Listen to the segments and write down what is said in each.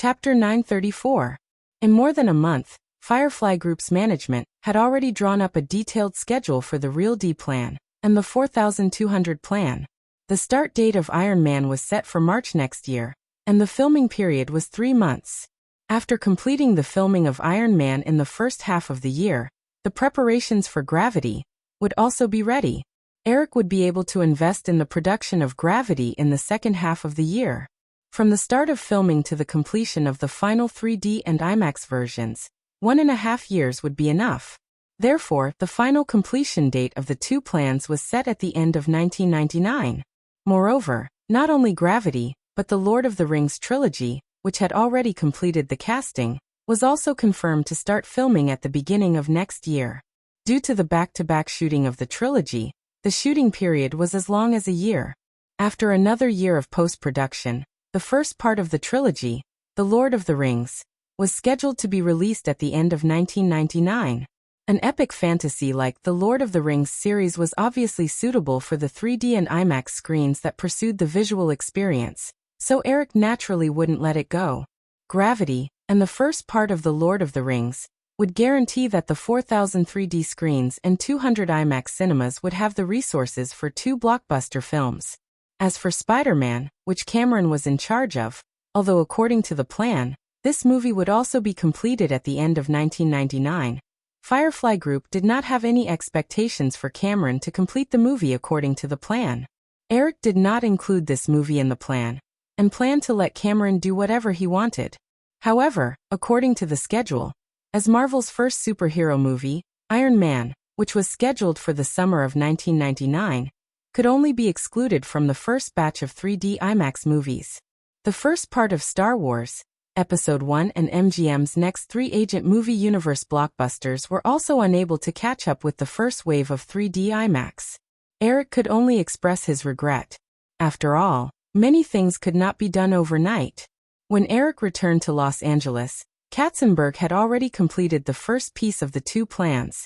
Chapter 934. In more than a month, Firefly Group's management had already drawn up a detailed schedule for the Real D plan and the 4200 plan. The start date of Iron Man was set for March next year, and the filming period was 3 months. After completing the filming of Iron Man in the first half of the year, the preparations for Gravity would also be ready. Eric would be able to invest in the production of Gravity in the second half of the year. From the start of filming to the completion of the final 3D and IMAX versions, 1.5 years would be enough. Therefore, the final completion date of the two plans was set at the end of 1999. Moreover, not only Gravity, but the Lord of the Rings trilogy, which had already completed the casting, was also confirmed to start filming at the beginning of next year. Due to the back-to-back shooting of the trilogy, the shooting period was as long as a year. After another year of post-production, the first part of the trilogy, The Lord of the Rings, was scheduled to be released at the end of 1999. An epic fantasy like The Lord of the Rings series was obviously suitable for the 3D and IMAX screens that pursued the visual experience, so Eric naturally wouldn't let it go. Gravity, and the first part of The Lord of the Rings, would guarantee that the 4,000 3D screens and 200 IMAX cinemas would have the resources for 2 blockbuster films. As for Spider-Man, which Cameron was in charge of, although according to the plan, this movie would also be completed at the end of 1999, Firefly Group did not have any expectations for Cameron to complete the movie according to the plan. Eric did not include this movie in the plan, and planned to let Cameron do whatever he wanted. However, according to the schedule, as Marvel's first superhero movie, Iron Man, which was scheduled for the summer of 1999, could only be excluded from the first batch of 3D IMAX movies. The first part of Star Wars, Episode 1 and MGM's next 3 Agent movie universe blockbusters were also unable to catch up with the first wave of 3D IMAX. Eric could only express his regret. After all, many things could not be done overnight. When Eric returned to Los Angeles, Katzenberg had already completed the first piece of the two plans,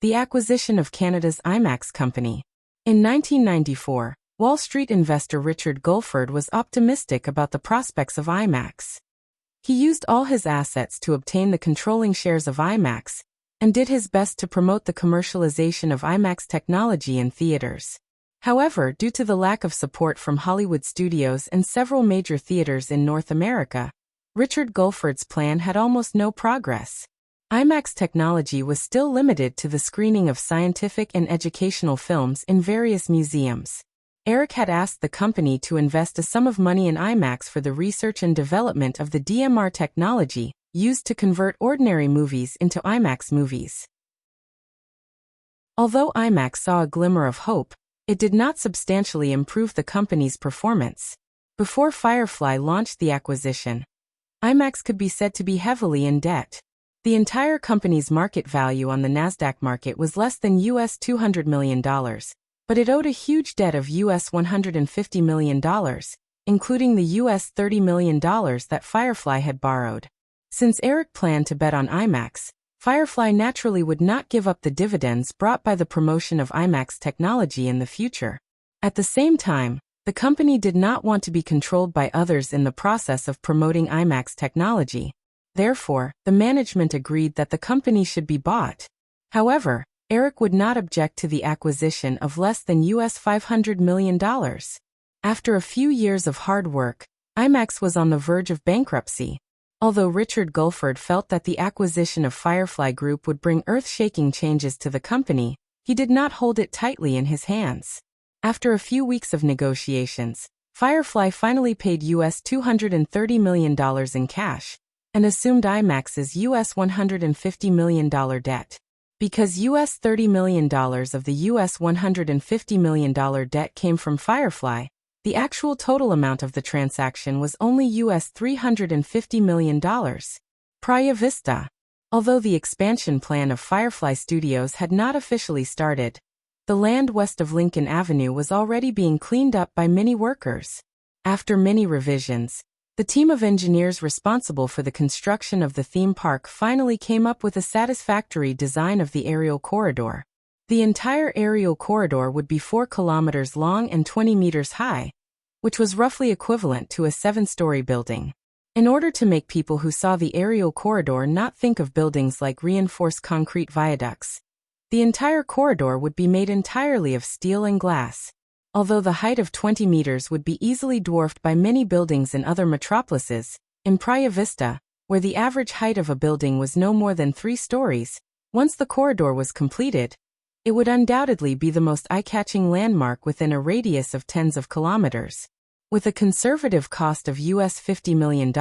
the acquisition of Canada's IMAX company. In 1994, Wall Street investor Richard Gulford was optimistic about the prospects of IMAX. He used all his assets to obtain the controlling shares of IMAX, and did his best to promote the commercialization of IMAX technology in theaters. However, due to the lack of support from Hollywood studios and several major theaters in North America, Richard Gulford's plan had almost no progress. IMAX technology was still limited to the screening of scientific and educational films in various museums. Eric had asked the company to invest a sum of money in IMAX for the research and development of the DMR technology used to convert ordinary movies into IMAX movies. Although IMAX saw a glimmer of hope, it did not substantially improve the company's performance. Before Firefly launched the acquisition, IMAX could be said to be heavily in debt. The entire company's market value on the Nasdaq market was less than $200 million. But it owed a huge debt of $150 million, including the $30 million that Firefly had borrowed. Since Eric planned to bet on IMAX, Firefly naturally would not give up the dividends brought by the promotion of IMAX technology in the future. At the same time, the company did not want to be controlled by others in the process of promoting IMAX technology. Therefore, the management agreed that the company should be bought. However, Eric would not object to the acquisition of less than $500 million. After a few years of hard work, IMAX was on the verge of bankruptcy. Although Richard Gulford felt that the acquisition of Firefly Group would bring earth-shaking changes to the company, he did not hold it tightly in his hands. After a few weeks of negotiations, Firefly finally paid $230 million in cash, and assumed IMAX's $150 million debt. Because $30 million of the $150 million debt came from Firefly, the actual total amount of the transaction was only $350 million. Praia Vista. Although the expansion plan of Firefly Studios had not officially started, the land west of Lincoln Avenue was already being cleaned up by many workers. After many revisions, the team of engineers responsible for the construction of the theme park finally came up with a satisfactory design of the aerial corridor. The entire aerial corridor would be 4 kilometers long and 20 meters high, which was roughly equivalent to a 7-story building. In order to make people who saw the aerial corridor not think of buildings like reinforced concrete viaducts, the entire corridor would be made entirely of steel and glass. Although the height of 20 meters would be easily dwarfed by many buildings in other metropolises, in Praia Vista, where the average height of a building was no more than 3 stories, once the corridor was completed, it would undoubtedly be the most eye-catching landmark within a radius of tens of kilometers. With a conservative cost of US $50 million,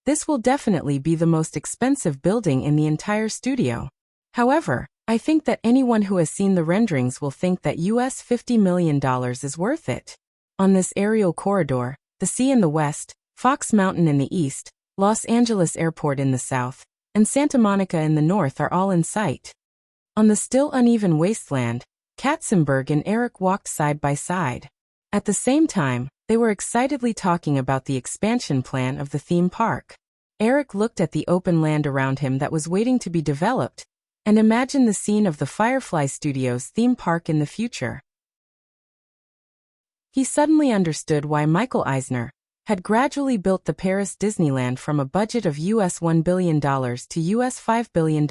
this will definitely be the most expensive building in the entire studio. However, I think that anyone who has seen the renderings will think that US $50 million is worth it. On this aerial corridor, the sea in the west, Fox Mountain in the east, Los Angeles Airport in the south, and Santa Monica in the north are all in sight. On the still uneven wasteland, Katzenberg and Eric walked side by side. At the same time, they were excitedly talking about the expansion plan of the theme park. Eric looked at the open land around him that was waiting to be developed, and imagined the scene of the Firefly Studios theme park in the future. He suddenly understood why Michael Eisner had gradually built the Paris Disneyland from a budget of US $1 billion to US $5 billion.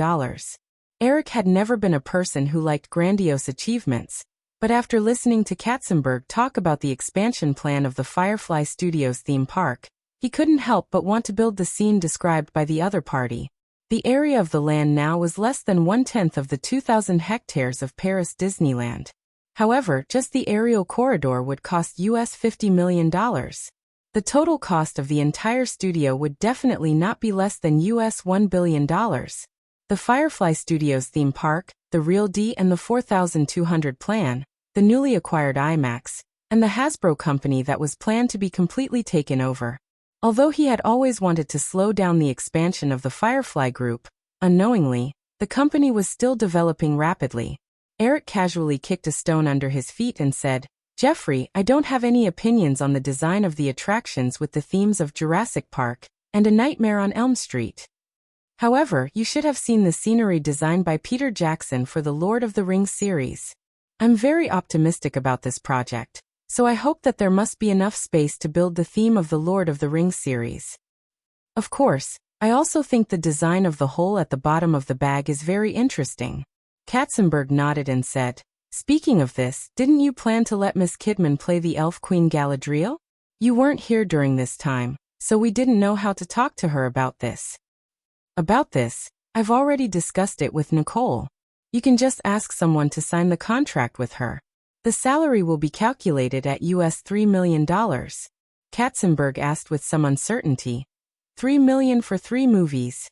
Eric had never been a person who liked grandiose achievements, but after listening to Katzenberg talk about the expansion plan of the Firefly Studios theme park, he couldn't help but want to build the scene described by the other party. The area of the land now was less than 1/10 of the 2,000 hectares of Paris Disneyland. However, just the aerial corridor would cost US $50 million. The total cost of the entire studio would definitely not be less than US $1 billion. The Firefly Studios theme park, the Real D and the 4,200 plan, the newly acquired IMAX, and the Hasbro company that was planned to be completely taken over. Although he had always wanted to slow down the expansion of the Firefly Group, unknowingly, the company was still developing rapidly. Eric casually kicked a stone under his feet and said, "Jeffrey, I don't have any opinions on the design of the attractions with the themes of Jurassic Park and A Nightmare on Elm Street. However, you should have seen the scenery designed by Peter Jackson for the Lord of the Rings series. I'm very optimistic about this project, so I hope that there must be enough space to build the theme of the Lord of the Rings series. Of course, I also think the design of the hole at the bottom of the bag is very interesting." Katzenberg nodded and said, "Speaking of this, didn't you plan to let Miss Kidman play the Elf Queen Galadriel? You weren't here during this time, so we didn't know how to talk to her about this." "About this, I've already discussed it with Nicole. You can just ask someone to sign the contract with her. The salary will be calculated at US $3 million. Katzenberg asked with some uncertainty. $3 million for 3 movies?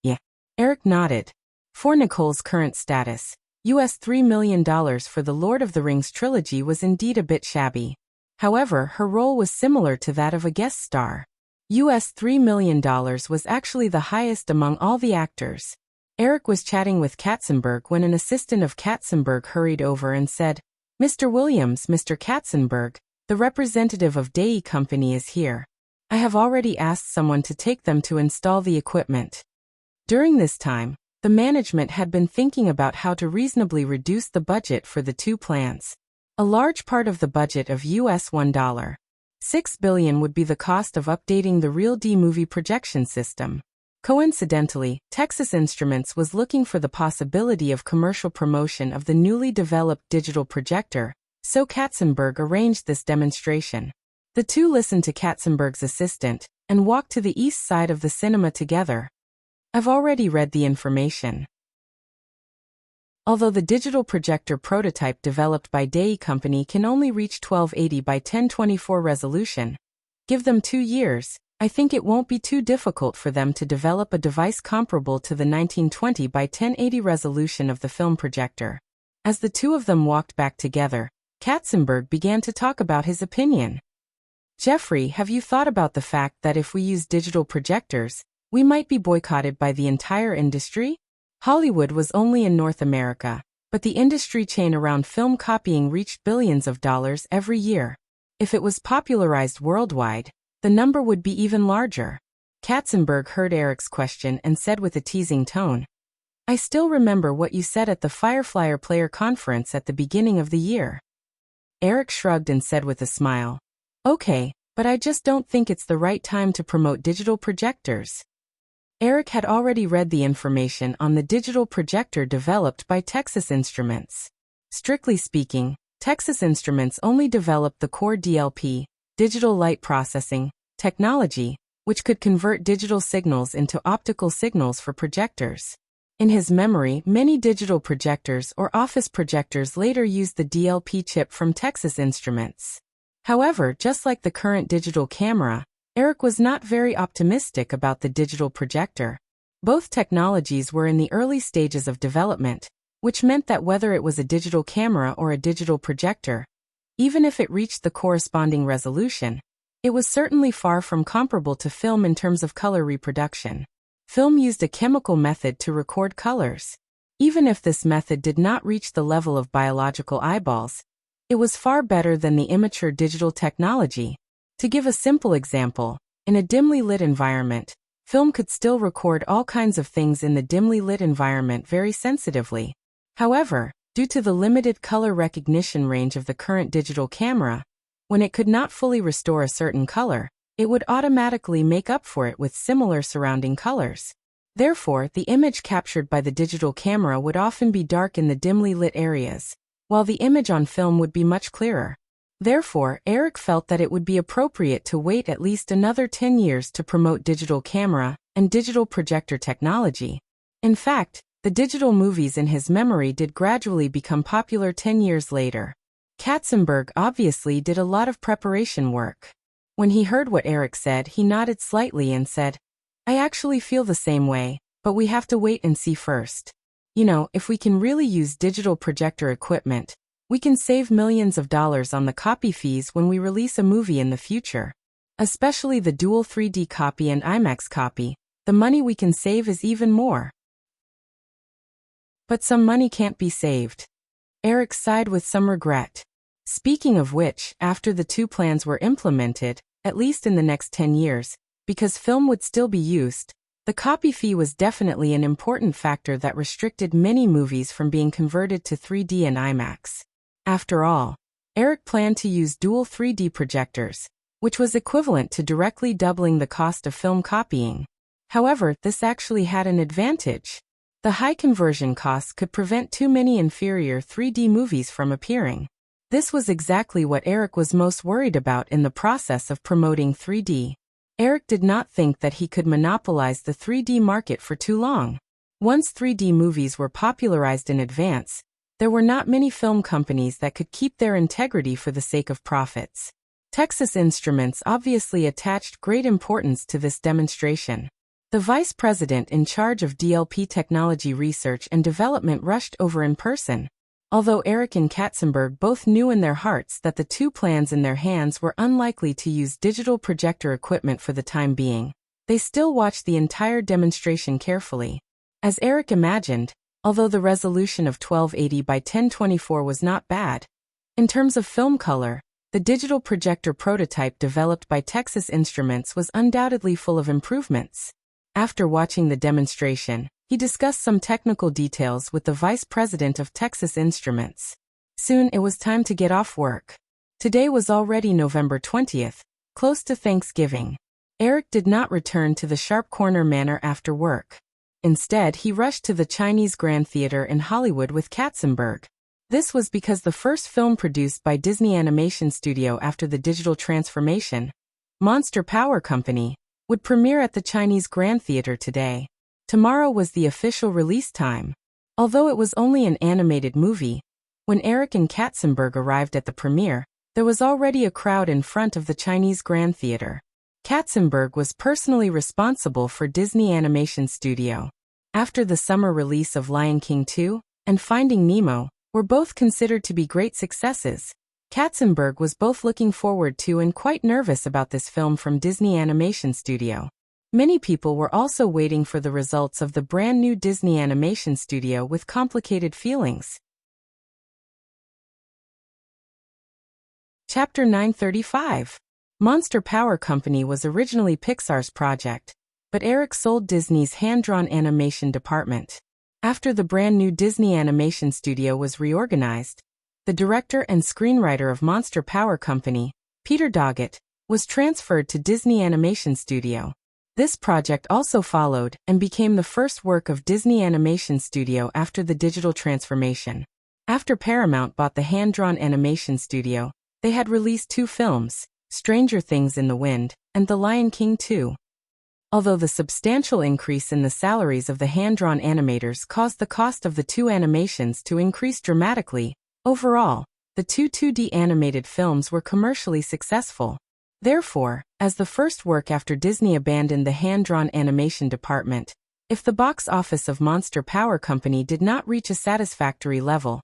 Yeah. Eric nodded. For Nicole's current status, US $3 million for the Lord of the Rings trilogy was indeed a bit shabby. However, her role was similar to that of a guest star. US $3 million was actually the highest among all the actors. Eric was chatting with Katzenberg when an assistant of Katzenberg hurried over and said, "Mr. Williams, Mr. Katzenberg, the representative of Day Company is here. I have already asked someone to take them to install the equipment." During this time, the management had been thinking about how to reasonably reduce the budget for the 2 plans. A large part of the budget of US $1.6 billion would be the cost of updating the Real D movie projection system. Coincidentally, Texas Instruments was looking for the possibility of commercial promotion of the newly developed digital projector, so Katzenberg arranged this demonstration. The two listened to Katzenberg's assistant and walked to the east side of the cinema together. "I've already read the information. Although the digital projector prototype developed by Day Company can only reach 1280 by 1024 resolution, give them 2 years, I think it won't be too difficult for them to develop a device comparable to the 1920 by 1080 resolution of the film projector." As the two of them walked back together, Katzenberg began to talk about his opinion. "Jeffrey, have you thought about the fact that if we use digital projectors, we might be boycotted by the entire industry? Hollywood was only in North America, but the industry chain around film copying reached billions of dollars every year. If it was popularized worldwide, the number would be even larger." Katzenberg heard Eric's question and said with a teasing tone, "I still remember what you said at the Fireflyer Player Conference at the beginning of the year." Eric shrugged and said with a smile, "Okay, but I just don't think it's the right time to promote digital projectors. Eric had already read the information on the digital projector developed by Texas Instruments. Strictly speaking, Texas Instruments only developed the core DLP, digital light processing, technology, which could convert digital signals into optical signals for projectors. In his memory, many digital projectors or office projectors later used the DLP chip from Texas Instruments. However, just like the current digital camera, Eric was not very optimistic about the digital projector. Both technologies were in the early stages of development, which meant that whether it was a digital camera or a digital projector, even if it reached the corresponding resolution, it was certainly far from comparable to film in terms of color reproduction. Film used a chemical method to record colors. Even if this method did not reach the level of biological eyeballs, it was far better than the immature digital technology. To give a simple example, in a dimly lit environment, film could still record all kinds of things in the dimly lit environment very sensitively. However, due to the limited color recognition range of the current digital camera, when it could not fully restore a certain color, it would automatically make up for it with similar surrounding colors. Therefore, the image captured by the digital camera would often be dark in the dimly lit areas, while the image on film would be much clearer. Therefore, Eric felt that it would be appropriate to wait at least another 10 years to promote digital camera and digital projector technology. In fact, the digital movies in his memory did gradually become popular 10 years later. Katzenberg obviously did a lot of preparation work. When he heard what Eric said, he nodded slightly and said, "I actually feel the same way, but we have to wait and see first. You know, if we can really use digital projector equipment, we can save millions of dollars on the copy fees when we release a movie in the future. Especially the dual 3D copy and IMAX copy, the money we can save is even more." But some money can't be saved. Eric sighed with some regret. Speaking of which, after the two plans were implemented, at least in the next 10 years, because film would still be used, the copy fee was definitely an important factor that restricted many movies from being converted to 3D and IMAX. After all, Eric planned to use dual 3D projectors, which was equivalent to directly doubling the cost of film copying. However, this actually had an advantage. The high conversion costs could prevent too many inferior 3D movies from appearing. This was exactly what Eric was most worried about in the process of promoting 3D. Eric did not think that he could monopolize the 3D market for too long. Once 3D movies were popularized in advance, there were not many film companies that could keep their integrity for the sake of profits. Texas Instruments obviously attached great importance to this demonstration. The vice president in charge of DLP technology research and development rushed over in person. Although Eric and Katzenberg both knew in their hearts that the two plans in their hands were unlikely to use digital projector equipment for the time being, they still watched the entire demonstration carefully. As Eric imagined, although the resolution of 1280 by 1024 was not bad, in terms of film color, the digital projector prototype developed by Texas Instruments was undoubtedly full of improvements. After watching the demonstration, he discussed some technical details with the vice president of Texas Instruments. Soon it was time to get off work. Today was already November 20th, close to Thanksgiving. Eric did not return to the Sharp Corner Manor after work. Instead, he rushed to the Chinese Grand Theater in Hollywood with Katzenberg. This was because the first film produced by Disney Animation Studio after the digital transformation, Monster Power Company, would premiere at the Chinese Grand Theater today. Tomorrow was the official release time. Although it was only an animated movie, when Eric and Katzenberg arrived at the premiere, there was already a crowd in front of the Chinese Grand Theater. Katzenberg was personally responsible for Disney Animation Studio. After the summer release of Lion King 2 and Finding Nemo were both considered to be great successes, Katzenberg was both looking forward to and quite nervous about this film from Disney Animation Studio. Many people were also waiting for the results of the brand new Disney Animation Studio with complicated feelings. Chapter 935. Monster Power Company was originally Pixar's project, but Eric sold Disney's hand-drawn animation department. After the brand new Disney Animation Studio was reorganized, the director and screenwriter of Monster Power Company, Peter Doggett, was transferred to Disney Animation Studio. This project also followed and became the first work of Disney Animation Studio after the digital transformation. After Paramount bought the hand-drawn animation studio, they had released 2 films, Stranger Things in the Wind and The Lion King 2. Although the substantial increase in the salaries of the hand-drawn animators caused the cost of the 2 animations to increase dramatically, overall, the 2 2D animated films were commercially successful. Therefore, as the first work after Disney abandoned the hand-drawn animation department, if the box office of Monster Power Company did not reach a satisfactory level,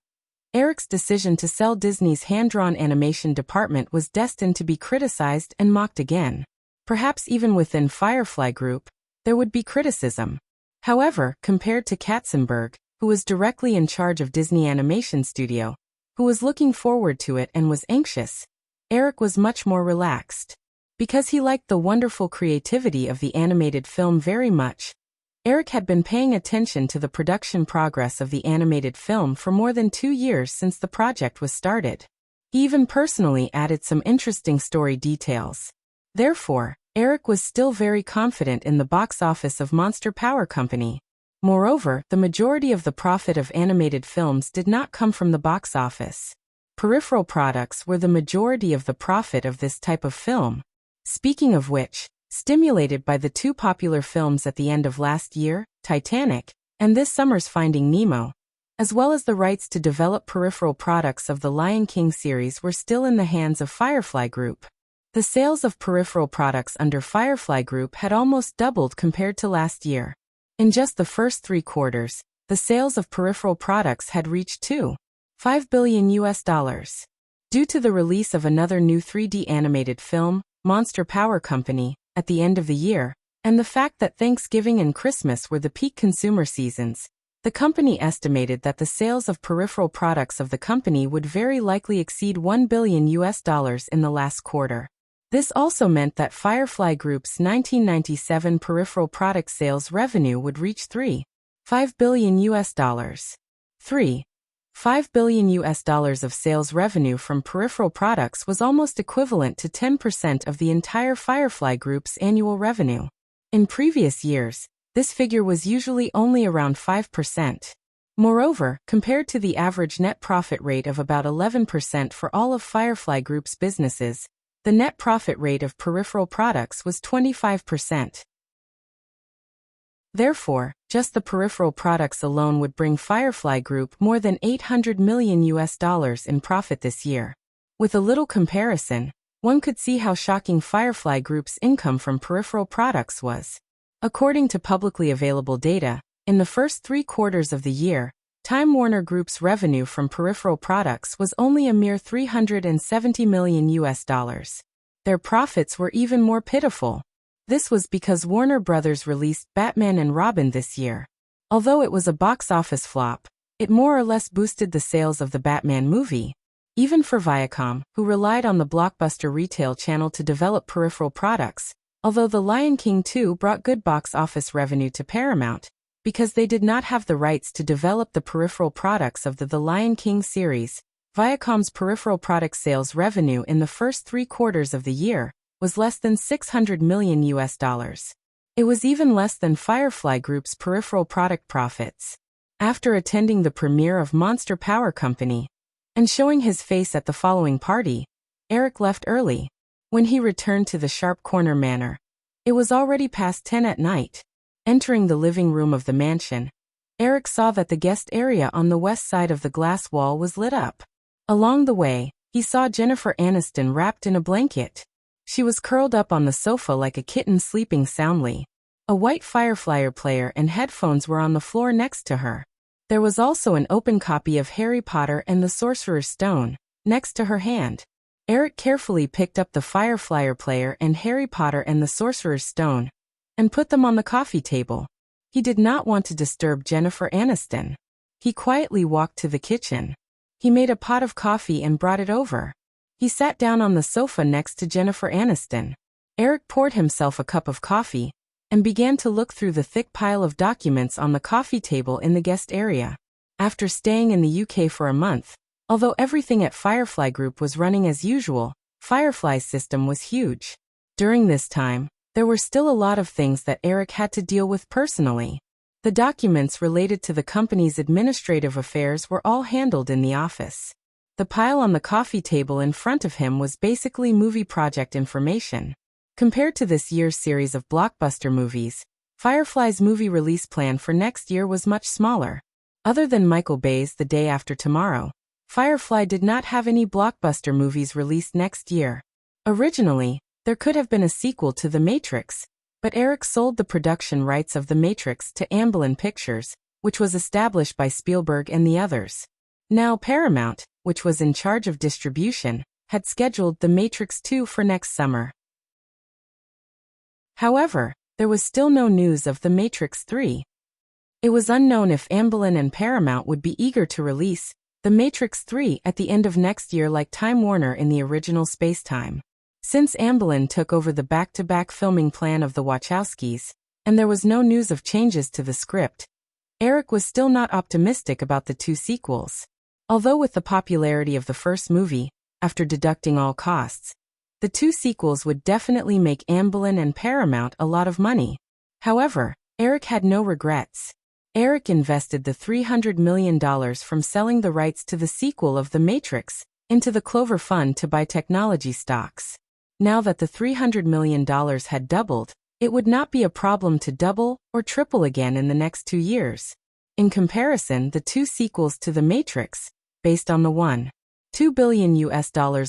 Eric's decision to sell Disney's hand-drawn animation department was destined to be criticized and mocked again. Perhaps even within Firefly Group, there would be criticism. However, compared to Katzenberg, who was directly in charge of Disney Animation Studio, who was looking forward to it and was anxious, Eric was much more relaxed. Because he liked the wonderful creativity of the animated film very much, Eric had been paying attention to the production progress of the animated film for more than 2 years since the project was started. He even personally added some interesting story details. Therefore, Eric was still very confident in the box office of Monster Power Company. Moreover, the majority of the profit of animated films did not come from the box office. Peripheral products were the majority of the profit of this type of film. Speaking of which, stimulated by the 2 popular films at the end of last year, Titanic, and this summer's Finding Nemo, as well as the rights to develop peripheral products of the Lion King series were still in the hands of Firefly Group. The sales of peripheral products under Firefly Group had almost doubled compared to last year. In just the first 3 quarters, the sales of peripheral products had reached $2.5 billion. Due to the release of another new 3D animated film, Monster Power Company, at the end of the year, and the fact that Thanksgiving and Christmas were the peak consumer seasons, the company estimated that the sales of peripheral products of the company would very likely exceed $1 billion in the last quarter. This also meant that Firefly Group's 1997 peripheral product sales revenue would reach $3.5 billion. $3.5 billion of sales revenue from peripheral products was almost equivalent to 10% of the entire Firefly Group's annual revenue. In previous years, this figure was usually only around 5%. Moreover, compared to the average net profit rate of about 11% for all of Firefly Group's businesses, the net profit rate of peripheral products was 25%. Therefore, just the peripheral products alone would bring Firefly Group more than $800 million in profit this year. With a little comparison, one could see how shocking Firefly Group's income from peripheral products was. According to publicly available data, in the first 3 quarters of the year, Time Warner Group's revenue from peripheral products was only a mere $370 million. Their profits were even more pitiful. This was because Warner Brothers released Batman and Robin this year. Although it was a box office flop, it more or less boosted the sales of the Batman movie. Even for Viacom, who relied on the Blockbuster retail channel to develop peripheral products, although The Lion King 2 brought good box office revenue to Paramount, because they did not have the rights to develop the peripheral products of the Lion King series, Viacom's peripheral product sales revenue in the first 3 quarters of the year was less than $600 million. It was even less than Firefly Group's peripheral product profits. After attending the premiere of Monster Power Company and showing his face at the following party, Eric left early. When he returned to the Sharp Corner Manor, it was already past 10 at night. Entering the living room of the mansion, Eric saw that the guest area on the west side of the glass wall was lit up. Along the way, he saw Jennifer Aniston wrapped in a blanket. She was curled up on the sofa like a kitten sleeping soundly. A white Firefly player and headphones were on the floor next to her. There was also an open copy of Harry Potter and the Sorcerer's Stone next to her hand. Eric carefully picked up the Firefly player and Harry Potter and the Sorcerer's Stone and put them on the coffee table. He did not want to disturb Jennifer Aniston. He quietly walked to the kitchen. He made a pot of coffee and brought it over. He sat down on the sofa next to Jennifer Aniston. Eric poured himself a cup of coffee and began to look through the thick pile of documents on the coffee table in the guest area. After staying in the UK for a month, although everything at Firefly Group was running as usual, Firefly's system was huge. During this time, there were still a lot of things that Eric had to deal with personally. The documents related to the company's administrative affairs were all handled in the office. The pile on the coffee table in front of him was basically movie project information. Compared to this year's series of blockbuster movies, Firefly's movie release plan for next year was much smaller. Other than Michael Bay's The Day After Tomorrow, Firefly did not have any blockbuster movies released next year. Originally, there could have been a sequel to The Matrix, but Eric sold the production rights of The Matrix to Amblin Pictures, which was established by Spielberg and the others. Now Paramount, which was in charge of distribution, had scheduled The Matrix 2 for next summer. However, there was still no news of The Matrix 3. It was unknown if Amblin and Paramount would be eager to release The Matrix 3 at the end of next year like Time Warner in the original Spacetime. Since Amblin took over the back-to-back filming plan of the Wachowskis, and there was no news of changes to the script, Eric was still not optimistic about the two sequels. Although with the popularity of the first movie, after deducting all costs, the two sequels would definitely make Amblin and Paramount a lot of money. However, Eric had no regrets. Eric invested the $300 million from selling the rights to the sequel of The Matrix into the Clover Fund to buy technology stocks. Now that the $300 million had doubled, it would not be a problem to double or triple again in the next 2 years. In comparison, the two sequels to The Matrix, based on the $1.2 billion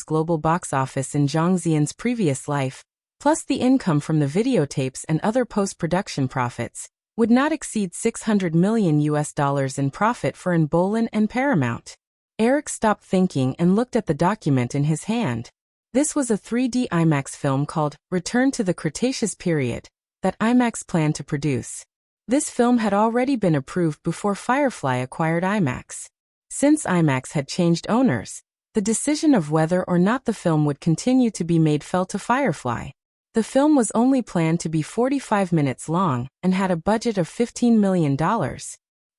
global box office in Zhang Ziyan's previous life, plus the income from the videotapes and other post-production profits, would not exceed $600 million in profit for Amblin and Paramount. Eric stopped thinking and looked at the document in his hand. This was a 3D IMAX film called Return to the Cretaceous Period that IMAX planned to produce. This film had already been approved before Firefly acquired IMAX. Since IMAX had changed owners, the decision of whether or not the film would continue to be made fell to Firefly. The film was only planned to be 45 minutes long and had a budget of $15 million.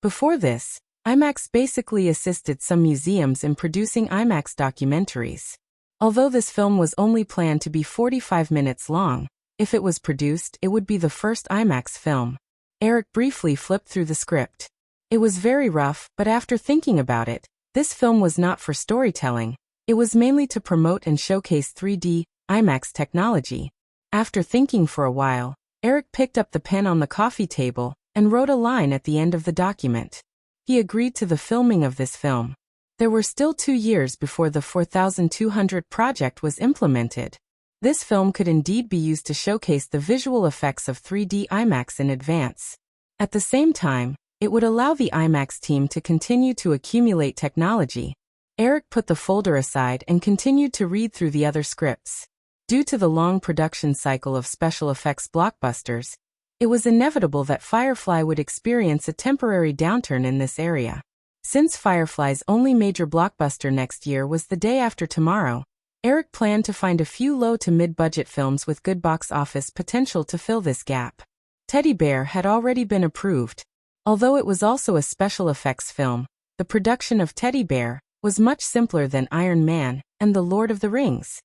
Before this, IMAX basically assisted some museums in producing IMAX documentaries. Although this film was only planned to be 45 minutes long, if it was produced, it would be the first IMAX film. Eric briefly flipped through the script. It was very rough, but after thinking about it, this film was not for storytelling. It was mainly to promote and showcase 3D IMAX technology. After thinking for a while, Eric picked up the pen on the coffee table and wrote a line at the end of the document. He agreed to the filming of this film. There were still 2 years before the 4200 project was implemented. This film could indeed be used to showcase the visual effects of 3D IMAX in advance. At the same time, it would allow the IMAX team to continue to accumulate technology. Eric put the folder aside and continued to read through the other scripts. Due to the long production cycle of special effects blockbusters, it was inevitable that Firefly would experience a temporary downturn in this area. Since Firefly's only major blockbuster next year was The Day After Tomorrow, Eric planned to find a few low to mid-budget films with good box office potential to fill this gap. Teddy Bear had already been approved. Although it was also a special effects film, the production of Teddy Bear was much simpler than Iron Man and The Lord of the Rings.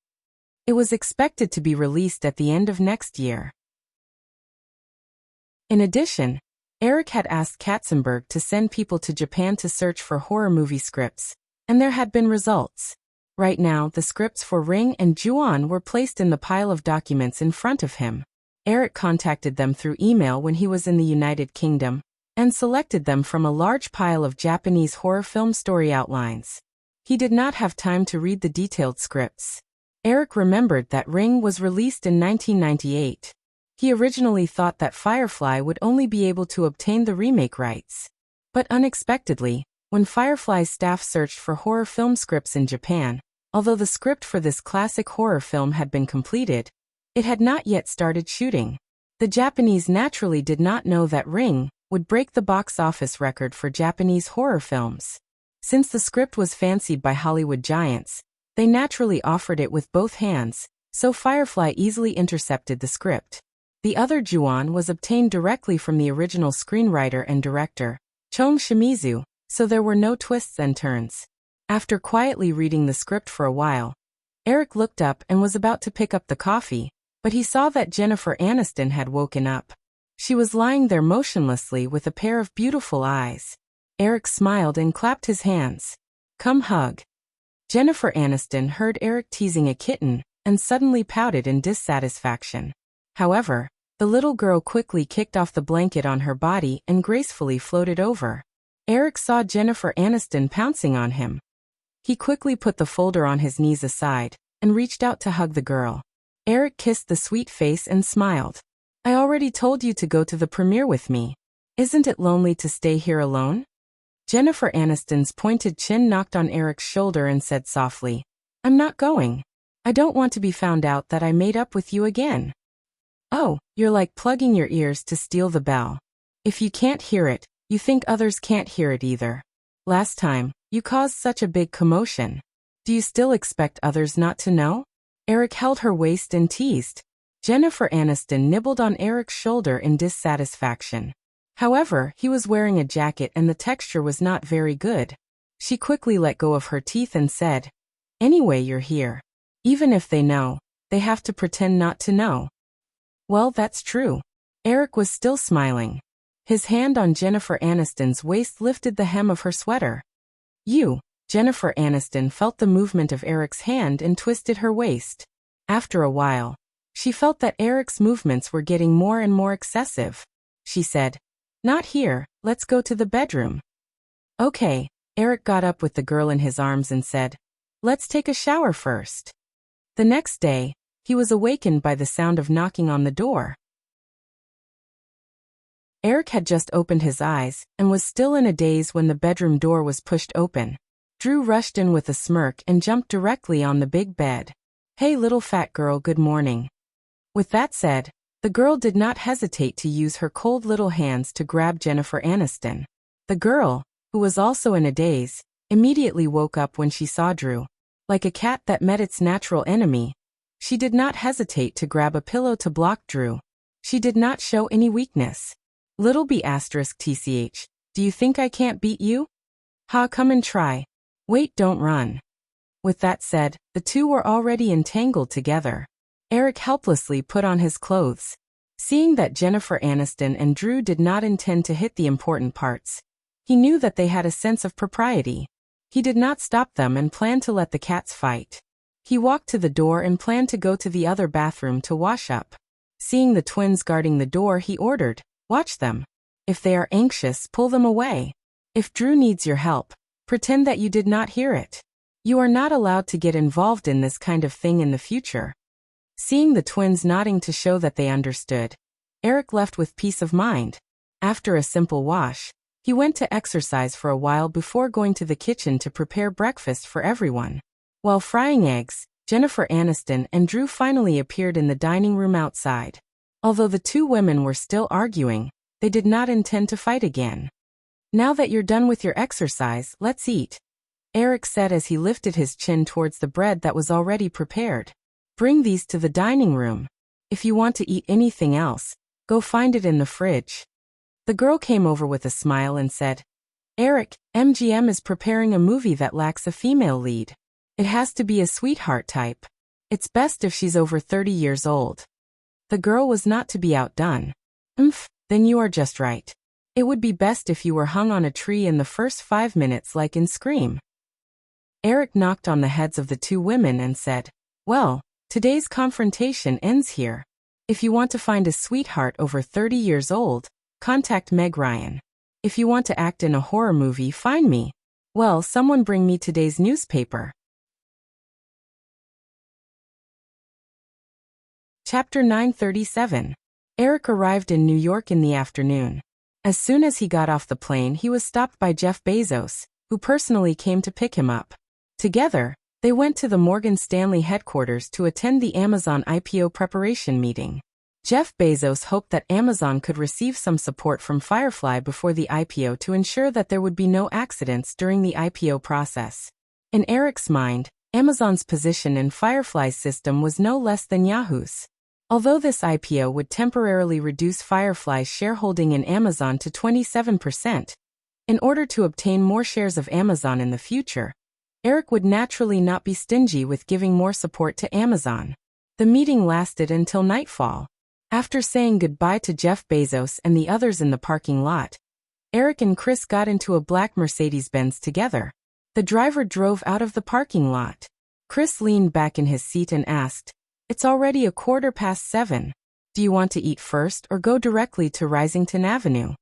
It was expected to be released at the end of next year. In addition, Eric had asked Katzenberg to send people to Japan to search for horror movie scripts, and there had been results. Right now, the scripts for Ring and Ju-on were placed in the pile of documents in front of him. Eric contacted them through email when he was in the United Kingdom, and selected them from a large pile of Japanese horror film story outlines. He did not have time to read the detailed scripts. Eric remembered that Ring was released in 1998. He originally thought that Firefly would only be able to obtain the remake rights. But unexpectedly, when Firefly's staff searched for horror film scripts in Japan, although the script for this classic horror film had been completed, it had not yet started shooting. The Japanese naturally did not know that Ring would break the box office record for Japanese horror films. Since the script was fancied by Hollywood giants, they naturally offered it with both hands, so Firefly easily intercepted the script. The other Ju-on was obtained directly from the original screenwriter and director, Chong Shimizu, so there were no twists and turns. After quietly reading the script for a while, Eric looked up and was about to pick up the coffee, but he saw that Jennifer Aniston had woken up. She was lying there motionlessly with a pair of beautiful eyes. Eric smiled and clapped his hands. "Come hug." Jennifer Aniston heard Eric teasing a kitten and suddenly pouted in dissatisfaction. However, the little girl quickly kicked off the blanket on her body and gracefully floated over. Eric saw Jennifer Aniston pouncing on him. He quickly put the folder on his knees aside and reached out to hug the girl. Eric kissed the sweet face and smiled. "I already told you to go to the premiere with me. Isn't it lonely to stay here alone?" Jennifer Aniston's pointed chin knocked on Eric's shoulder and said softly, "I'm not going. I don't want to be found out that I made up with you again." "Oh, you're like plugging your ears to steal the bell. If you can't hear it, you think others can't hear it either. Last time, you caused such a big commotion. Do you still expect others not to know?" Eric held her waist and teased. Jennifer Aniston nibbled on Eric's shoulder in dissatisfaction. However, he was wearing a jacket and the texture was not very good. She quickly let go of her teeth and said, "Anyway, you're here. Even if they know, they have to pretend not to know." "Well, that's true." Eric was still smiling. His hand on Jennifer Aniston's waist lifted the hem of her sweater. Jennifer Aniston felt the movement of Eric's hand and twisted her waist. After a while, she felt that Eric's movements were getting more and more excessive. She said, "Not here, let's go to the bedroom." "Okay." Eric got up with the girl in his arms and said, "Let's take a shower first." The next day, he was awakened by the sound of knocking on the door. Eric had just opened his eyes and was still in a daze when the bedroom door was pushed open. Drew rushed in with a smirk and jumped directly on the big bed. "Hey little fat girl, good morning." With that said, the girl did not hesitate to use her cold little hands to grab Jennifer Aniston. The girl, who was also in a daze, immediately woke up when she saw Drew. Like a cat that met its natural enemy, she did not hesitate to grab a pillow to block Drew. She did not show any weakness. "Little b****, do you think I can't beat you? Ha, come and try. Wait, don't run." With that said, the two were already entangled together. Eric helplessly put on his clothes. Seeing that Jennifer Aniston and Drew did not intend to hit the important parts, he knew that they had a sense of propriety. He did not stop them and planned to let the cats fight. He walked to the door and planned to go to the other bathroom to wash up. Seeing the twins guarding the door, he ordered, "Watch them. If they are anxious, pull them away. If Drew needs your help, pretend that you did not hear it. You are not allowed to get involved in this kind of thing in the future." Seeing the twins nodding to show that they understood, Eric left with peace of mind. After a simple wash, he went to exercise for a while before going to the kitchen to prepare breakfast for everyone. While frying eggs, Jennifer Aniston and Drew finally appeared in the dining room outside. Although the two women were still arguing, they did not intend to fight again. "Now that you're done with your exercise, let's eat," Eric said as he lifted his chin towards the bread that was already prepared. "Bring these to the dining room. If you want to eat anything else, go find it in the fridge." The girl came over with a smile and said, "Eric, MGM is preparing a movie that lacks a female lead. It has to be a sweetheart type. It's best if she's over 30 years old." The girl was not to be outdone. Then you are just right. It would be best if you were hung on a tree in the first 5 minutes like in Scream." Eric knocked on the heads of the two women and said, "Well, today's confrontation ends here. If you want to find a sweetheart over 30 years old, contact Meg Ryan. If you want to act in a horror movie, find me. Well, someone bring me today's newspaper." Chapter 937. Eric arrived in New York in the afternoon. As soon as he got off the plane, he was stopped by Jeff Bezos, who personally came to pick him up. Together, they went to the Morgan Stanley headquarters to attend the Amazon IPO preparation meeting. Jeff Bezos hoped that Amazon could receive some support from Firefly before the IPO to ensure that there would be no accidents during the IPO process. In Eric's mind, Amazon's position in Firefly's system was no less than Yahoo's. Although this IPO would temporarily reduce Firefly's shareholding in Amazon to 27%, in order to obtain more shares of Amazon in the future, Eric would naturally not be stingy with giving more support to Amazon. The meeting lasted until nightfall. After saying goodbye to Jeff Bezos and the others in the parking lot, Eric and Chris got into a black Mercedes-Benz together. The driver drove out of the parking lot. Chris leaned back in his seat and asked, "It's already 7:15. Do you want to eat first or go directly to Risington Avenue?"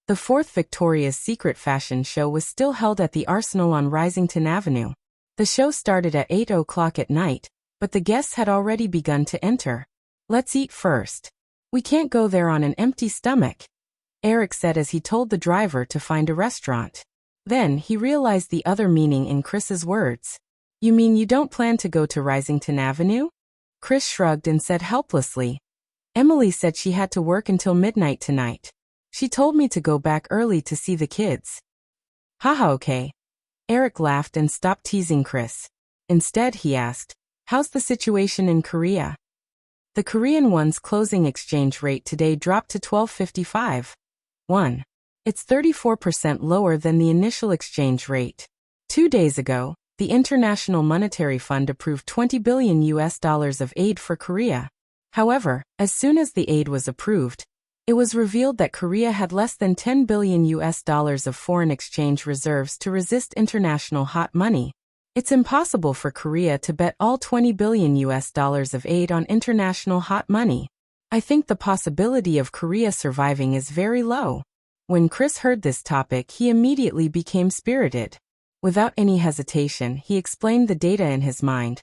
The fourth Victoria's Secret fashion show was still held at the Arsenal on Risington Avenue. The show started at 8 o'clock at night, but the guests had already begun to enter. "Let's eat first. We can't go there on an empty stomach," Eric said as he told the driver to find a restaurant. Then he realized the other meaning in Chris's words. "You mean you don't plan to go to Risington Avenue?" Chris shrugged and said helplessly, "Emily said she had to work until midnight tonight. She told me to go back early to see the kids." "Haha, okay." Eric laughed and stopped teasing Chris. Instead, he asked, "How's the situation in Korea?" The Korean won's closing exchange rate today dropped to 12.55. It's 34% lower than the initial exchange rate. 2 days ago, the International Monetary Fund approved $20 billion of aid for Korea. However, as soon as the aid was approved, it was revealed that Korea had less than $10 billion of foreign exchange reserves to resist international hot money. It's impossible for Korea to bet all $20 billion of aid on international hot money. I think the possibility of Korea surviving is very low. When Chris heard this topic, he immediately became spirited. Without any hesitation, he explained the data in his mind.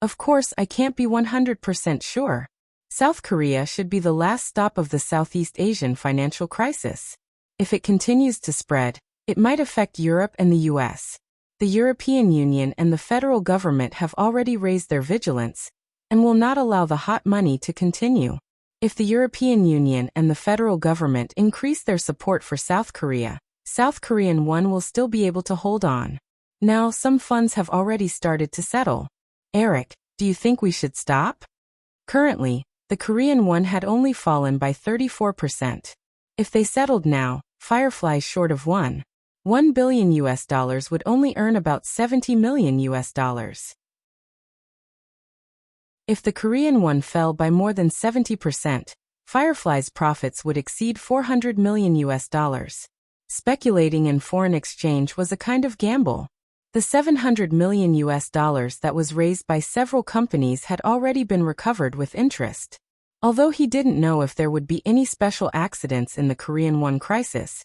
"Of course, I can't be 100% sure. South Korea should be the last stop of the Southeast Asian financial crisis. If it continues to spread, it might affect Europe and the US. The European Union and the federal government have already raised their vigilance and will not allow the hot money to continue. If the European Union and the federal government increase their support for South Korea, South Korean won will still be able to hold on. Now, some funds have already started to settle. Eric, do you think we should stop?" Currently, the Korean won had only fallen by 34%. If they settled now, Firefly's short of $1 billion would only earn about $70 million. If the Korean won fell by more than 70%, Firefly's profits would exceed $400 million. Speculating in foreign exchange was a kind of gamble. The $700 million that was raised by several companies had already been recovered with interest. Although he didn't know if there would be any special accidents in the Korean won crisis,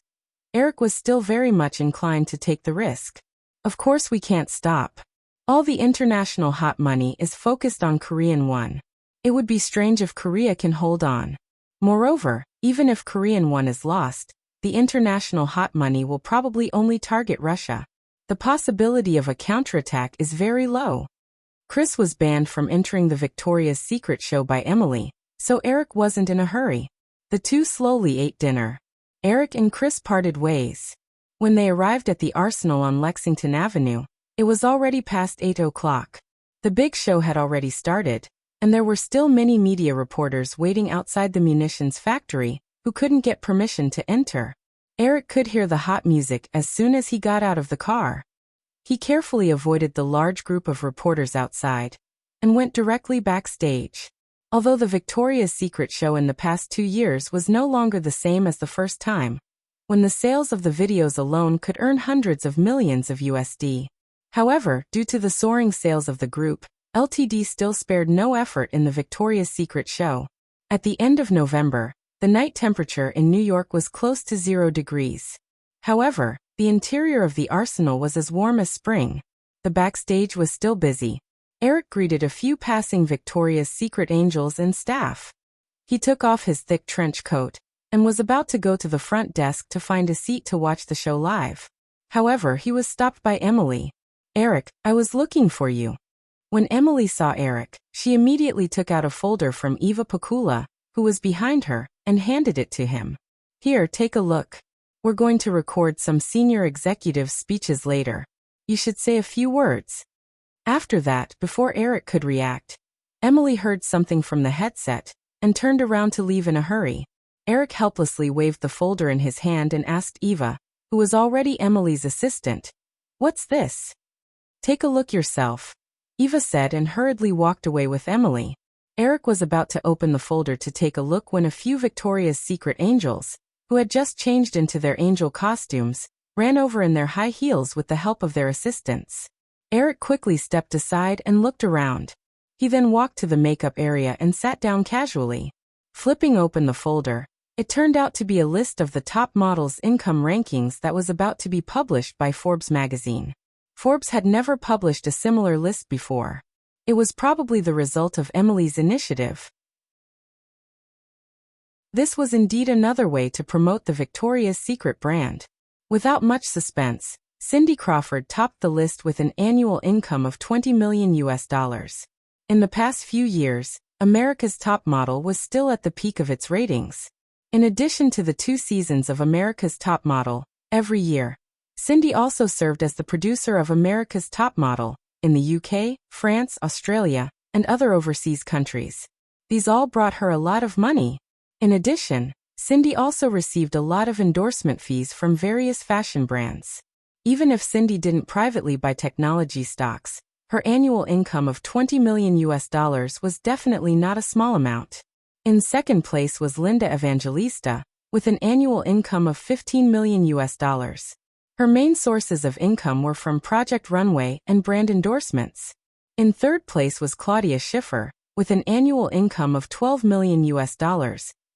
Eric was still very much inclined to take the risk. "Of course we can't stop. All the international hot money is focused on Korean won. It would be strange if Korea can hold on. Moreover, even if Korean won is lost, the international hot money will probably only target Russia. The possibility of a counterattack is very low." Chris was banned from entering the Victoria's Secret show by Emily, so Eric wasn't in a hurry. The two slowly ate dinner. Eric and Chris parted ways. When they arrived at the Arsenal on Lexington Avenue, it was already past 8 o'clock. The big show had already started, and there were still many media reporters waiting outside the munitions factory who couldn't get permission to enter. Eric could hear the hot music as soon as he got out of the car. He carefully avoided the large group of reporters outside and went directly backstage. Although the Victoria's Secret show in the past 2 years was no longer the same as the first time, when the sales of the videos alone could earn hundreds of millions of USD. However, due to the soaring sales of the group, Ltd still spared no effort in the Victoria's Secret show. At the end of November, the night temperature in New York was close to 0 degrees. However, the interior of the Arsenal was as warm as spring. The backstage was still busy. Eric greeted a few passing Victoria's Secret angels and staff. He took off his thick trench coat and was about to go to the front desk to find a seat to watch the show live. However, he was stopped by Emily. "Eric, I was looking for you." When Emily saw Eric, she immediately took out a folder from Eva Pakula, who was behind her, and handed it to him. "Here, take a look. We're going to record some senior executive speeches later. You should say a few words." After that, before Eric could react, Emily heard something from the headset and turned around to leave in a hurry. Eric helplessly waved the folder in his hand and asked Eva, who was already Emily's assistant, "What's this?" Take a look yourself, Eva said and hurriedly walked away with Emily. Eric was about to open the folder to take a look when a few Victoria's Secret angels, who had just changed into their angel costumes, ran over in their high heels with the help of their assistants. Eric quickly stepped aside and looked around. He then walked to the makeup area and sat down casually. Flipping open the folder, it turned out to be a list of the top models' income rankings that was about to be published by Forbes magazine. Forbes had never published a similar list before. It was probably the result of Emily's initiative. This was indeed another way to promote the Victoria's Secret brand. Without much suspense, Cindy Crawford topped the list with an annual income of $20 million. In the past few years, America's Top Model was still at the peak of its ratings. In addition to the 2 seasons of America's Top Model, every year, Cindy also served as the producer of America's Top Model in the UK, France, Australia, and other overseas countries. These all brought her a lot of money. In addition, Cindy also received a lot of endorsement fees from various fashion brands. Even if Cindy didn't privately buy technology stocks, her annual income of $20 million was definitely not a small amount. In second place was Linda Evangelista, with an annual income of $15 million. Her main sources of income were from Project Runway and brand endorsements. In third place was Claudia Schiffer, with an annual income of $12 million,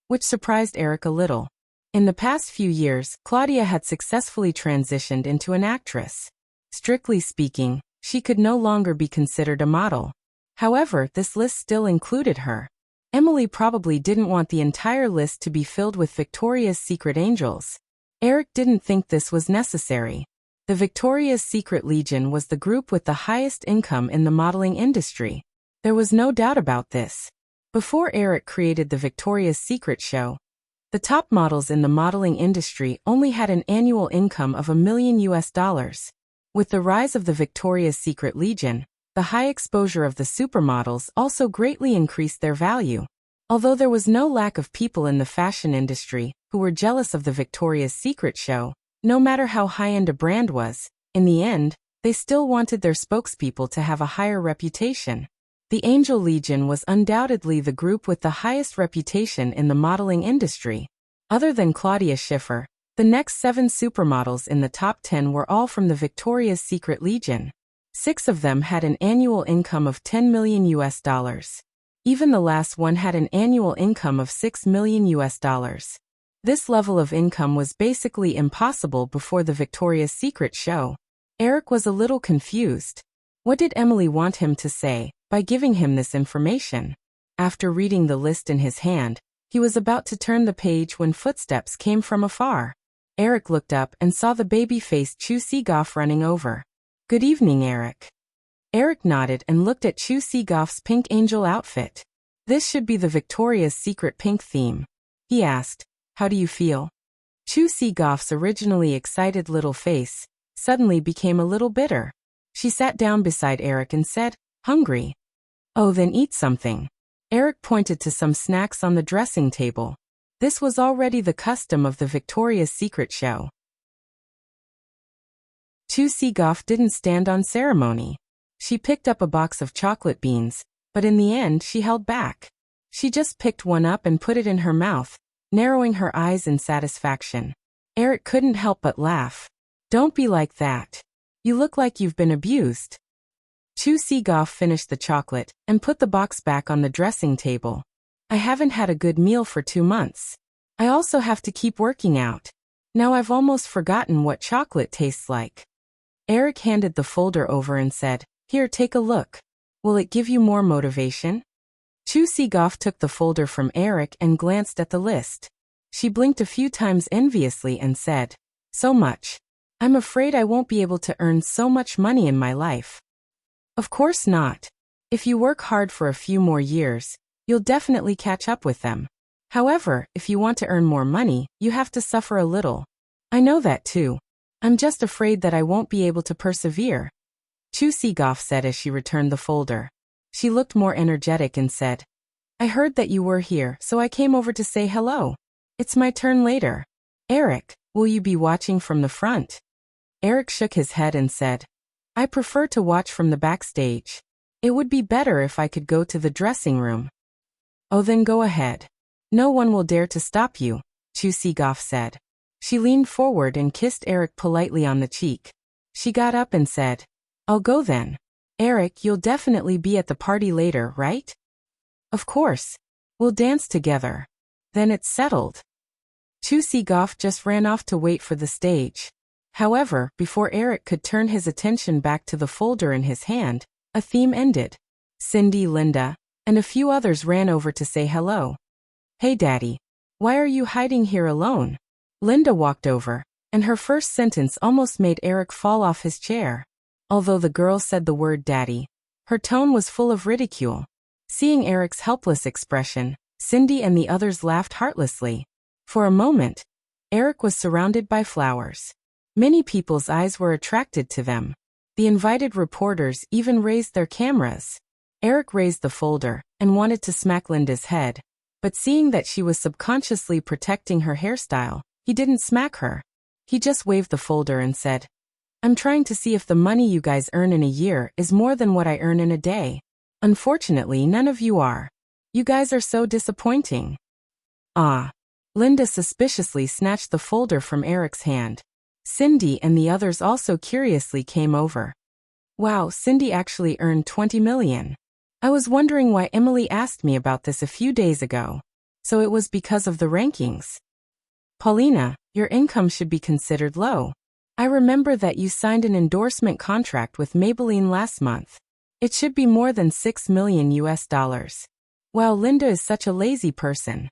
which surprised Eric a little. In the past few years, Claudia had successfully transitioned into an actress. Strictly speaking, she could no longer be considered a model. However, this list still included her. Emily probably didn't want the entire list to be filled with Victoria's Secret angels. Eric didn't think this was necessary. The Victoria's Secret Legion was the group with the highest income in the modeling industry. There was no doubt about this. Before Eric created the Victoria's Secret show, the top models in the modeling industry only had an annual income of $1 million. With the rise of the Victoria's Secret Legion, the high exposure of the supermodels also greatly increased their value. Although there was no lack of people in the fashion industry who were jealous of the Victoria's Secret show, no matter how high-end a brand was, in the end, they still wanted their spokespeople to have a higher reputation. The Angel Legion was undoubtedly the group with the highest reputation in the modeling industry. Other than Claudia Schiffer, the next 7 supermodels in the top 10 were all from the Victoria's Secret Legion. 6 of them had an annual income of $10 million. Even the last one had an annual income of $6 million. This level of income was basically impossible before the Victoria's Secret show. Eric was a little confused. What did Emily want him to say by giving him this information? After reading the list in his hand, he was about to turn the page when footsteps came from afar. Eric looked up and saw the baby-faced Chu Seagoff running over. "Good evening, Eric." Eric nodded and looked at Chu Seagoff's pink angel outfit. "This should be the Victoria's Secret pink theme," he asked. "How do you feel?" Chu Seagoff's originally excited little face suddenly became a little bitter. She sat down beside Eric and said, "Hungry? Oh, then eat something." Eric pointed to some snacks on the dressing table. This was already the custom of the Victoria's Secret show. Chu Seagoff didn't stand on ceremony. She picked up a box of chocolate beans, but in the end she held back. She just picked one up and put it in her mouth, narrowing her eyes in satisfaction. Eric couldn't help but laugh. "Don't be like that. You look like you've been abused." Chu Seagoff finished the chocolate and put the box back on the dressing table. "I haven't had a good meal for 2 months. I also have to keep working out. Now I've almost forgotten what chocolate tastes like." Eric handed the folder over and said, "Here, take a look. Will it give you more motivation?" Chu Seagoff took the folder from Eric and glanced at the list. She blinked a few times enviously and said, "So much. I'm afraid I won't be able to earn so much money in my life." "Of course not. If you work hard for a few more years, you'll definitely catch up with them. However, if you want to earn more money, you have to suffer a little. I know that too. I'm just afraid that I won't be able to persevere," Chu Seagoff said as she returned the folder. She looked more energetic and said, "I heard that you were here, so I came over to say hello. It's my turn later. Eric, will you be watching from the front?" Eric shook his head and said, I prefer to watch from the backstage. It would be better if I could go to the dressing room. Oh, then go ahead. No one will dare to stop you, Chu Si-goff said. She leaned forward and kissed Eric politely on the cheek. She got up and said, I'll go then. Eric, you'll definitely be at the party later, right? Of course. We'll dance together. Then it's settled. Chu Si-goff just ran off to wait for the stage. However, before Eric could turn his attention back to the folder in his hand, a theme ended. Cindy, Linda, and a few others ran over to say hello. Hey Daddy. Why are you hiding here alone? Linda walked over, and her first sentence almost made Eric fall off his chair. Although the girl said the word Daddy, her tone was full of ridicule. Seeing Eric's helpless expression, Cindy and the others laughed heartlessly. For a moment, Eric was surrounded by flowers. Many people's eyes were attracted to them. The invited reporters even raised their cameras. Eric raised the folder and wanted to smack Linda's head, but seeing that she was subconsciously protecting her hairstyle, he didn't smack her. He just waved the folder and said, I'm trying to see if the money you guys earn in a year is more than what I earn in a day. Unfortunately, none of you are. You guys are so disappointing. Ah. Linda suspiciously snatched the folder from Eric's hand. Cindy and the others also curiously came over. Wow, Cindy actually earned 20 million. I was wondering why Emily asked me about this a few days ago. So it was because of the rankings. Paulina, your income should be considered low. I remember that you signed an endorsement contract with Maybelline last month. It should be more than $6 million. Wow, Linda is such a lazy person.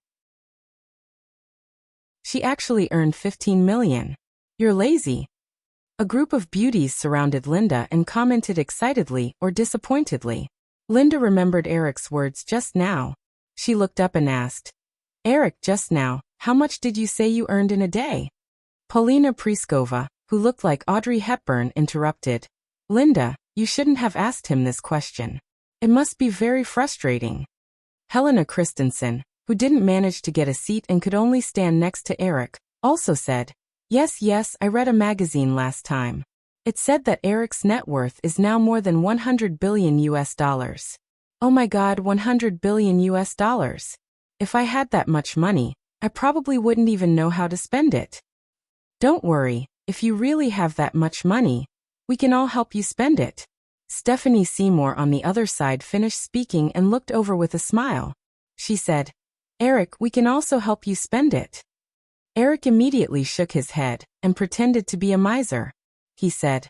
She actually earned 15 million. You're lazy. A group of beauties surrounded Linda and commented excitedly or disappointedly. Linda remembered Eric's words just now. She looked up and asked, Eric, just now, how much did you say you earned in a day? Paulina Pliskova, who looked like Audrey Hepburn, interrupted. Linda, you shouldn't have asked him this question. It must be very frustrating. Helena Christensen, who didn't manage to get a seat and could only stand next to Eric, also said, Yes, I read a magazine last time. It said that Eric's net worth is now more than $100 billion. Oh my God, $100 billion. If I had that much money, I probably wouldn't even know how to spend it. Don't worry, if you really have that much money, we can all help you spend it. Stephanie Seymour on the other side finished speaking and looked over with a smile. She said, Eric, we can also help you spend it. Eric immediately shook his head and pretended to be a miser. He said,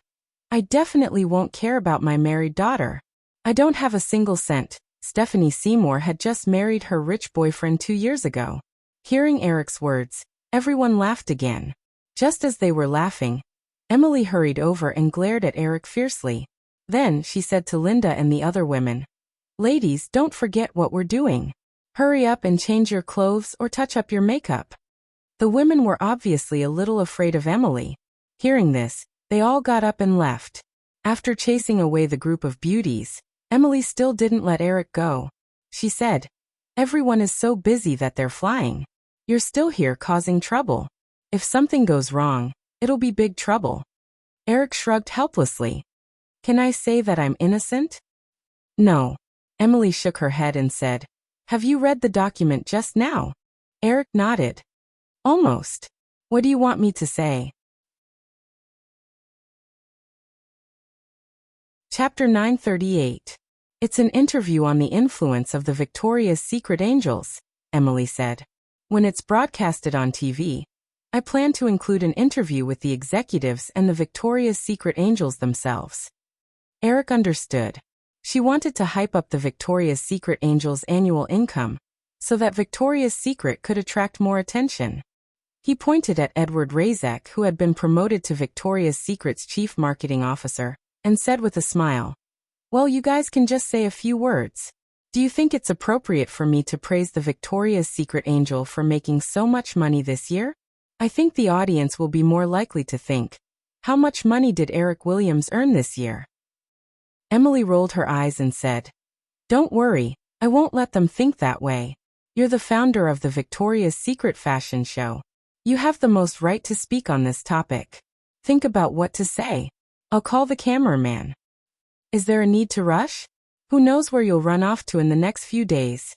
I definitely won't care about my married daughter. I don't have a single cent. Stephanie Seymour had just married her rich boyfriend 2 years ago. Hearing Eric's words, everyone laughed again. Just as they were laughing, Emily hurried over and glared at Eric fiercely. Then she said to Linda and the other women, Ladies, don't forget what we're doing. Hurry up and change your clothes or touch up your makeup. The women were obviously a little afraid of Emily. Hearing this, they all got up and left. After chasing away the group of beauties, Emily still didn't let Eric go. She said, Everyone is so busy that they're flying. You're still here causing trouble. If something goes wrong, it'll be big trouble. Eric shrugged helplessly. Can I say that I'm innocent? No. Emily shook her head and said, Have you read the document just now? Eric nodded. Almost. What do you want me to say? Chapter 938. It's an interview on the influence of the Victoria's Secret Angels, Emily said. When it's broadcasted on TV, I plan to include an interview with the executives and the Victoria's Secret Angels themselves. Eric understood. She wanted to hype up the Victoria's Secret Angels' annual income, so that Victoria's Secret could attract more attention. He pointed at Edward Razek, who had been promoted to Victoria's Secret's chief marketing officer, and said with a smile, Well, you guys can just say a few words. Do you think it's appropriate for me to praise the Victoria's Secret Angel for making so much money this year? I think the audience will be more likely to think, how much money did Eric Williams earn this year? Emily rolled her eyes and said, Don't worry, I won't let them think that way. You're the founder of the Victoria's Secret fashion show. You have the most right to speak on this topic. Think about what to say. I'll call the cameraman. Is there a need to rush? Who knows where you'll run off to in the next few days?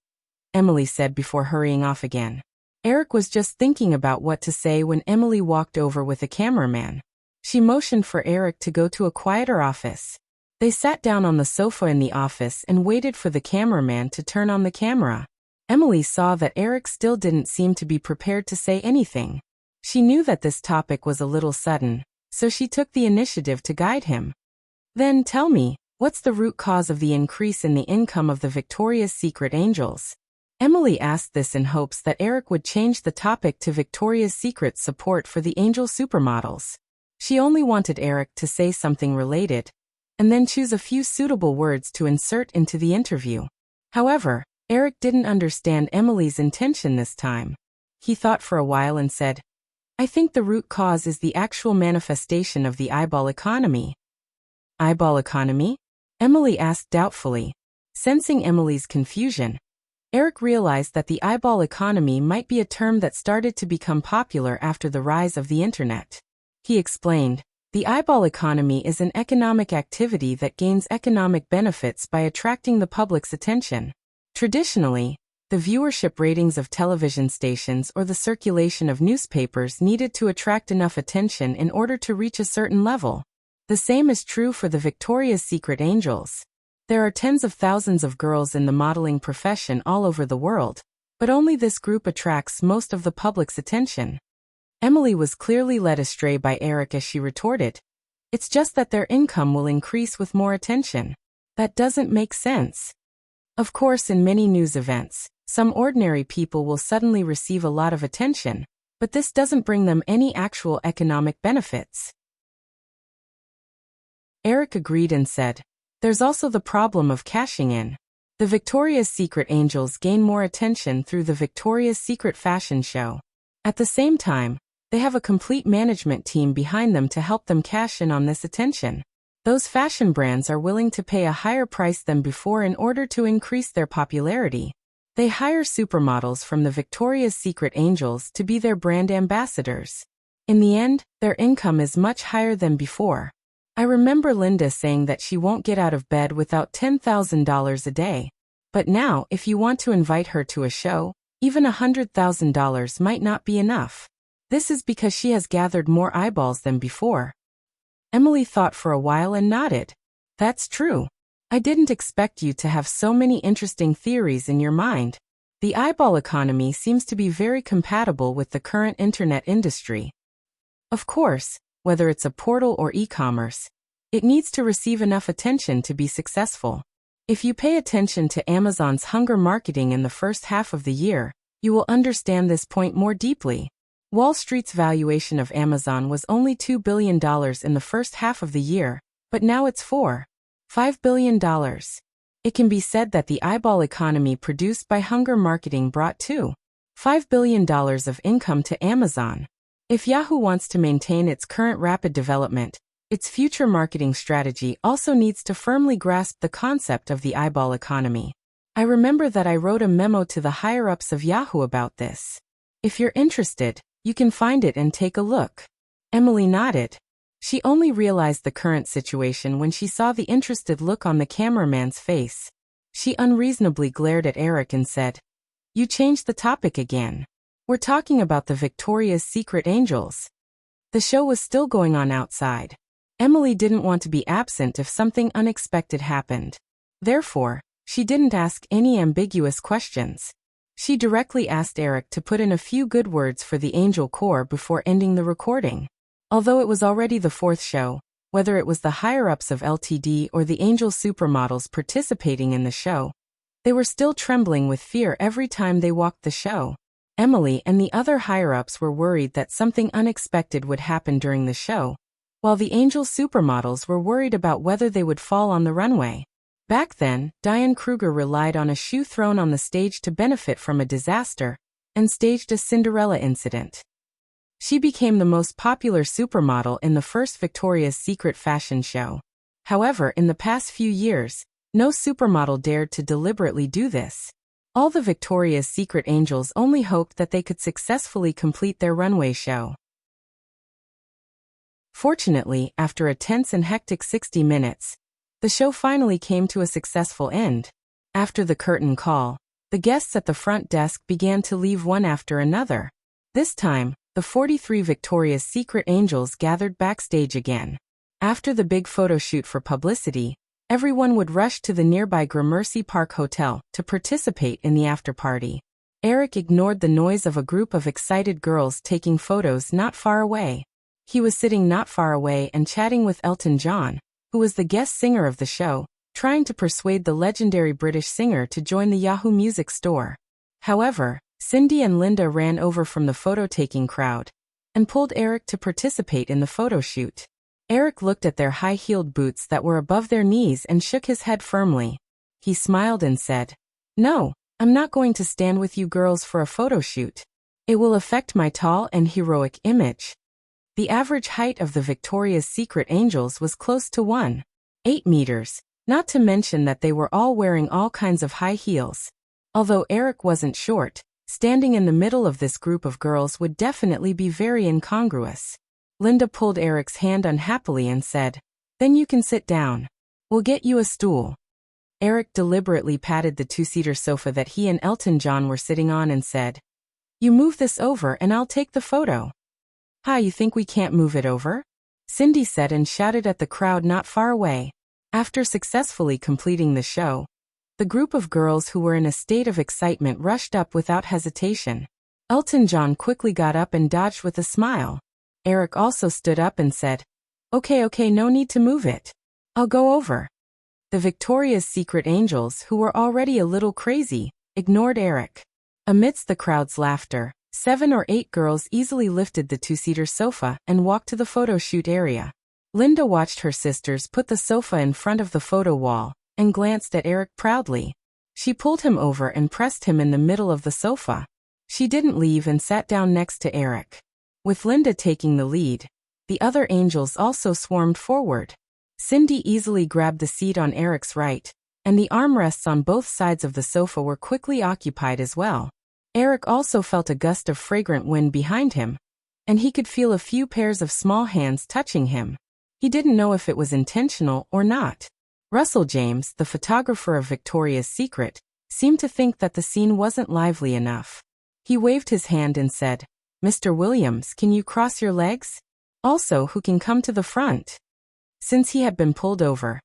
Emily said before hurrying off again. Eric was just thinking about what to say when Emily walked over with a cameraman. She motioned for Eric to go to a quieter office. They sat down on the sofa in the office and waited for the cameraman to turn on the camera. Emily saw that Eric still didn't seem to be prepared to say anything. She knew that this topic was a little sudden, so she took the initiative to guide him. Then tell me, what's the root cause of the increase in the income of the Victoria's Secret Angels? Emily asked this in hopes that Eric would change the topic to Victoria's Secret's support for the angel supermodels. She only wanted Eric to say something related, and then choose a few suitable words to insert into the interview. However, Eric didn't understand Emily's intention this time. He thought for a while and said, I think the root cause is the actual manifestation of the eyeball economy. Eyeball economy? Emily asked doubtfully. Sensing Emily's confusion, Eric realized that the eyeball economy might be a term that started to become popular after the rise of the internet. He explained, the eyeball economy is an economic activity that gains economic benefits by attracting the public's attention. Traditionally, the viewership ratings of television stations or the circulation of newspapers needed to attract enough attention in order to reach a certain level. The same is true for the Victoria's Secret Angels. There are tens of thousands of girls in the modeling profession all over the world, but only this group attracts most of the public's attention. Emily was clearly led astray by Eric as she retorted, it's just that their income will increase with more attention. That doesn't make sense. Of course, in many news events, some ordinary people will suddenly receive a lot of attention, but this doesn't bring them any actual economic benefits. Eric agreed and said, there's also the problem of cashing in. The Victoria's Secret Angels gain more attention through the Victoria's Secret fashion show. At the same time, they have a complete management team behind them to help them cash in on this attention. Those fashion brands are willing to pay a higher price than before in order to increase their popularity. They hire supermodels from the Victoria's Secret Angels to be their brand ambassadors. In the end, their income is much higher than before. I remember Linda saying that she won't get out of bed without $10,000 a day. But now, if you want to invite her to a show, even $100,000 might not be enough. This is because she has gathered more eyeballs than before. Emily thought for a while and nodded. That's true. I didn't expect you to have so many interesting theories in your mind. The eyeball economy seems to be very compatible with the current internet industry. Of course, whether it's a portal or e-commerce, it needs to receive enough attention to be successful. If you pay attention to Amazon's hunger marketing in the first half of the year, you will understand this point more deeply. Wall Street's valuation of Amazon was only $2 billion in the first half of the year, but now it's $4.5 billion. It can be said that the eyeball economy produced by hunger marketing brought $2.5 billion of income to Amazon. If Yahoo wants to maintain its current rapid development, its future marketing strategy also needs to firmly grasp the concept of the eyeball economy. I remember that I wrote a memo to the higher-ups of Yahoo about this. If you're interested, you can find it and take a look. Emily nodded. She only realized the current situation when she saw the interested look on the cameraman's face. She unreasonably glared at Eric and said, You changed the topic again. We're talking about the Victoria's Secret Angels. The show was still going on outside. Emily didn't want to be absent if something unexpected happened. Therefore, she didn't ask any ambiguous questions. She directly asked Eric to put in a few good words for the Angel Corps before ending the recording. Although it was already the fourth show, whether it was the higher-ups of LTD or the Angel supermodels participating in the show, they were still trembling with fear every time they walked the show. Emily and the other higher-ups were worried that something unexpected would happen during the show, while the Angel supermodels were worried about whether they would fall on the runway. Back then, Diane Kruger relied on a shoe thrown on the stage to benefit from a disaster, and staged a Cinderella incident. She became the most popular supermodel in the first Victoria's Secret fashion show. However, in the past few years, no supermodel dared to deliberately do this. All the Victoria's Secret Angels only hoped that they could successfully complete their runway show. Fortunately, after a tense and hectic 60 minutes, the show finally came to a successful end. After the curtain call, the guests at the front desk began to leave one after another. This time, the 43 Victoria's Secret Angels gathered backstage again. After the big photo shoot for publicity, everyone would rush to the nearby Gramercy Park Hotel to participate in the after-party. Eric ignored the noise of a group of excited girls taking photos not far away. He was sitting not far away and chatting with Elton John, who was the guest singer of the show, trying to persuade the legendary British singer to join the Yahoo Music store. However, Cindy and Linda ran over from the photo-taking crowd and pulled Eric to participate in the photo shoot. Eric looked at their high-heeled boots that were above their knees and shook his head firmly. He smiled and said, "No, I'm not going to stand with you girls for a photo shoot. It will affect my tall and heroic image." The average height of the Victoria's Secret Angels was close to 1.8 meters, not to mention that they were all wearing all kinds of high heels. Although Eric wasn't short, standing in the middle of this group of girls would definitely be very incongruous. Linda pulled Eric's hand unhappily and said, "Then you can sit down. We'll get you a stool." Eric deliberately patted the two-seater sofa that he and Elton John were sitting on and said, "You move this over and I'll take the photo." "Hi, you think we can't move it over?" Cindy said and shouted at the crowd not far away. After successfully completing the show, the group of girls who were in a state of excitement rushed up without hesitation. Elton John quickly got up and dodged with a smile. Eric also stood up and said, Okay, no need to move it. I'll go over." The Victoria's Secret Angels, who were already a little crazy, ignored Eric. Amidst the crowd's laughter, 7 or 8 girls easily lifted the two-seater sofa and walked to the photo shoot area. Linda watched her sisters put the sofa in front of the photo wall and glanced at Eric proudly. She pulled him over and pressed him in the middle of the sofa. She didn't leave and sat down next to Eric. With Linda taking the lead, the other angels also swarmed forward. Cindy easily grabbed the seat on Eric's right, and the armrests on both sides of the sofa were quickly occupied as well. Eric also felt a gust of fragrant wind behind him, and he could feel a few pairs of small hands touching him. He didn't know if it was intentional or not. Russell James, the photographer of Victoria's Secret, seemed to think that the scene wasn't lively enough. He waved his hand and said, "Mr. Williams, can you cross your legs? Also, who can come to the front?" Since he had been pulled over,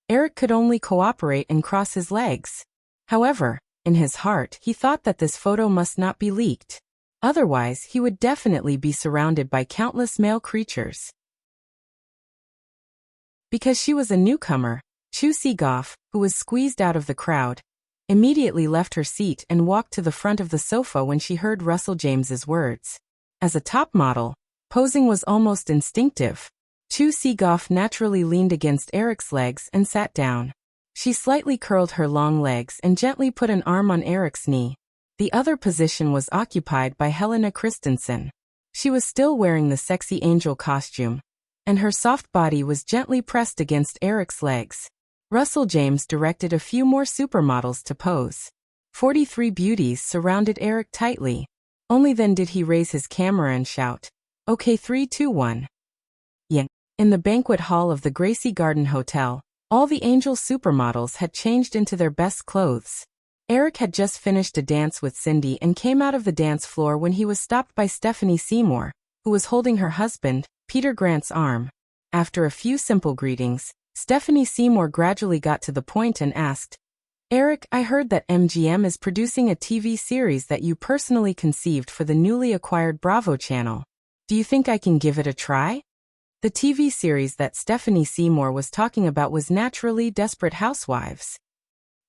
Eric could only cooperate and cross his legs. However, in his heart, he thought that this photo must not be leaked. Otherwise, he would definitely be surrounded by countless male creatures. Because she was a newcomer, Chu Si-goff, who was squeezed out of the crowd, immediately left her seat and walked to the front of the sofa when she heard Russell James's words. As a top model, posing was almost instinctive. Chu Si-goff naturally leaned against Eric's legs and sat down. She slightly curled her long legs and gently put an arm on Eric's knee. The other position was occupied by Helena Christensen. She was still wearing the sexy angel costume, and her soft body was gently pressed against Eric's legs. Russell James directed a few more supermodels to pose. 43 beauties surrounded Eric tightly. Only then did he raise his camera and shout, "Okay, 3, 2, 1. Yeah." In the banquet hall of the Gracie Garden Hotel, all the angel supermodels had changed into their best clothes. Eric had just finished a dance with Cindy and came out of the dance floor when he was stopped by Stephanie Seymour, who was holding her husband, Peter Grant's arm. After a few simple greetings, Stephanie Seymour gradually got to the point and asked, "Eric, I heard that MGM is producing a TV series that you personally conceived for the newly acquired Bravo channel. Do you think I can give it a try?" The TV series that Stephanie Seymour was talking about was naturally Desperate Housewives.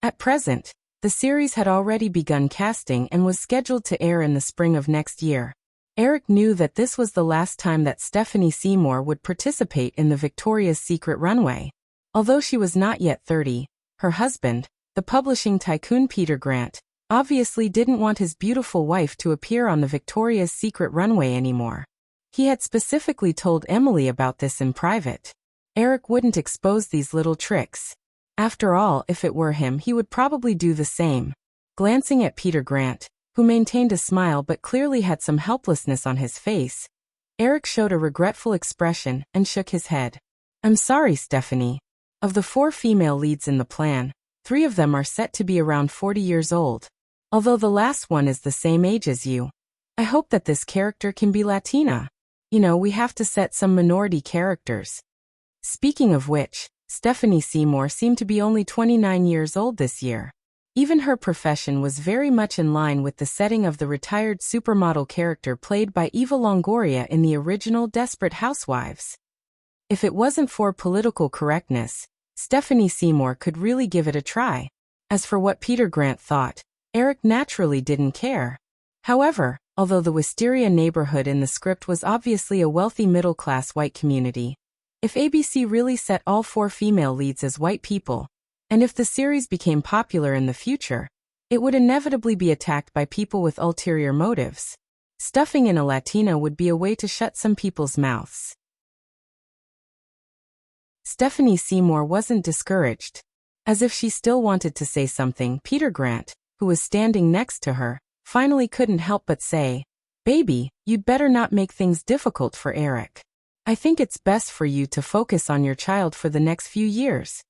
At present, the series had already begun casting and was scheduled to air in the spring of next year. Eric knew that this was the last time that Stephanie Seymour would participate in the Victoria's Secret runway. Although she was not yet 30, her husband, the publishing tycoon Peter Grant, obviously didn't want his beautiful wife to appear on the Victoria's Secret runway anymore. He had specifically told Emily about this in private. Eric wouldn't expose these little tricks. After all, if it were him, he would probably do the same. Glancing at Peter Grant, who maintained a smile but clearly had some helplessness on his face, Eric showed a regretful expression and shook his head. I'm sorry, Stephanie. Of the 4 female leads in the plan, 3 of them are set to be around 40 years old. Although the last one is the same age as you. I hope that this character can be Latina. You know, we have to set some minority characters. Speaking of which, Stephanie Seymour seemed to be only 29 years old this year. Even her profession was very much in line with the setting of the retired supermodel character played by Eva Longoria in the original Desperate Housewives. If it wasn't for political correctness, Stephanie Seymour could really give it a try. As for what Peter Grant thought, Eric naturally didn't care. However, although the Wisteria neighborhood in the script was obviously a wealthy middle-class white community, if ABC really set all 4 female leads as white people, and if the series became popular in the future, it would inevitably be attacked by people with ulterior motives. Stuffing in a Latina would be a way to shut some people's mouths. Stephanie Seymour wasn't discouraged. As if she still wanted to say something, Peter Grant, who was standing next to her, finally couldn't help but say, "Baby, you'd better not make things difficult for Eric. I think it's best for you to focus on your child for the next few years."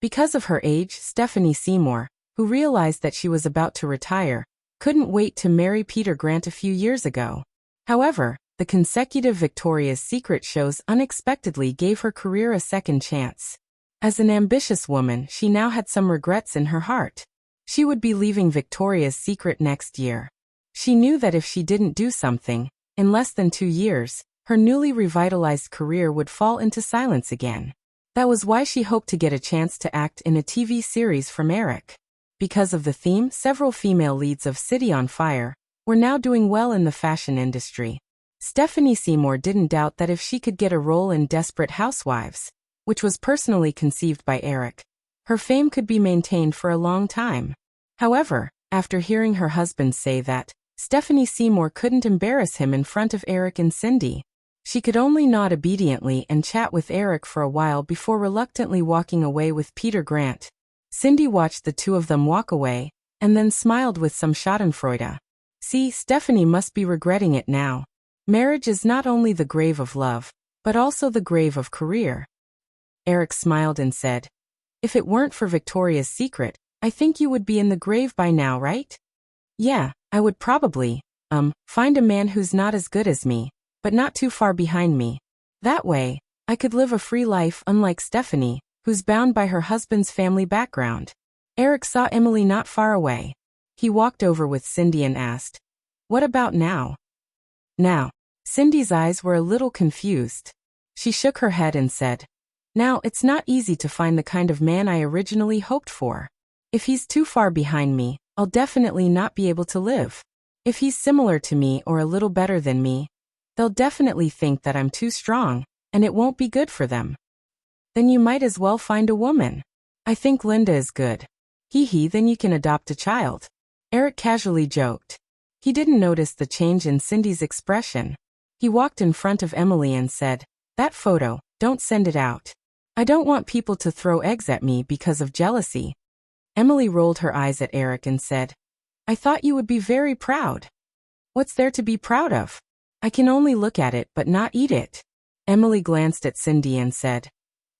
Because of her age, Stephanie Seymour, who realized that she was about to retire, couldn't wait to marry Peter Grant a few years ago. However, the consecutive Victoria's Secret shows unexpectedly gave her career a second chance. As an ambitious woman, she now had some regrets in her heart. She would be leaving Victoria's Secret next year. She knew that if she didn't do something, in less than 2 years, her newly revitalized career would fall into silence again. That was why she hoped to get a chance to act in a TV series from Eric. Because of the theme, several female leads of City on Fire were now doing well in the fashion industry. Stephanie Seymour didn't doubt that if she could get a role in Desperate Housewives, which was personally conceived by Eric, her fame could be maintained for a long time. However, after hearing her husband say that, Stephanie Seymour couldn't embarrass him in front of Eric and Cindy. She could only nod obediently and chat with Eric for a while before reluctantly walking away with Peter Grant. Cindy watched the 2 of them walk away, and then smiled with some schadenfreude. See, Stephanie must be regretting it now. Marriage is not only the grave of love, but also the grave of career. Eric smiled and said, "If it weren't for Victoria's Secret, I think you would be in the grave by now, right? Yeah, I would probably, find a man who's not as good as me, but not too far behind me. That way, I could live a free life unlike Stephanie, who's bound by her husband's family background." Eric saw Emily not far away. He walked over with Cindy and asked, "What about now?" Now, Cindy's eyes were a little confused. She shook her head and said, "Now it's not easy to find the kind of man I originally hoped for. If he's too far behind me, I'll definitely not be able to live. If he's similar to me or a little better than me, they'll definitely think that I'm too strong, and it won't be good for them. Then you might as well find a woman. I think Linda is good. Hee hee, then you can adopt a child." Eric casually joked. He didn't notice the change in Cindy's expression. He walked in front of Emily and said, "That photo, don't send it out. I don't want people to throw eggs at me because of jealousy." Emily rolled her eyes at Eric and said, "I thought you would be very proud." "What's there to be proud of? I can only look at it but not eat it." Emily glanced at Cindy and said,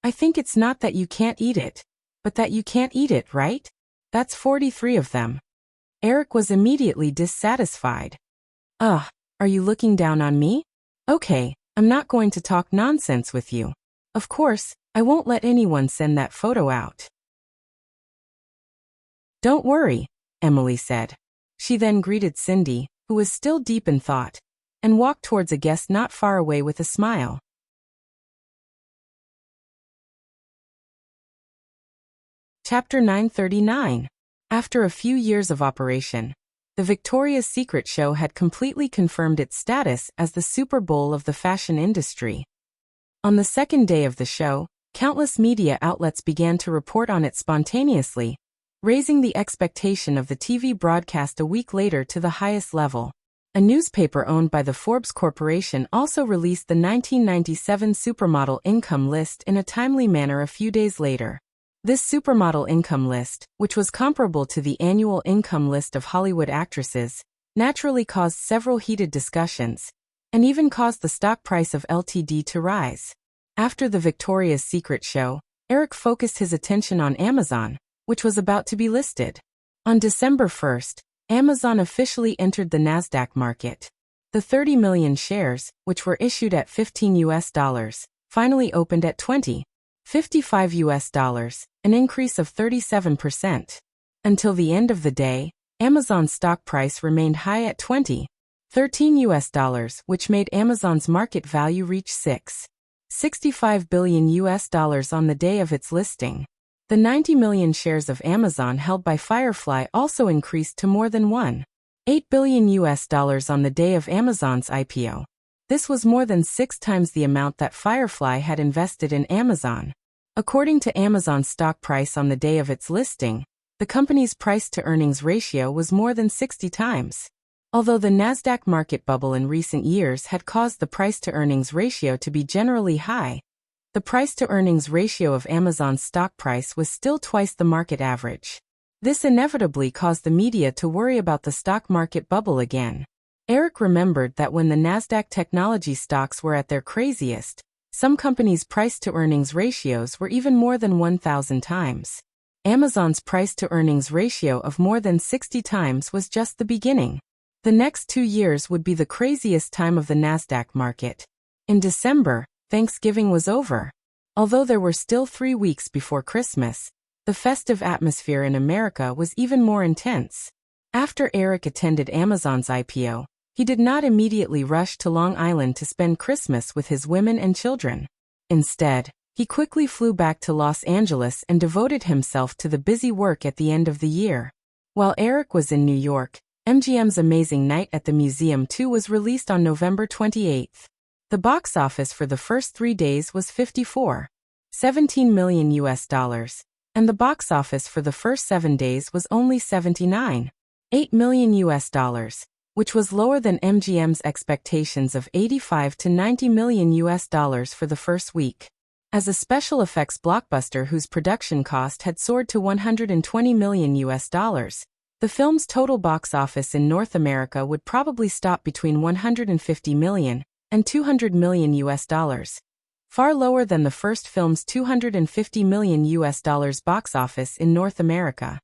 "I think it's not that you can't eat it, but that you can't eat it, right? That's 43 of them." Eric was immediately dissatisfied. "Ugh, are you looking down on me? Okay, I'm not going to talk nonsense with you. Of course, I won't let anyone send that photo out." "Don't worry," Emily said. She then greeted Cindy, who was still deep in thought, and walked towards a guest not far away with a smile. Chapter 939. After a few years of operation, the Victoria's Secret show had completely confirmed its status as the Super Bowl of the fashion industry. On the second day of the show, countless media outlets began to report on it spontaneously, raising the expectation of the TV broadcast a week later to the highest level. A newspaper owned by the Forbes Corporation also released the 1997 supermodel income list in a timely manner a few days later. This supermodel income list, which was comparable to the annual income list of Hollywood actresses, naturally caused several heated discussions, and even caused the stock price of Ltd to rise. After the Victoria's Secret show, Eric focused his attention on Amazon, which was about to be listed. On December 1st, Amazon officially entered the Nasdaq market. The 30 million shares, which were issued at $15, finally opened at $20.55, an increase of 37%. Until the end of the day, Amazon's stock price remained high at $13, which made Amazon's market value reach $65 billion on the day of its listing. The 90 million shares of Amazon held by Firefly also increased to more than $8 billion on the day of Amazon's IPO. This was more than 6 times the amount that Firefly had invested in Amazon. According to Amazon's stock price on the day of its listing, the company's price-to-earnings ratio was more than 60 times. Although the Nasdaq market bubble in recent years had caused the price-to-earnings ratio to be generally high, the price-to-earnings ratio of Amazon's stock price was still twice the market average. This inevitably caused the media to worry about the stock market bubble again. Eric remembered that when the Nasdaq technology stocks were at their craziest, some companies' price-to-earnings ratios were even more than 1,000 times. Amazon's price-to-earnings ratio of more than 60 times was just the beginning. The next 2 years would be the craziest time of the Nasdaq market. In December, Thanksgiving was over. Although there were still 3 weeks before Christmas, the festive atmosphere in America was even more intense. After Eric attended Amazon's IPO, he did not immediately rush to Long Island to spend Christmas with his women and children. Instead, he quickly flew back to Los Angeles and devoted himself to the busy work at the end of the year. While Eric was in New York, MGM's Amazing Night at the Museum 2 was released on November 28. The box office for the first 3 days was $17 million, and the box office for the first 7 days was only $79.8 million, which was lower than MGM's expectations of $85 to $90 million for the first week. As a special effects blockbuster whose production cost had soared to $120 million, the film's total box office in North America would probably stop between $150 million and $200 million, far lower than the first film's $250 million box office in North America.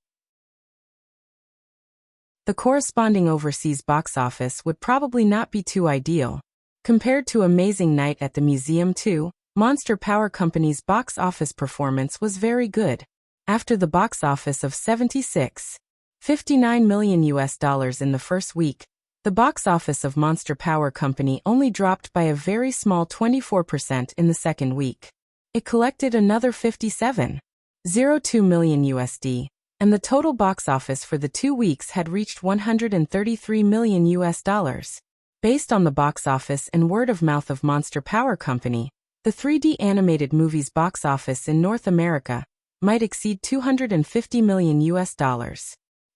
The corresponding overseas box office would probably not be too ideal. Compared to Amazing Night at the Museum 2, Monster Power Company's box office performance was very good. After the box office of $59 million in the first week, the box office of Monster Power Company only dropped by a very small 24% in the second week. It collected another $57.02 million, and the total box office for the 2 weeks had reached $133 million. Based on the box office and word of mouth of Monster Power Company, the 3D animated movie's box office in North America might exceed $250 million.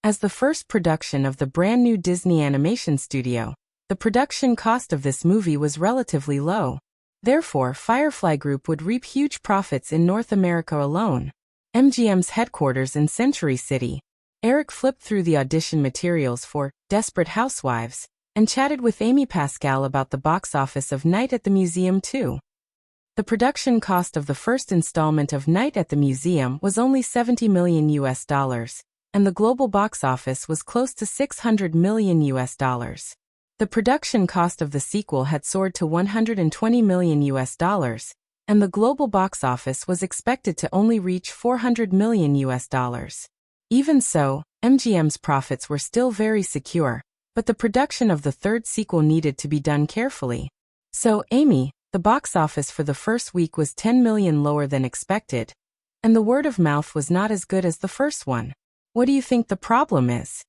As the first production of the brand new Disney animation studio, the production cost of this movie was relatively low. Therefore, Firefly Group would reap huge profits in North America alone. MGM's headquarters in Century City. Eric flipped through the audition materials for Desperate Housewives and chatted with Amy Pascal about the box office of Night at the Museum 2. The production cost of the first installment of Night at the Museum was only $70 million, and the global box office was close to $600 million. The production cost of the sequel had soared to $120 million, and the global box office was expected to only reach $400 million. Even so, MGM's profits were still very secure, but the production of the third sequel needed to be done carefully. So, Amy, the box office for the first week was $10 million lower than expected, and the word of mouth was not as good as the first one. What do you think the problem is?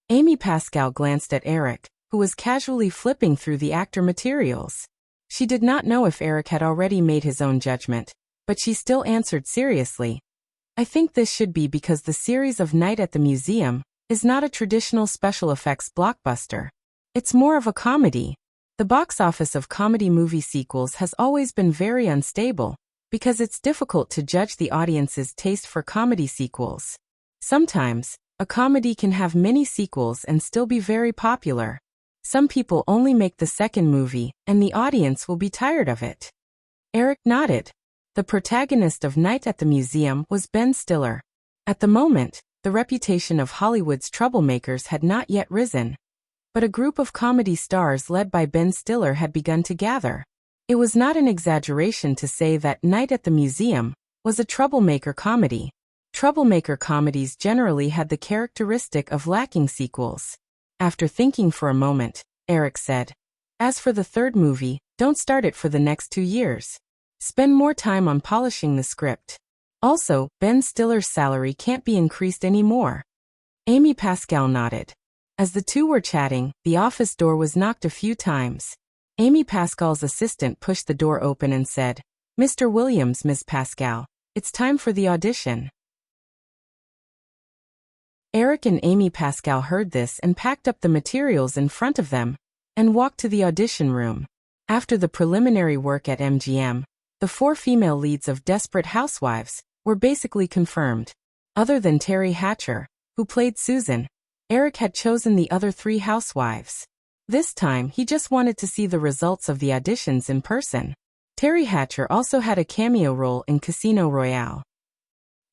Amy Pascal glanced at Eric, who was casually flipping through the actor materials. She did not know if Eric had already made his own judgment, but she still answered seriously. I think this should be because the series of Night at the Museum is not a traditional special effects blockbuster. It's more of a comedy. The box office of comedy movie sequels has always been very unstable, because it's difficult to judge the audience's taste for comedy sequels. Sometimes, a comedy can have many sequels and still be very popular. Some people only make the second movie, and the audience will be tired of it. Eric nodded. The protagonist of Night at the Museum was Ben Stiller. At the moment, the reputation of Hollywood's troublemakers had not yet risen. But a group of comedy stars led by Ben Stiller had begun to gather. It was not an exaggeration to say that Night at the Museum was a troublemaker comedy. Troublemaker comedies generally had the characteristic of lacking sequels. After thinking for a moment, Eric said, "As for the third movie, don't start it for the next 2 years. Spend more time on polishing the script. Also, Ben Stiller's salary can't be increased anymore." Amy Pascal nodded. As the two were chatting, the office door was knocked a few times. Amy Pascal's assistant pushed the door open and said, "Mr. Williams, Ms. Pascal, it's time for the audition." Eric and Amy Pascal heard this and packed up the materials in front of them and walked to the audition room. After the preliminary work at MGM, the 4 female leads of Desperate Housewives were basically confirmed. Other than Terry Hatcher, who played Susan, Eric had chosen the other 3 housewives. This time, he just wanted to see the results of the auditions in person. Terry Hatcher also had a cameo role in Casino Royale.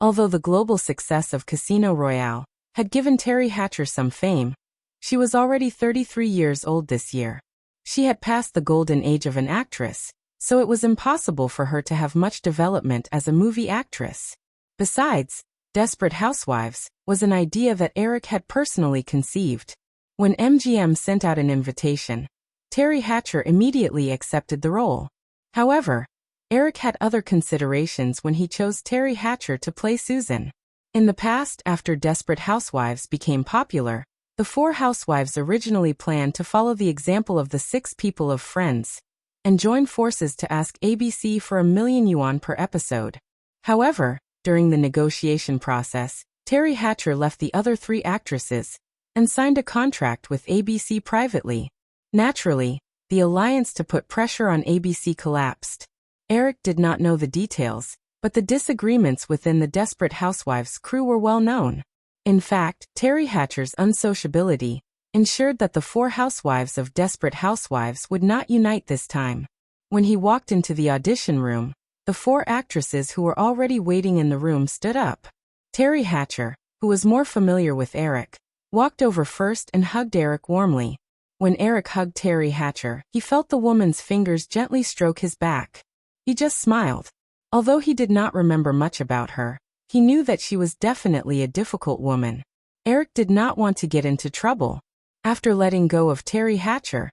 Although the global success of Casino Royale had given Terry Hatcher some fame, she was already 33 years old this year. She had passed the golden age of an actress, so it was impossible for her to have much development as a movie actress. Besides, Desperate Housewives was an idea that Eric had personally conceived. When MGM sent out an invitation, Terry Hatcher immediately accepted the role. However, Eric had other considerations when he chose Terry Hatcher to play Susan. In the past, after Desperate Housewives became popular, the 4 housewives originally planned to follow the example of the 6 people of Friends and join forces to ask ABC for $1 million per episode. However, during the negotiation process, Terry Hatcher left the other 3 actresses and signed a contract with ABC privately. Naturally, the alliance to put pressure on ABC collapsed. Eric did not know the details, but the disagreements within the Desperate Housewives crew were well known. In fact, Terry Hatcher's unsociability ensured that the 4 housewives of Desperate Housewives would not unite this time. When he walked into the audition room, the 4 actresses who were already waiting in the room stood up. Terry Hatcher, who was more familiar with Eric, walked over first and hugged Eric warmly. When Eric hugged Terry Hatcher, he felt the woman's fingers gently stroke his back. He just smiled. Although he did not remember much about her, he knew that she was definitely a difficult woman. Eric did not want to get into trouble. After letting go of Terry Hatcher,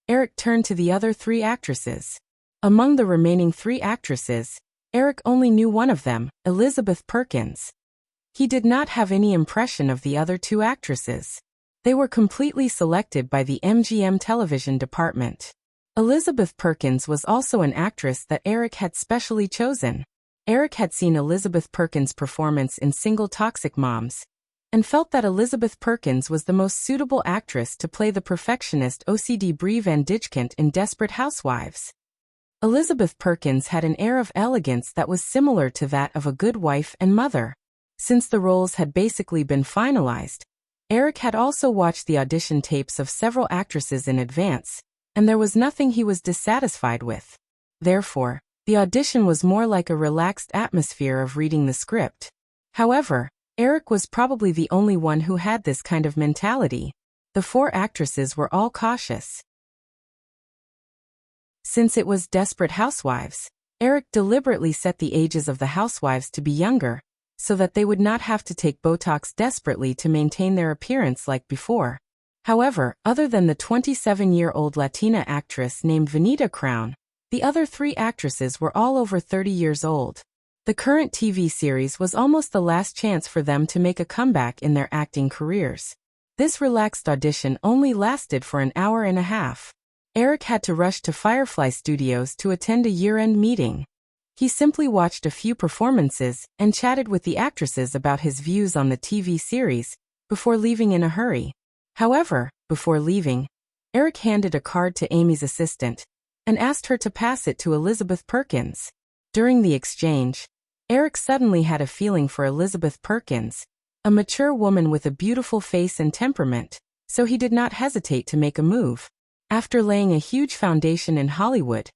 Eric turned to the other 3 actresses. Among the remaining 3 actresses, Eric only knew one of them, Elizabeth Perkins. He did not have any impression of the other 2 actresses. They were completely selected by the MGM television department. Elizabeth Perkins was also an actress that Eric had specially chosen. Eric had seen Elizabeth Perkins' performance in Single Toxic Moms and felt that Elizabeth Perkins was the most suitable actress to play the perfectionist OCD Brie Van Dijkant in Desperate Housewives. Elizabeth Perkins had an air of elegance that was similar to that of a good wife and mother. Since the roles had basically been finalized, Eric had also watched the audition tapes of several actresses in advance, and there was nothing he was dissatisfied with. Therefore, the audition was more like a relaxed atmosphere of reading the script. However, Eric was probably the only one who had this kind of mentality. The 4 actresses were all cautious. Since it was Desperate Housewives, Eric deliberately set the ages of the housewives to be younger, so that they would not have to take Botox desperately to maintain their appearance like before. However, other than the 27-year-old Latina actress named Vanita Crown, the other 3 actresses were all over 30 years old. The current TV series was almost the last chance for them to make a comeback in their acting careers. This relaxed audition only lasted for an hour and a half. Eric had to rush to Firefly Studios to attend a year-end meeting. He simply watched a few performances and chatted with the actresses about his views on the TV series before leaving in a hurry. However, before leaving, Eric handed a card to Amy's assistant and asked her to pass it to Elizabeth Perkins. During the exchange, Eric suddenly had a feeling for Elizabeth Perkins, a mature woman with a beautiful face and temperament, so he did not hesitate to make a move. After laying a huge foundation in Hollywood,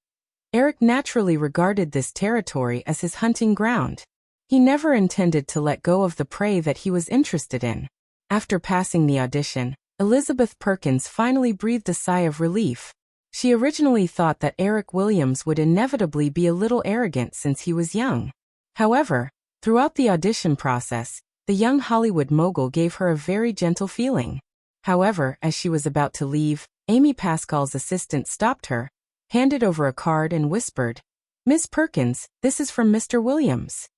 Eric naturally regarded this territory as his hunting ground. He never intended to let go of the prey that he was interested in. After passing the audition, Elizabeth Perkins finally breathed a sigh of relief. She originally thought that Eric Williams would inevitably be a little arrogant since he was young. However, throughout the audition process, the young Hollywood mogul gave her a very gentle feeling. However, as she was about to leave, Amy Pascal's assistant stopped her, handed over a card and whispered, "Miss Perkins, this is from Mr. Williams."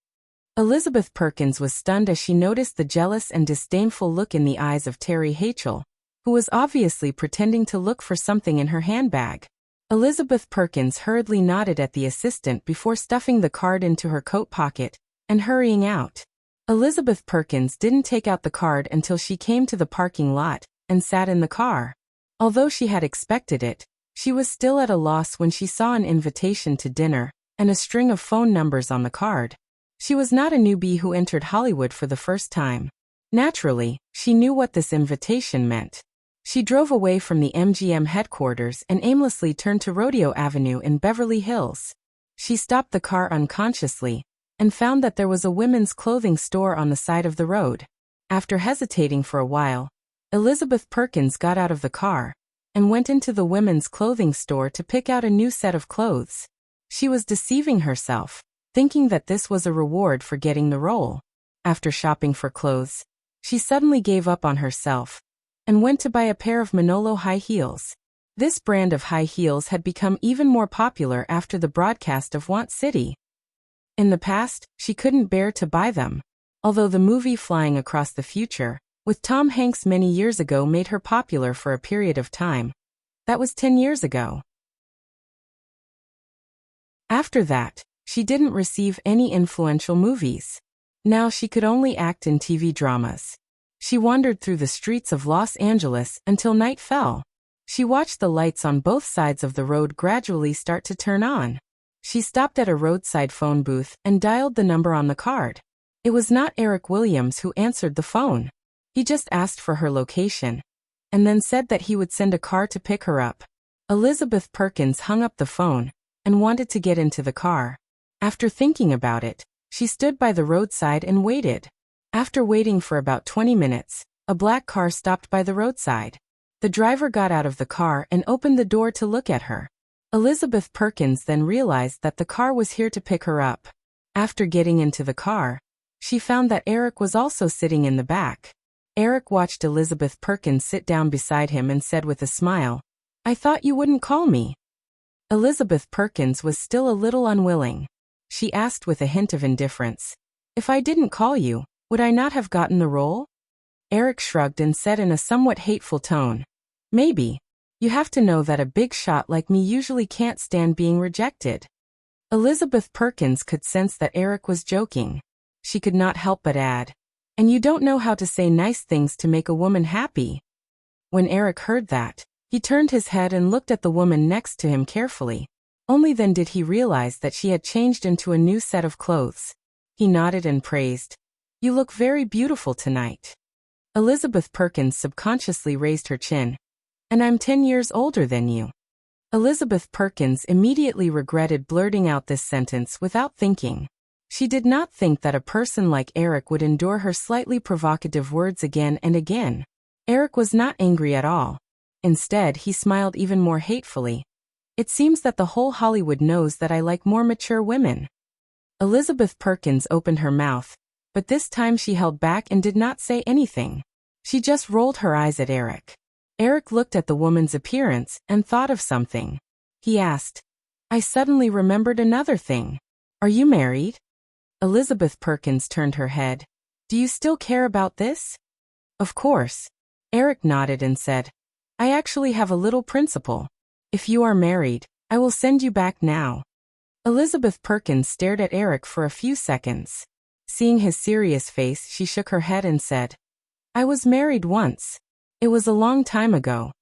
Elizabeth Perkins was stunned as she noticed the jealous and disdainful look in the eyes of Terry Hachel, who was obviously pretending to look for something in her handbag. Elizabeth Perkins hurriedly nodded at the assistant before stuffing the card into her coat pocket and hurrying out. Elizabeth Perkins didn't take out the card until she came to the parking lot and sat in the car. Although she had expected it, she was still at a loss when she saw an invitation to dinner and a string of phone numbers on the card. She was not a newbie who entered Hollywood for the first time. Naturally, she knew what this invitation meant. She drove away from the MGM headquarters and aimlessly turned to Rodeo Avenue in Beverly Hills. She stopped the car unconsciously and found that there was a women's clothing store on the side of the road. After hesitating for a while, Elizabeth Perkins got out of the car and went into the women's clothing store to pick out a new set of clothes. She was deceiving herself, thinking that this was a reward for getting the role. After shopping for clothes, she suddenly gave up on herself and went to buy a pair of Manolo high heels. This brand of high heels had become even more popular after the broadcast of Want City. In the past, she couldn't bear to buy them, although the movie Flying Across the Future, with Tom Hanks many years ago, made her popular for a period of time. That was 10 years ago. After that, she didn't receive any influential movies. Now she could only act in TV dramas. She wandered through the streets of Los Angeles until night fell. She watched the lights on both sides of the road gradually start to turn on. She stopped at a roadside phone booth and dialed the number on the card. It was not Eric Williams who answered the phone. He just asked for her location and then said that he would send a car to pick her up. Elizabeth Perkins hung up the phone and wanted to get into the car. After thinking about it, she stood by the roadside and waited. After waiting for about 20 minutes, a black car stopped by the roadside. The driver got out of the car and opened the door to look at her. Elizabeth Perkins then realized that the car was here to pick her up. After getting into the car, she found that Eric was also sitting in the back. Eric watched Elizabeth Perkins sit down beside him and said with a smile, "I thought you wouldn't call me." Elizabeth Perkins was still a little unwilling. She asked with a hint of indifference, "If I didn't call you, would I not have gotten the role?" Eric shrugged and said in a somewhat hateful tone, "Maybe. You have to know that a big shot like me usually can't stand being rejected." Elizabeth Perkins could sense that Eric was joking. She could not help but add, "And you don't know how to say nice things to make a woman happy." When Eric heard that, he turned his head and looked at the woman next to him carefully. Only then did he realize that she had changed into a new set of clothes. He nodded and praised, "You look very beautiful tonight." Elizabeth Perkins subconsciously raised her chin. "And I'm 10 years older than you." Elizabeth Perkins immediately regretted blurting out this sentence without thinking. She did not think that a person like Eric would endure her slightly provocative words again and again. Eric was not angry at all. Instead, he smiled even more hatefully. "It seems that the whole Hollywood knows that I like more mature women." Elizabeth Perkins opened her mouth, but this time she held back and did not say anything. She just rolled her eyes at Eric. Eric looked at the woman's appearance and thought of something. He asked, "I suddenly remembered another thing. Are you married?" Elizabeth Perkins turned her head. "Do you still care about this?" "Of course." Eric nodded and said, "I actually have a little principle. If you are married, I will send you back now." Elizabeth Perkins stared at Eric for a few seconds. Seeing his serious face, she shook her head and said, "I was married once. It was a long time ago."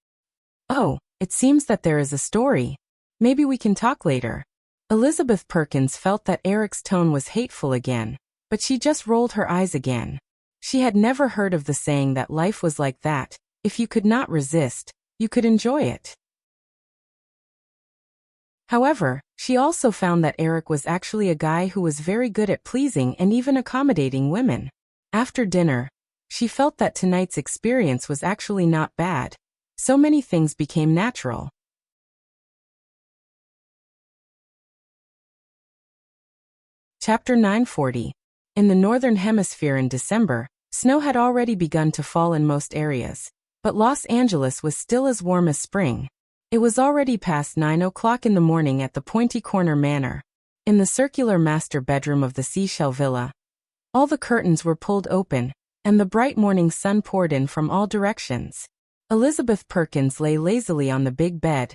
"Oh, it seems that there is a story. Maybe we can talk later." Elizabeth Perkins felt that Eric's tone was hateful again, but she just rolled her eyes again. She had never heard of the saying that life was like that: if you could not resist, you could enjoy it. However, she also found that Eric was actually a guy who was very good at pleasing and even accommodating women. After dinner, she felt that tonight's experience was actually not bad. So many things became natural. Chapter 940. In the Northern Hemisphere in December, snow had already begun to fall in most areas, but Los Angeles was still as warm as spring. It was already past 9 o'clock in the morning at the Pointy Corner Manor. In the circular master bedroom of the Seashell Villa, all the curtains were pulled open, and the bright morning sun poured in from all directions. Elizabeth Perkins lay lazily on the big bed,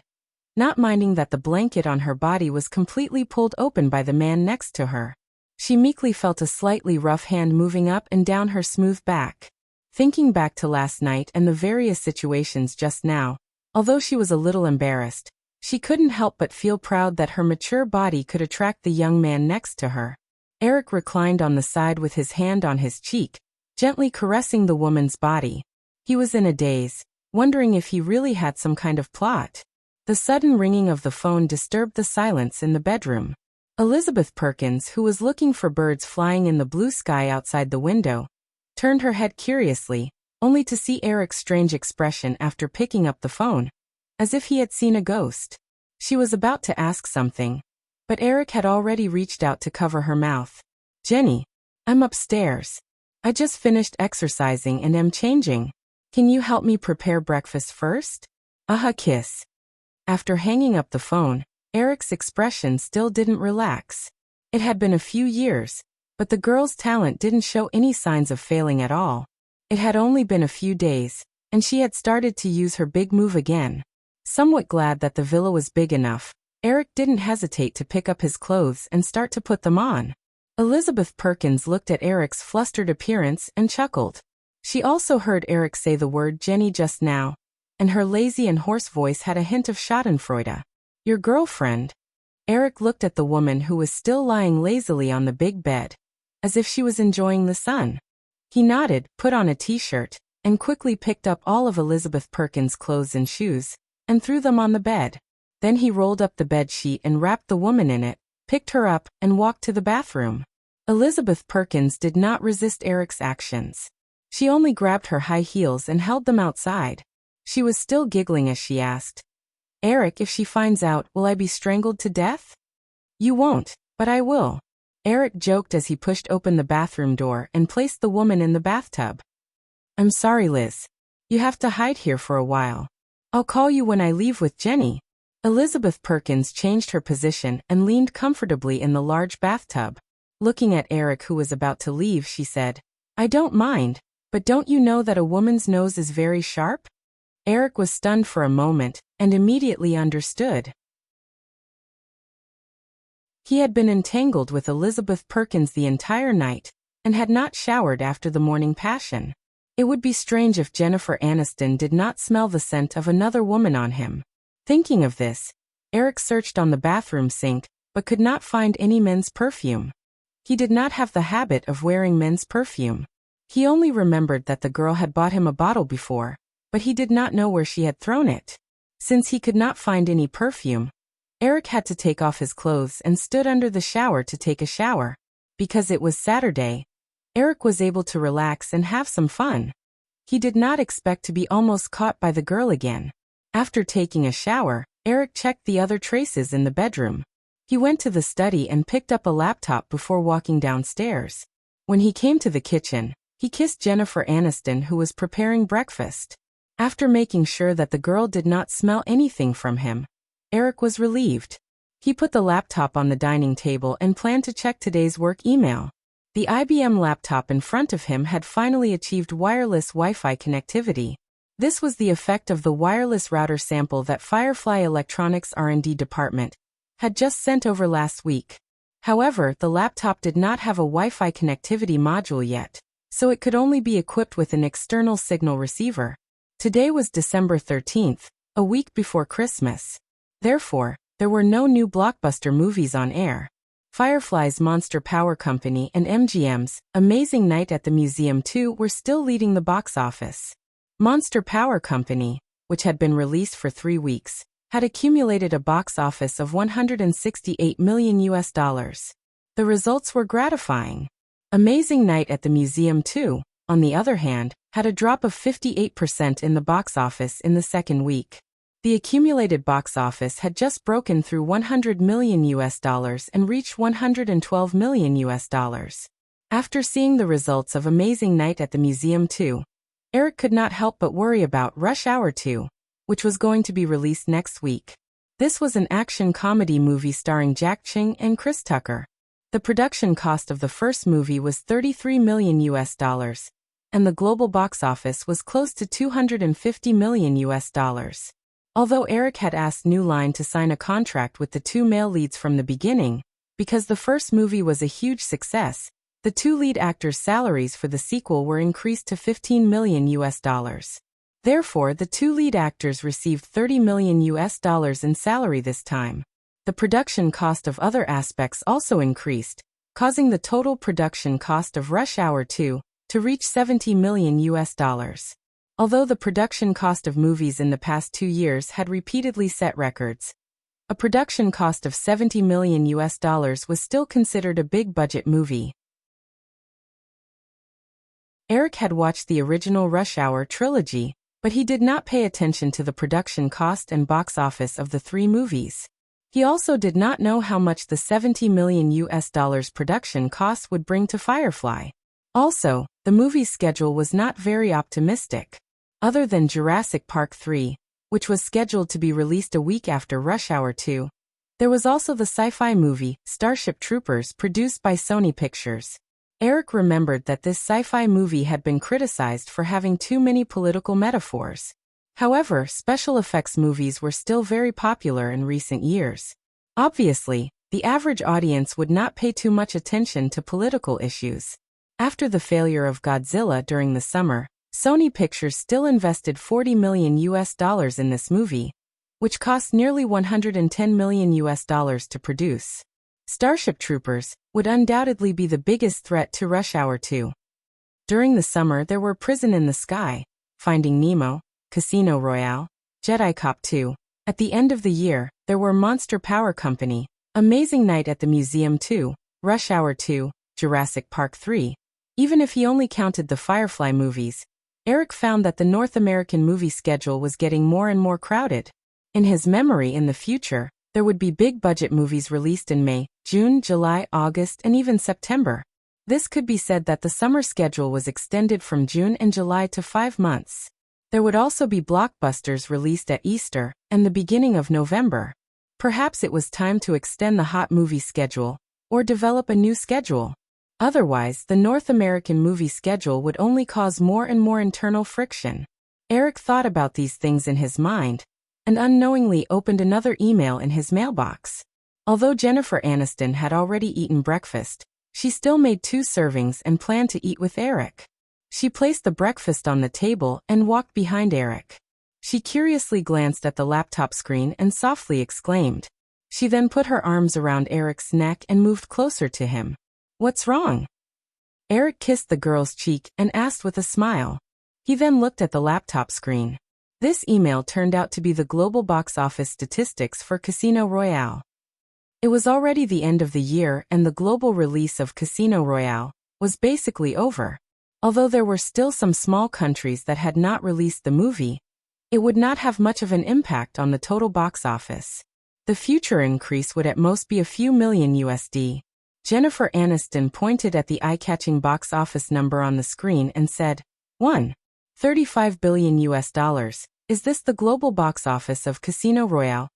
not minding that the blanket on her body was completely pulled open by the man next to her. She meekly felt a slightly rough hand moving up and down her smooth back. Thinking back to last night and the various situations just now, although she was a little embarrassed, she couldn't help but feel proud that her mature body could attract the young man next to her. Eric reclined on the side with his hand on his cheek, gently caressing the woman's body. He was in a daze, wondering if he really had some kind of plot. The sudden ringing of the phone disturbed the silence in the bedroom. Elizabeth Perkins, who was looking for birds flying in the blue sky outside the window, turned her head curiously, only to see Eric's strange expression after picking up the phone, as if he had seen a ghost. She was about to ask something, but Eric had already reached out to cover her mouth. "Jenny, I'm upstairs. I just finished exercising and am changing. Can you help me prepare breakfast first?" Kiss. After hanging up the phone, Eric's expression still didn't relax. It had been a few years, but the girl's talent didn't show any signs of failing at all. It had only been a few days, and she had started to use her big move again. Somewhat glad that the villa was big enough, Eric didn't hesitate to pick up his clothes and start to put them on. Elizabeth Perkins looked at Eric's flustered appearance and chuckled. She also heard Eric say the word Jenny just now, and her lazy and hoarse voice had a hint of schadenfreude. "Your girlfriend?" Eric looked at the woman who was still lying lazily on the big bed, as if she was enjoying the sun. He nodded, put on a t-shirt, and quickly picked up all of Elizabeth Perkins' clothes and shoes, and threw them on the bed. Then he rolled up the bed sheet and wrapped the woman in it, picked her up, and walked to the bathroom. Elizabeth Perkins did not resist Eric's actions. She only grabbed her high heels and held them outside. She was still giggling as she asked, "Eric, if she finds out, will I be strangled to death?" "You won't, but I will," Eric joked as he pushed open the bathroom door and placed the woman in the bathtub. "I'm sorry, Liz. You have to hide here for a while. I'll call you when I leave with Jenny." Elizabeth Perkins changed her position and leaned comfortably in the large bathtub. Looking at Eric, who was about to leave, she said, "I don't mind, but don't you know that a woman's nose is very sharp?" Eric was stunned for a moment, and immediately understood. He had been entangled with Elizabeth Perkins the entire night, and had not showered after the morning passion. It would be strange if Jennifer Aniston did not smell the scent of another woman on him. Thinking of this, Eric searched on the bathroom sink, but could not find any men's perfume. He did not have the habit of wearing men's perfume. He only remembered that the girl had bought him a bottle before, but he did not know where she had thrown it. Since he could not find any perfume, Eric had to take off his clothes and stood under the shower to take a shower. Because it was Saturday, Eric was able to relax and have some fun. He did not expect to be almost caught by the girl again. After taking a shower, Eric checked the other traces in the bedroom. He went to the study and picked up a laptop before walking downstairs. When he came to the kitchen, he kissed Jennifer Aniston, who was preparing breakfast. After making sure that the girl did not smell anything from him, Eric was relieved. He put the laptop on the dining table and planned to check today's work email. The IBM laptop in front of him had finally achieved wireless Wi-Fi connectivity. This was the effect of the wireless router sample that Firefly Electronics R&D department had just sent over last week. However, the laptop did not have a Wi-Fi connectivity module yet, so it could only be equipped with an external signal receiver. Today was December 13th, a week before Christmas. Therefore, there were no new blockbuster movies on air. Firefly's Monster Power Company and MGM's Amazing Night at the Museum 2 were still leading the box office. Monster Power Company, which had been released for 3 weeks, had accumulated a box office of $168 million. The results were gratifying. Amazing Night at the Museum 2, on the other hand, had a drop of 58% in the box office in the second week. The accumulated box office had just broken through $100 million and reached $112 million. After seeing the results of Amazing Night at the Museum 2, Eric could not help but worry about Rush Hour 2, which was going to be released next week. This was an action comedy movie starring Jack Ching and Chris Tucker. The production cost of the first movie was $33 million, and the global box office was close to $250 million. Although Eric had asked New Line to sign a contract with the two male leads from the beginning, because the first movie was a huge success, the two lead actors' salaries for the sequel were increased to $15 million. Therefore, the two lead actors received $30 million in salary this time. The production cost of other aspects also increased, causing the total production cost of Rush Hour 2 to reach $70 million. Although the production cost of movies in the past 2 years had repeatedly set records, a production cost of $70 million was still considered a big-budget movie. Eric had watched the original Rush Hour trilogy, but he did not pay attention to the production cost and box office of the three movies. He also did not know how much the $70 million production cost would bring to Firefly. Also, the movie's schedule was not very optimistic. Other than Jurassic Park 3, which was scheduled to be released a week after Rush Hour 2, there was also the sci-fi movie, Starship Troopers, produced by Sony Pictures. Eric remembered that this sci-fi movie had been criticized for having too many political metaphors. However, special effects movies were still very popular in recent years. Obviously, the average audience would not pay too much attention to political issues. After the failure of Godzilla during the summer, Sony Pictures still invested $40 million in this movie, which cost nearly $110 million to produce. Starship Troopers would undoubtedly be the biggest threat to Rush Hour 2. During the summer there were Prison in the Sky, Finding Nemo, Casino Royale, Jedi Cop 2. At the end of the year, there were Monster Power Company, Amazing Night at the Museum 2, Rush Hour 2, Jurassic Park 3. Even if he only counted the Firefly movies, Eric found that the North American movie schedule was getting more and more crowded. In his memory, in the future, there would be big-budget movies released in May, June, July, August, and even September. This could be said that the summer schedule was extended from June and July to 5 months. There would also be blockbusters released at Easter and the beginning of November. Perhaps it was time to extend the hot movie schedule, or develop a new schedule. Otherwise, the North American movie schedule would only cause more and more internal friction. Eric thought about these things in his mind, and unknowingly opened another email in his mailbox. Although Jennifer Aniston had already eaten breakfast, she still made 2 servings and planned to eat with Eric. She placed the breakfast on the table and walked behind Eric. She curiously glanced at the laptop screen and softly exclaimed. She then put her arms around Eric's neck and moved closer to him. "What's wrong?" Eric kissed the girl's cheek and asked with a smile. He then looked at the laptop screen. This email turned out to be the global box office statistics for Casino Royale. It was already the end of the year and the global release of Casino Royale was basically over. Although there were still some small countries that had not released the movie, it would not have much of an impact on the total box office. The future increase would at most be a few million USD. Jennifer Aniston pointed at the eye-catching box office number on the screen and said, $1.35 billion. Is this the global box office of Casino Royale?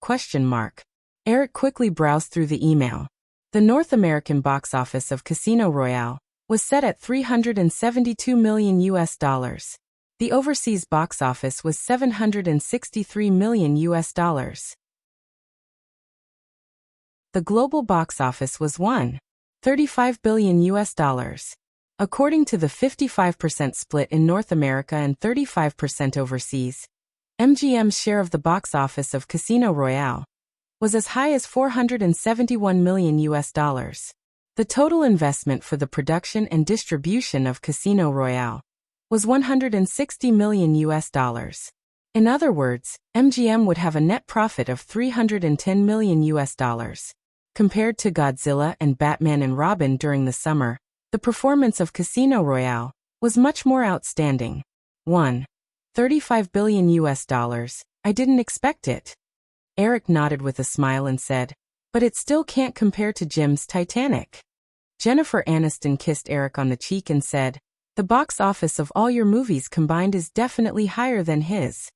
Eric quickly browsed through the email. The North American box office of Casino Royale was set at $372 million. The overseas box office was $763 million. The global box office was $1.35 billion. According to the 55% split in North America and 35% overseas, MGM's share of the box office of Casino Royale was as high as $471 million. The total investment for the production and distribution of Casino Royale was $160 million. In other words, MGM would have a net profit of $310 million US. Compared to Godzilla and Batman and Robin during the summer, the performance of Casino Royale was much more outstanding. 1. $35 billion US. I didn't expect it. Eric nodded with a smile and said, but it still can't compare to Jim's Titanic. Jennifer Aniston kissed Eric on the cheek and said, the box office of all your movies combined is definitely higher than his.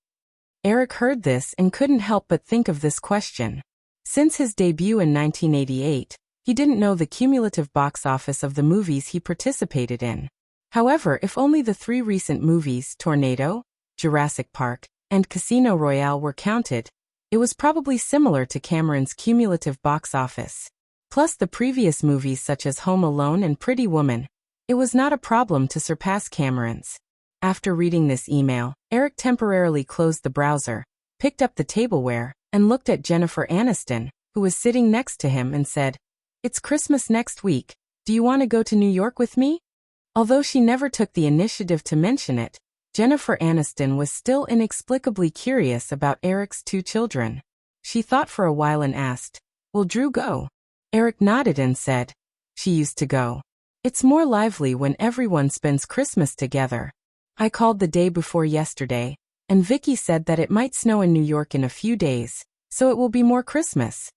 Eric heard this and couldn't help but think of this question. Since his debut in 1988, he didn't know the cumulative box office of the movies he participated in. However, if only the 3 recent movies, Tornado, Jurassic Park, and Casino Royale were counted, it was probably similar to Cameron's cumulative box office. Plus the previous movies such as Home Alone and Pretty Woman, it was not a problem to surpass Cameron's. After reading this email, Eric temporarily closed the browser, picked up the tableware, and looked at Jennifer Aniston, who was sitting next to him, and said, it's Christmas next week, do you want to go to New York with me? Although she never took the initiative to mention it, Jennifer Aniston was still inexplicably curious about Eric's 2 children. She thought for a while and asked, will Drew go? Eric nodded and said, she used to go. It's more lively when everyone spends Christmas together. I called the day before yesterday, and Vicky said that it might snow in New York in a few days, so it will be more Christmas.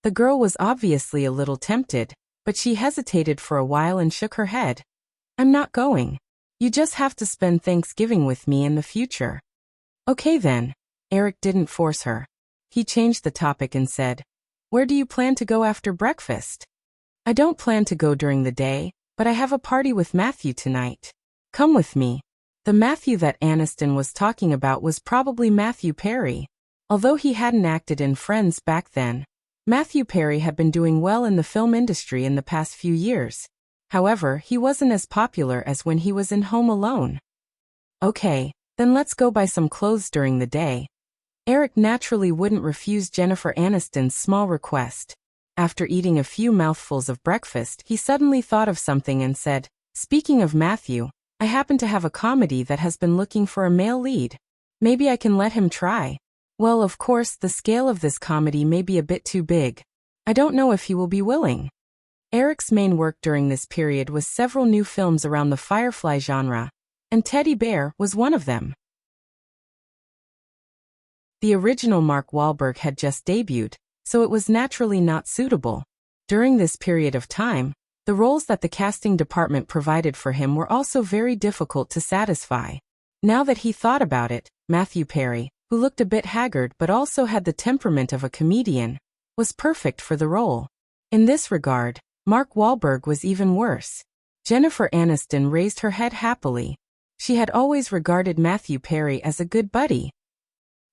The girl was obviously a little tempted, but she hesitated for a while and shook her head. I'm not going. You just have to spend Thanksgiving with me in the future. Okay then. Eric didn't force her. He changed the topic and said, where do you plan to go after breakfast? I don't plan to go during the day, but I have a party with Matthew tonight. Come with me. The Matthew that Aniston was talking about was probably Matthew Perry. Although he hadn't acted in Friends back then, Matthew Perry had been doing well in the film industry in the past few years. However, he wasn't as popular as when he was in Home Alone. Okay, then let's go buy some clothes during the day. Eric naturally wouldn't refuse Jennifer Aniston's small request. After eating a few mouthfuls of breakfast, he suddenly thought of something and said, speaking of Matthew, I happen to have a comedy that has been looking for a male lead. Maybe I can let him try. Well, of course, the scale of this comedy may be a bit too big. I don't know if he will be willing. Eric's main work during this period was several new films around the Firefly genre, and Teddy Bear was one of them. The original Mark Wahlberg had just debuted, so it was naturally not suitable. During this period of time, the roles that the casting department provided for him were also very difficult to satisfy. Now that he thought about it, Matthew Perry, who looked a bit haggard but also had the temperament of a comedian, was perfect for the role. In this regard, Mark Wahlberg was even worse. Jennifer Aniston raised her head happily. She had always regarded Matthew Perry as a good buddy.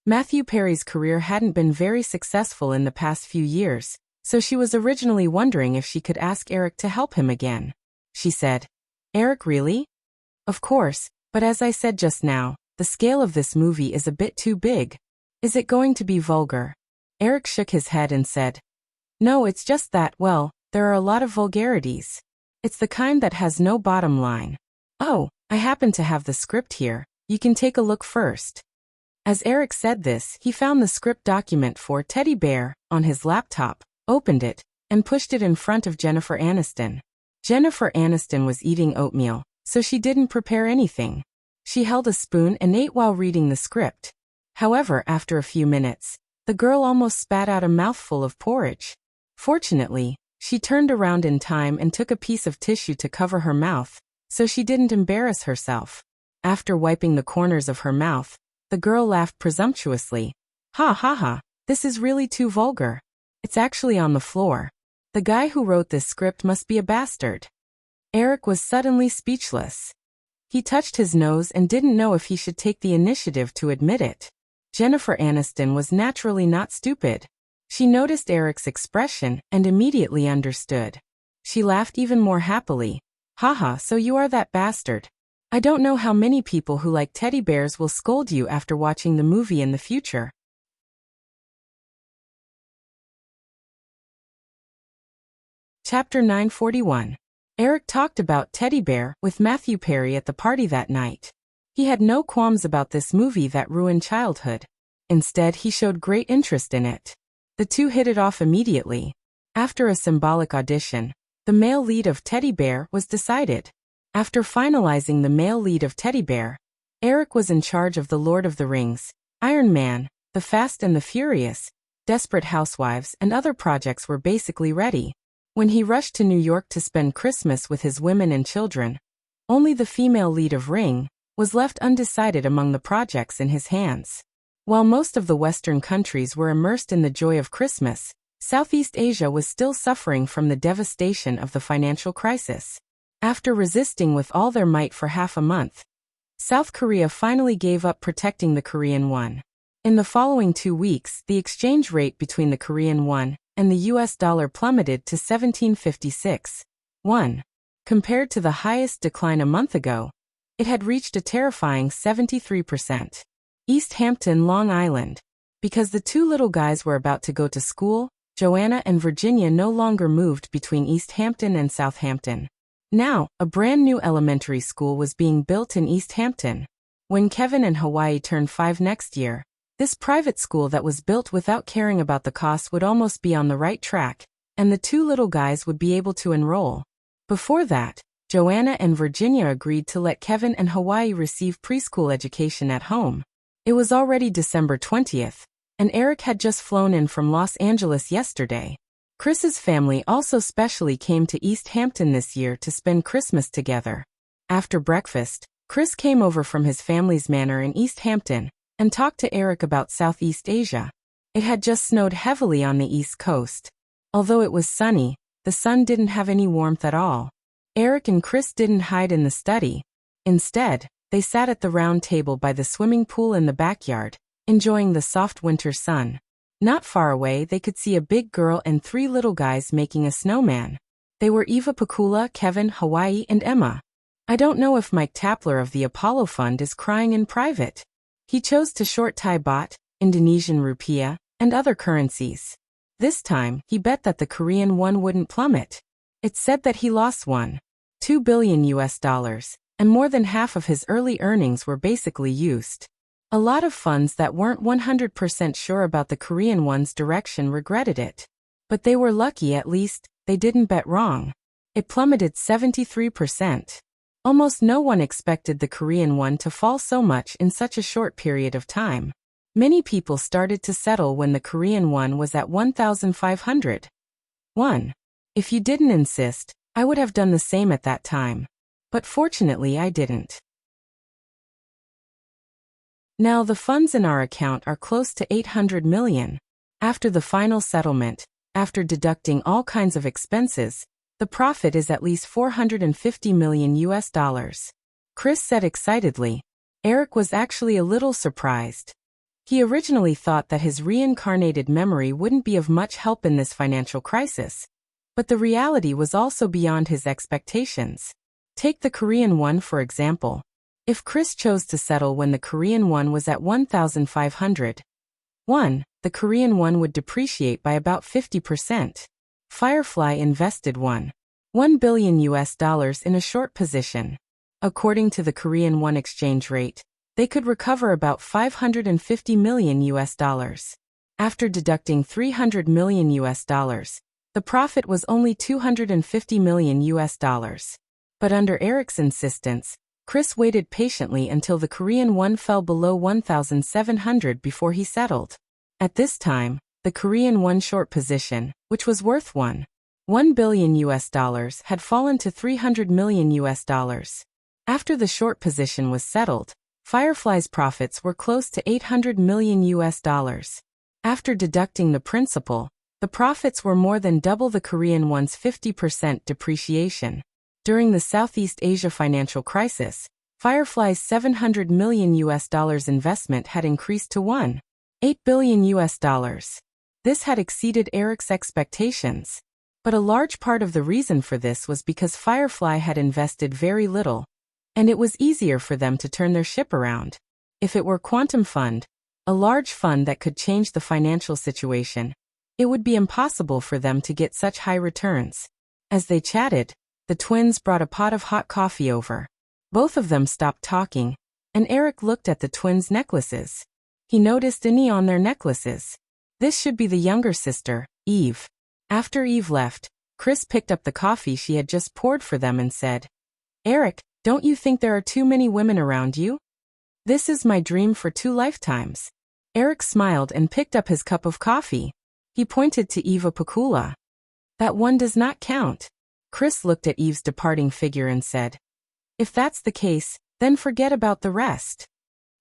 Matthew Perry's career hadn't been very successful in the past few years, so she was originally wondering if she could ask Eric to help him again. She said, Eric, really? Of course, but as I said just now, the scale of this movie is a bit too big. Is it going to be vulgar? Eric shook his head and said, no, it's just that, well, there are a lot of vulgarities. It's the kind that has no bottom line. Oh, I happen to have the script here. You can take a look first. As Eric said this, he found the script document for Teddy Bear on his laptop, opened it, and pushed it in front of Jennifer Aniston. Jennifer Aniston was eating oatmeal, so she didn't prepare anything. She held a spoon and ate while reading the script. However, after a few minutes, the girl almost spat out a mouthful of porridge. Fortunately, she turned around in time and took a piece of tissue to cover her mouth, so she didn't embarrass herself. After wiping the corners of her mouth, the girl laughed presumptuously. Ha ha ha, this is really too vulgar. It's actually on the floor. The guy who wrote this script must be a bastard. Eric was suddenly speechless. He touched his nose and didn't know if he should take the initiative to admit it. Jennifer Aniston was naturally not stupid. She noticed Eric's expression and immediately understood. She laughed even more happily. Haha, so you are that bastard. I don't know how many people who like teddy bears will scold you after watching the movie in the future. Chapter 941. Eric talked about Teddy Bear with Matthew Perry at the party that night. He had no qualms about this movie that ruined childhood. Instead, he showed great interest in it. The two hit it off immediately. After a symbolic audition, the male lead of Teddy Bear was decided. After finalizing the male lead of Teddy Bear, Eric was in charge of The Lord of the Rings, Iron Man, The Fast and the Furious, Desperate Housewives, and other projects were basically ready. When he rushed to New York to spend Christmas with his women and children, only the female lead of Ring was left undecided among the projects in his hands. While most of the Western countries were immersed in the joy of Christmas, Southeast Asia was still suffering from the devastation of the financial crisis. After resisting with all their might for half a month, South Korea finally gave up protecting the Korean won. In the following 2 weeks, the exchange rate between the Korean won and the US dollar plummeted to 1756.1. Compared to the highest decline a month ago, it had reached a terrifying 73%. East Hampton, Long Island. Because the two little guys were about to go to school, Joanna and Virginia no longer moved between East Hampton and Southampton. Now, a brand new elementary school was being built in East Hampton. When Kevin and Hawaii turned 5 next year, this private school that was built without caring about the cost would almost be on the right track, and the two little guys would be able to enroll. Before that, Joanna and Virginia agreed to let Kevin and Hawaii receive preschool education at home. It was already December 20th, and Eric had just flown in from Los Angeles yesterday. Chris's family also specially came to East Hampton this year to spend Christmas together. After breakfast, Chris came over from his family's manor in East Hampton and talked to Eric about Southeast Asia. It had just snowed heavily on the East Coast. Although it was sunny, the sun didn't have any warmth at all. Eric and Chris didn't hide in the study. Instead, they sat at the round table by the swimming pool in the backyard, enjoying the soft winter sun. Not far away, they could see a big girl and 3 little guys making a snowman. They were Eva Pakula, Kevin, Hawaii, and Emma. I don't know if Mike Tapler of the Apollo Fund is crying in private. He chose to short Thai baht, Indonesian rupiah, and other currencies. This time, he bet that the Korean won wouldn't plummet. It's said that he lost $2 billion US, and more than half of his early earnings were basically used. A lot of funds that weren't 100% sure about the Korean won's direction regretted it. But they were lucky, at least, they didn't bet wrong. It plummeted 73%. Almost no one expected the Korean won to fall so much in such a short period of time. Many people started to settle when the Korean won was at 1,500. If you didn't insist, I would have done the same at that time. But fortunately I didn't. Now the funds in our account are close to 800 million. After the final settlement, after deducting all kinds of expenses, the profit is at least 450 million US dollars. Chris said excitedly. Eric was actually a little surprised. He originally thought that his reincarnated memory wouldn't be of much help in this financial crisis. But the reality was also beyond his expectations. Take the Korean won for example. If Chris chose to settle when the Korean won was at 1,500, the Korean won would depreciate by about 50%. Firefly invested $1 billion US in a short position. According to the Korean won exchange rate, they could recover about 550 million US dollars. After deducting 300 million US dollars, the profit was only 250 million US dollars. But under Eric's insistence, Chris waited patiently until the Korean won fell below 1,700 before he settled. At this time, the Korean won short position, which was worth $1 billion US dollars, had fallen to 300 million US dollars. After the short position was settled, Firefly's profits were close to 800 million US dollars. After deducting the principal, the profits were more than double the Korean won's 50% depreciation. During the Southeast Asia financial crisis, Firefly's 700 million US dollars investment had increased to $8 billion US dollars. This had exceeded Eric's expectations. But a large part of the reason for this was because Firefly had invested very little, and it was easier for them to turn their ship around. If it were Quantum Fund, a large fund that could change the financial situation, it would be impossible for them to get such high returns. As they chatted, the twins brought a pot of hot coffee over. Both of them stopped talking, and Eric looked at the twins' necklaces. He noticed any on their necklaces. This should be the younger sister, Eve. After Eve left, Chris picked up the coffee she had just poured for them and said, "Eric, don't you think there are too many women around you? This is my dream for 2 lifetimes." Eric smiled and picked up his cup of coffee. He pointed to Eva Pakula. "That one does not count." Chris looked at Eve's departing figure and said, "If that's the case, then forget about the rest."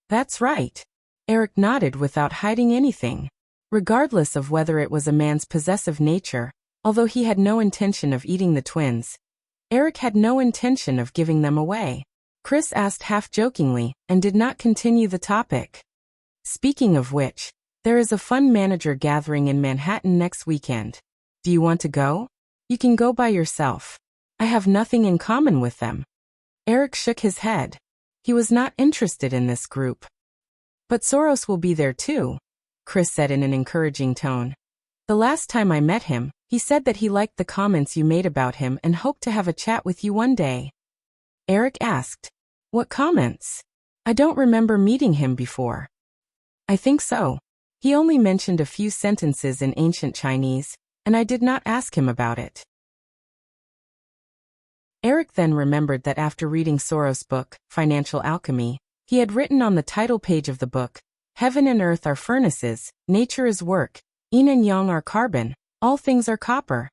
"That's right." Eric nodded without hiding anything. Regardless of whether it was a man's possessive nature, although he had no intention of eating the twins, Eric had no intention of giving them away. Chris asked half-jokingly and did not continue the topic. "Speaking of which, there is a fund manager gathering in Manhattan next weekend. Do you want to go? You can go by yourself. I have nothing in common with them." Eric shook his head. He was not interested in this group. "But Soros will be there too," Chris said in an encouraging tone. "The last time I met him, he said that he liked the comments you made about him and hoped to have a chat with you one day." Eric asked, "What comments? I don't remember meeting him before." "I think so. He only mentioned a few sentences in ancient Chinese, and I did not ask him about it." Eric then remembered that after reading Soros' book, Financial Alchemy, he had written on the title page of the book, "Heaven and earth are furnaces, nature is work, yin and yang are carbon, all things are copper."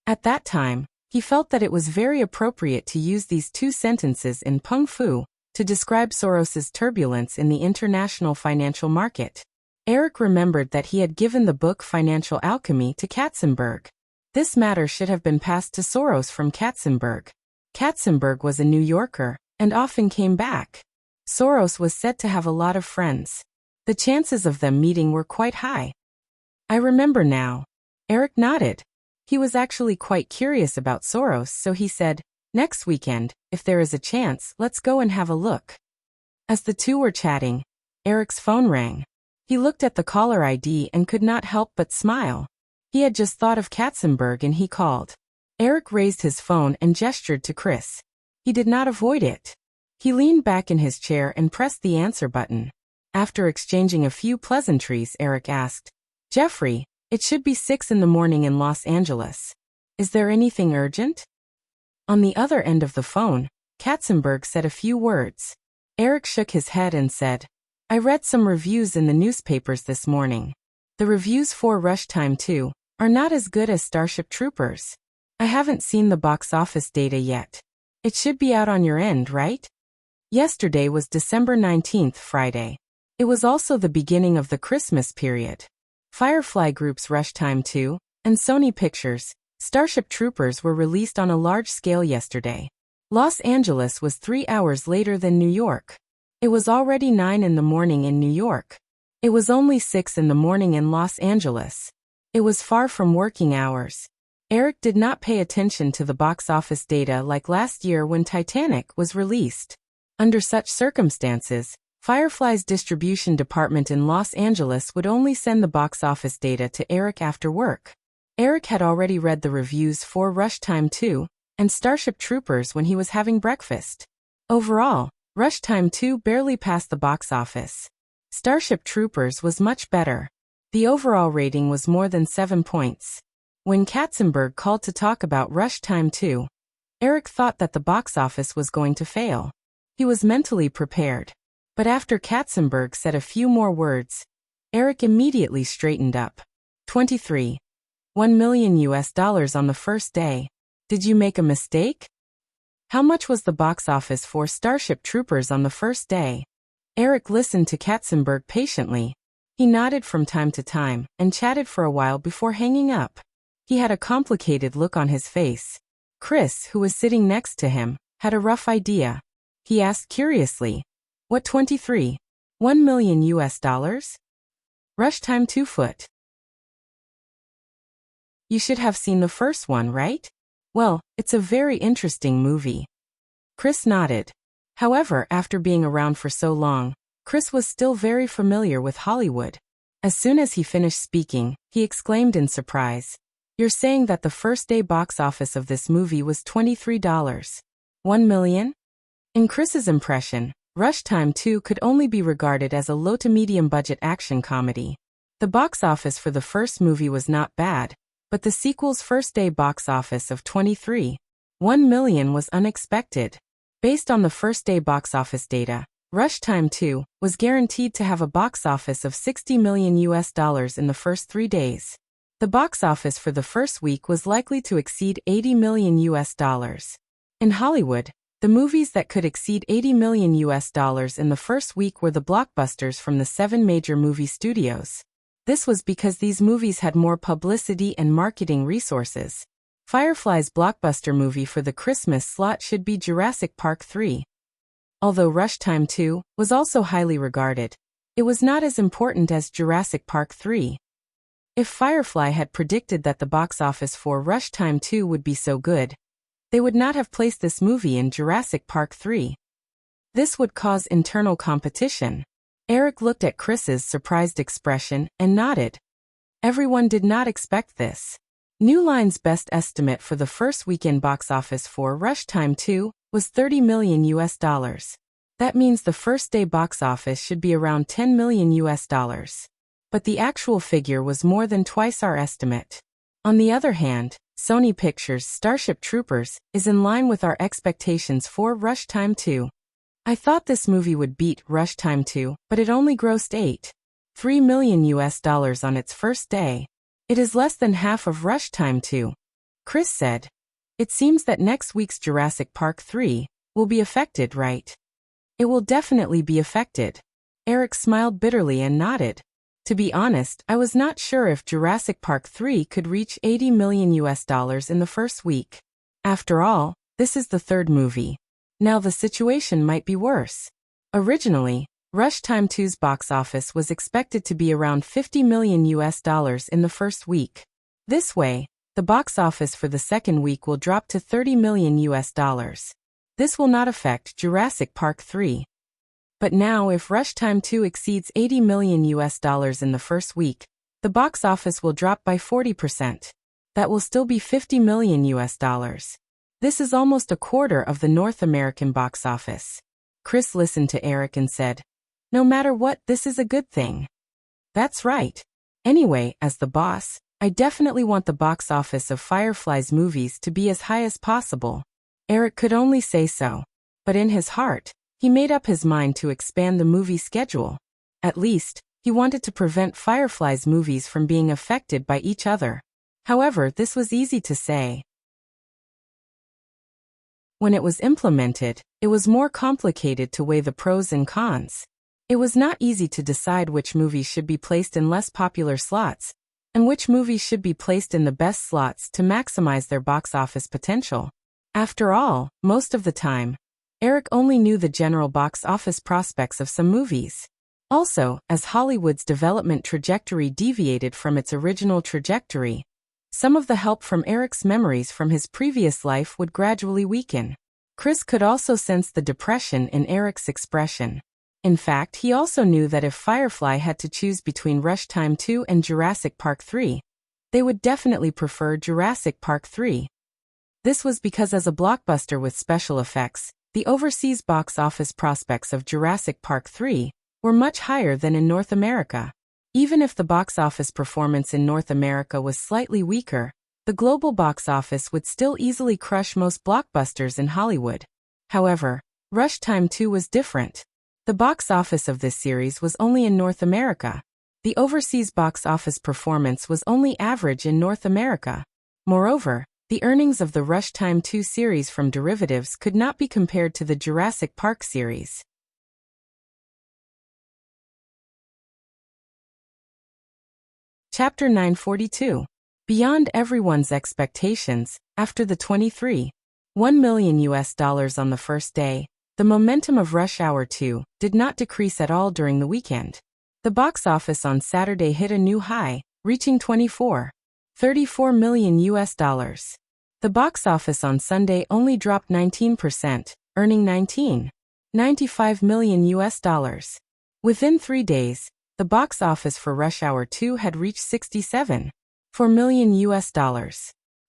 At that time, he felt that it was very appropriate to use these 2 sentences in Peng Fu to describe Soros's turbulence in the international financial market. Eric remembered that he had given the book Financial Alchemy to Katzenberg. This matter should have been passed to Soros from Katzenberg. Katzenberg was a New Yorker, and often came back. Soros was said to have a lot of friends. The chances of them meeting were quite high. "I remember now." Eric nodded. He was actually quite curious about Soros, so he said, "Next weekend, if there is a chance, let's go and have a look." As the two were chatting, Eric's phone rang. He looked at the caller ID and could not help but smile. He had just thought of Katzenberg and he called. Eric raised his phone and gestured to Chris. He did not avoid it. He leaned back in his chair and pressed the answer button. After exchanging a few pleasantries, Eric asked, "Jeffrey, it should be 6 in the morning in Los Angeles. Is there anything urgent?" On the other end of the phone, Katzenberg said a few words. Eric shook his head and said, "I read some reviews in the newspapers this morning. The reviews for Rush Time 2 are not as good as Starship Troopers. I haven't seen the box office data yet. It should be out on your end, right?" Yesterday was December 19th, Friday. It was also the beginning of the Christmas period. Firefly Group's Rush Time 2 and Sony Pictures' Starship Troopers were released on a large scale yesterday. Los Angeles was 3 hours later than New York. It was already 9 in the morning in New York. It was only 6 in the morning in Los Angeles. It was far from working hours. Eric did not pay attention to the box office data like last year when Titanic was released. Under such circumstances, Firefly's distribution department in Los Angeles would only send the box office data to Eric after work. Eric had already read the reviews for Rush Time 2 and Starship Troopers when he was having breakfast. Overall, Rush Time 2 barely passed the box office. Starship Troopers was much better. The overall rating was more than 7 points. When Katzenberg called to talk about Rush Time 2, Eric thought that the box office was going to fail. He was mentally prepared. But after Katzenberg said a few more words, Eric immediately straightened up. 23. $1 million on the first day. Did you make a mistake? How much was the box office for Starship Troopers on the first day? Eric listened to Katzenberg patiently. He nodded from time to time and chatted for a while before hanging up. He had a complicated look on his face. Chris, who was sitting next to him, had a rough idea. He asked curiously, "What 23? $1 million? Rush Time 2 foot. You should have seen the first one, right? Well, it's a very interesting movie." Chris nodded. However, after being around for so long, Chris was still very familiar with Hollywood. As soon as he finished speaking, he exclaimed in surprise, "You're saying that the first day box office of this movie was $23? $1 million? In Chris's impression, Rush Time 2 could only be regarded as a low to medium budget action comedy. The box office for the first movie was not bad, but the sequel's first day box office of $23.1 million was unexpected. Based on the first day box office data, Rush Time 2 was guaranteed to have a box office of $60 million in the first 3 days. The box office for the first week was likely to exceed $80 million. In Hollywood, the movies that could exceed $80 million in the first week were the blockbusters from the 7 major movie studios. This was because these movies had more publicity and marketing resources. Firefly's blockbuster movie for the Christmas slot should be Jurassic Park 3. Although Rush Time 2 was also highly regarded, it was not as important as Jurassic Park 3. If Firefly had predicted that the box office for Rush Time 2 would be so good, they would not have placed this movie in Jurassic Park 3. This would cause internal competition. Eric looked at Chris's surprised expression and nodded. Everyone did not expect this. New Line's best estimate for the first weekend box office for Rush Time 2 was $30 million. That means the first day box office should be around $10 million. But the actual figure was more than twice our estimate. On the other hand, Sony Pictures' Starship Troopers is in line with our expectations for Rush Time 2. I thought this movie would beat Rush Time 2, but it only grossed $8.3 million on its first day. It is less than half of Rush Time 2. Chris said. It seems that next week's Jurassic Park 3 will be affected, right? It will definitely be affected. Eric smiled bitterly and nodded. To be honest, I was not sure if Jurassic Park 3 could reach $80 million in the first week. After all, this is the third movie. Now the situation might be worse. Originally, Rush Time 2's box office was expected to be around $50 million in the first week. This way, the box office for the second week will drop to $30 million. This will not affect Jurassic Park 3. But now if Rush Time 2 exceeds $80 million in the first week, the box office will drop by 40%. That will still be $50 million. This is almost a quarter of the North American box office. Chris listened to Eric and said, "No matter what, this is a good thing." That's right. Anyway, as the boss, I definitely want the box office of Firefly's movies to be as high as possible. Eric could only say so. But in his heart, he made up his mind to expand the movie schedule. At least, he wanted to prevent Firefly's movies from being affected by each other. However, this was easy to say. When it was implemented, it was more complicated to weigh the pros and cons. It was not easy to decide which movies should be placed in less popular slots, and which movies should be placed in the best slots to maximize their box office potential. After all, most of the time, Eric only knew the general box office prospects of some movies. Also, as Hollywood's development trajectory deviated from its original trajectory, some of the help from Eric's memories from his previous life would gradually weaken. Chris could also sense the depression in Eric's expression. In fact, he also knew that if Firefly had to choose between Rush Time 2 and Jurassic Park 3, they would definitely prefer Jurassic Park 3. This was because as a blockbuster with special effects, the overseas box office prospects of Jurassic Park 3 were much higher than in North America. Even if the box office performance in North America was slightly weaker, the global box office would still easily crush most blockbusters in Hollywood. However, Rush Time 2 was different. The box office of this series was only in North America. The overseas box office performance was only average in North America. Moreover, the earnings of the Rush Time 2 series from derivatives could not be compared to the Jurassic Park series. Chapter 942. Beyond everyone's expectations, after the $23.1 million on the first day, the momentum of Rush Hour 2 did not decrease at all during the weekend. The box office on Saturday hit a new high, reaching $24.34 million. The box office on Sunday only dropped 19%, earning $19.95 million. Within 3 days, the box office for Rush Hour 2 had reached $67.4 million.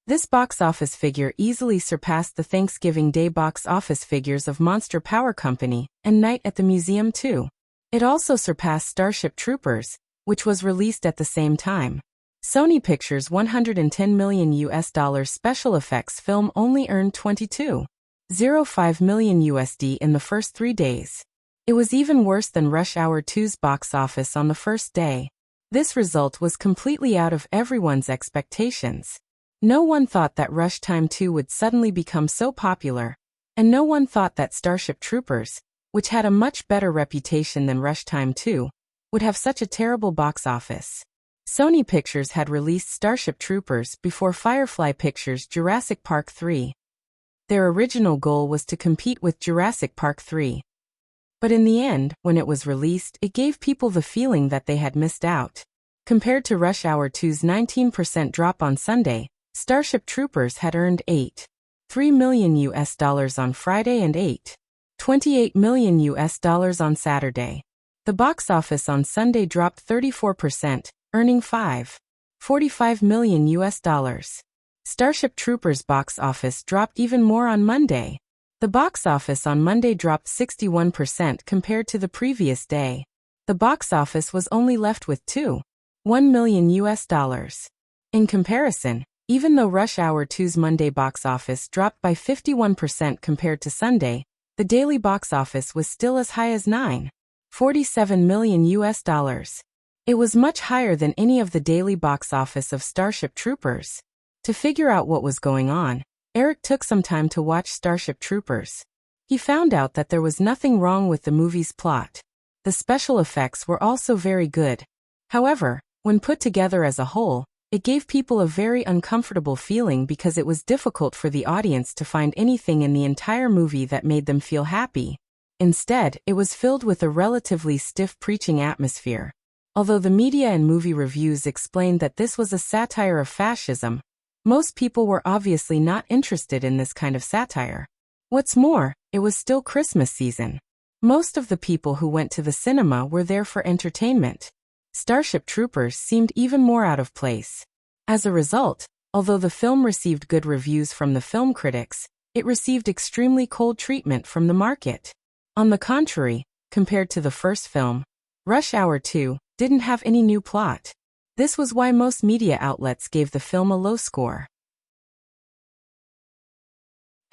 This box office figure easily surpassed the Thanksgiving Day box office figures of Monster Power Company and Night at the Museum 2. It also surpassed Starship Troopers, which was released at the same time. Sony Pictures' $110 million special effects film only earned $22.05 million in the first 3 days. It was even worse than Rush Hour 2's box office on the first day. This result was completely out of everyone's expectations. No one thought that Rush Time 2 would suddenly become so popular, and no one thought that Starship Troopers, which had a much better reputation than Rush Time 2, would have such a terrible box office. Sony Pictures had released Starship Troopers before Firefly Pictures' Jurassic Park 3. Their original goal was to compete with Jurassic Park 3. But in the end, when it was released, it gave people the feeling that they had missed out. Compared to Rush Hour 2's 19% drop on Sunday, Starship Troopers had earned $8.3 million on Friday and $8.28 million on Saturday. The box office on Sunday dropped 34%, earning $5.45 million. Starship Troopers' box office dropped even more on Monday. The box office on Monday dropped 61% compared to the previous day. The box office was only left with $2.1 million. In comparison, even though Rush Hour 2's Monday box office dropped by 51% compared to Sunday, the daily box office was still as high as $9.47 million. It was much higher than any of the daily box office of Starship Troopers. To figure out what was going on, Eric took some time to watch Starship Troopers. He found out that there was nothing wrong with the movie's plot. The special effects were also very good. However, when put together as a whole, it gave people a very uncomfortable feeling because it was difficult for the audience to find anything in the entire movie that made them feel happy. Instead, it was filled with a relatively stiff preaching atmosphere. Although the media and movie reviews explained that this was a satire of fascism, most people were obviously not interested in this kind of satire. What's more, it was still Christmas season. Most of the people who went to the cinema were there for entertainment. Starship Troopers seemed even more out of place. As a result, although the film received good reviews from the film critics, it received extremely cold treatment from the market. On the contrary, compared to the first film, Rush Hour 2 didn't have any new plot. This was why most media outlets gave the film a low score.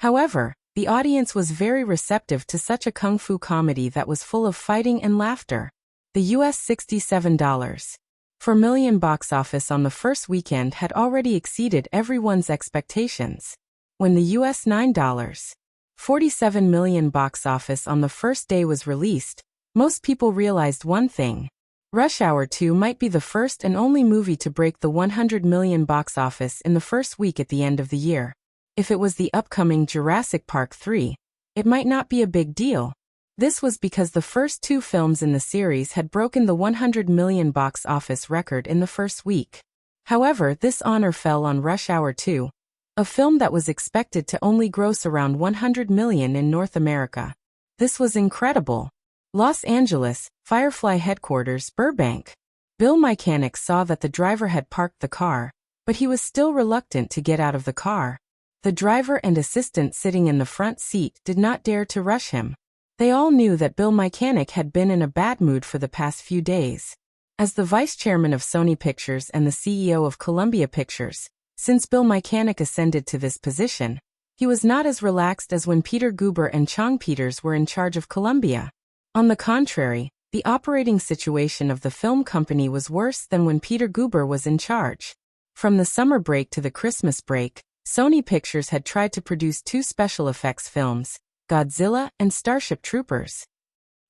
However, the audience was very receptive to such a kung fu comedy that was full of fighting and laughter. The US $67.4 million box office on the first weekend had already exceeded everyone's expectations. When the US $9.47 million box office on the first day was released, most people realized one thing. Rush Hour 2 might be the first and only movie to break the $100 million box office in the first week at the end of the year. If it was the upcoming Jurassic Park 3, it might not be a big deal. This was because the first 2 films in the series had broken the $100 million box office record in the first week. However, this honor fell on Rush Hour 2, a film that was expected to only gross around $100 million in North America. This was incredible. Los Angeles, Firefly headquarters, Burbank. Bill Mechanic saw that the driver had parked the car, but he was still reluctant to get out of the car. The driver and assistant sitting in the front seat did not dare to rush him. They all knew that Bill Mechanic had been in a bad mood for the past few days. As the vice chairman of Sony Pictures and the CEO of Columbia Pictures, since Bill Mechanic ascended to this position, he was not as relaxed as when Peter Guber and Chong Peters were in charge of Columbia. On the contrary, the operating situation of the film company was worse than when Peter Guber was in charge. From the summer break to the Christmas break, Sony Pictures had tried to produce 2 special effects films, Godzilla and Starship Troopers.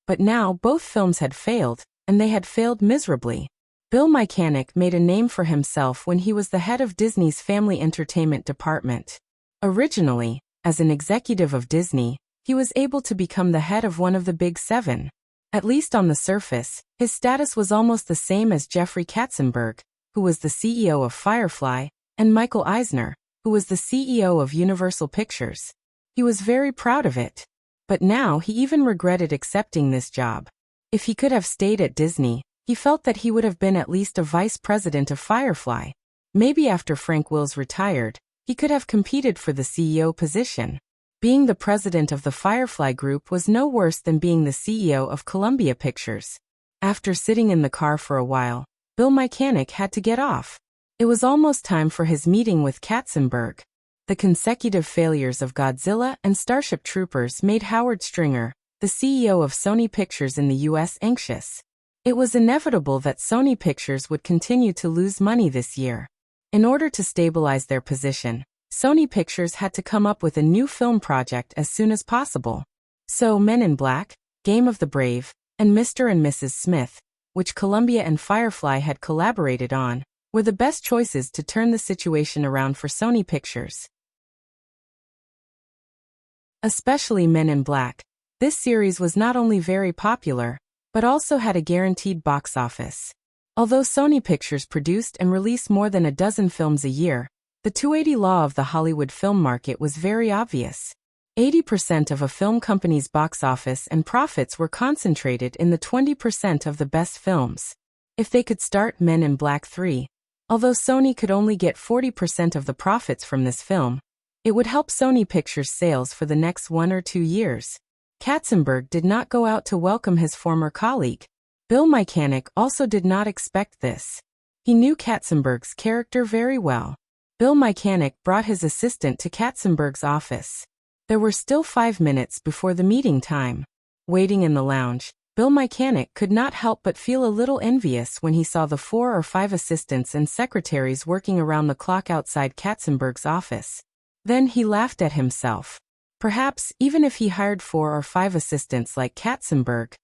But now both films had failed, and they had failed miserably. Bill Mechanic made a name for himself when he was the head of Disney's family entertainment department. Originally, as an executive of Disney, he was able to become the head of one of the Big Seven. At least on the surface, his status was almost the same as Jeffrey Katzenberg, who was the CEO of Firefly, and Michael Eisner, who was the CEO of Universal Pictures. He was very proud of it. But now he even regretted accepting this job. If he could have stayed at Disney, he felt that he would have been at least a vice president of Firefly. Maybe after Frank Wills retired, He could have competed for the CEO position. Being the president of the Firefly Group was no worse than being the CEO of Columbia Pictures. After sitting in the car for a while, Bill Mechanic had to get off. It was almost time for his meeting with Katzenberg. The consecutive failures of Godzilla and Starship Troopers made Howard Stringer, the CEO of Sony Pictures in the U.S., anxious. It was inevitable that Sony Pictures would continue to lose money this year. In order to stabilize their position, Sony Pictures had to come up with a new film project as soon as possible. So Men in Black, Game of the Brave, and Mr. and Mrs. Smith, which Columbia and Firefly had collaborated on, were the best choices to turn the situation around for Sony Pictures. Especially Men in Black, this series was not only very popular, but also had a guaranteed box office. Although Sony Pictures produced and released more than a dozen films a year, the 280 law of the Hollywood film market was very obvious. 80% of a film company's box office and profits were concentrated in the 20% of the best films. If they could start Men in Black 3, although Sony could only get 40% of the profits from this film, it would help Sony Pictures' sales for the next 1 or 2 years. Katzenberg did not go out to welcome his former colleague. Bill Mechanic also did not expect this. He knew Katzenberg's character very well. Bill Mechanic brought his assistant to Katzenberg's office. There were still 5 minutes before the meeting time. Waiting in the lounge, Bill Mechanic could not help but feel a little envious when he saw the 4 or 5 assistants and secretaries working around the clock outside Katzenberg's office. Then he laughed at himself. Perhaps, even if he hired 4 or 5 assistants like Katzenberg,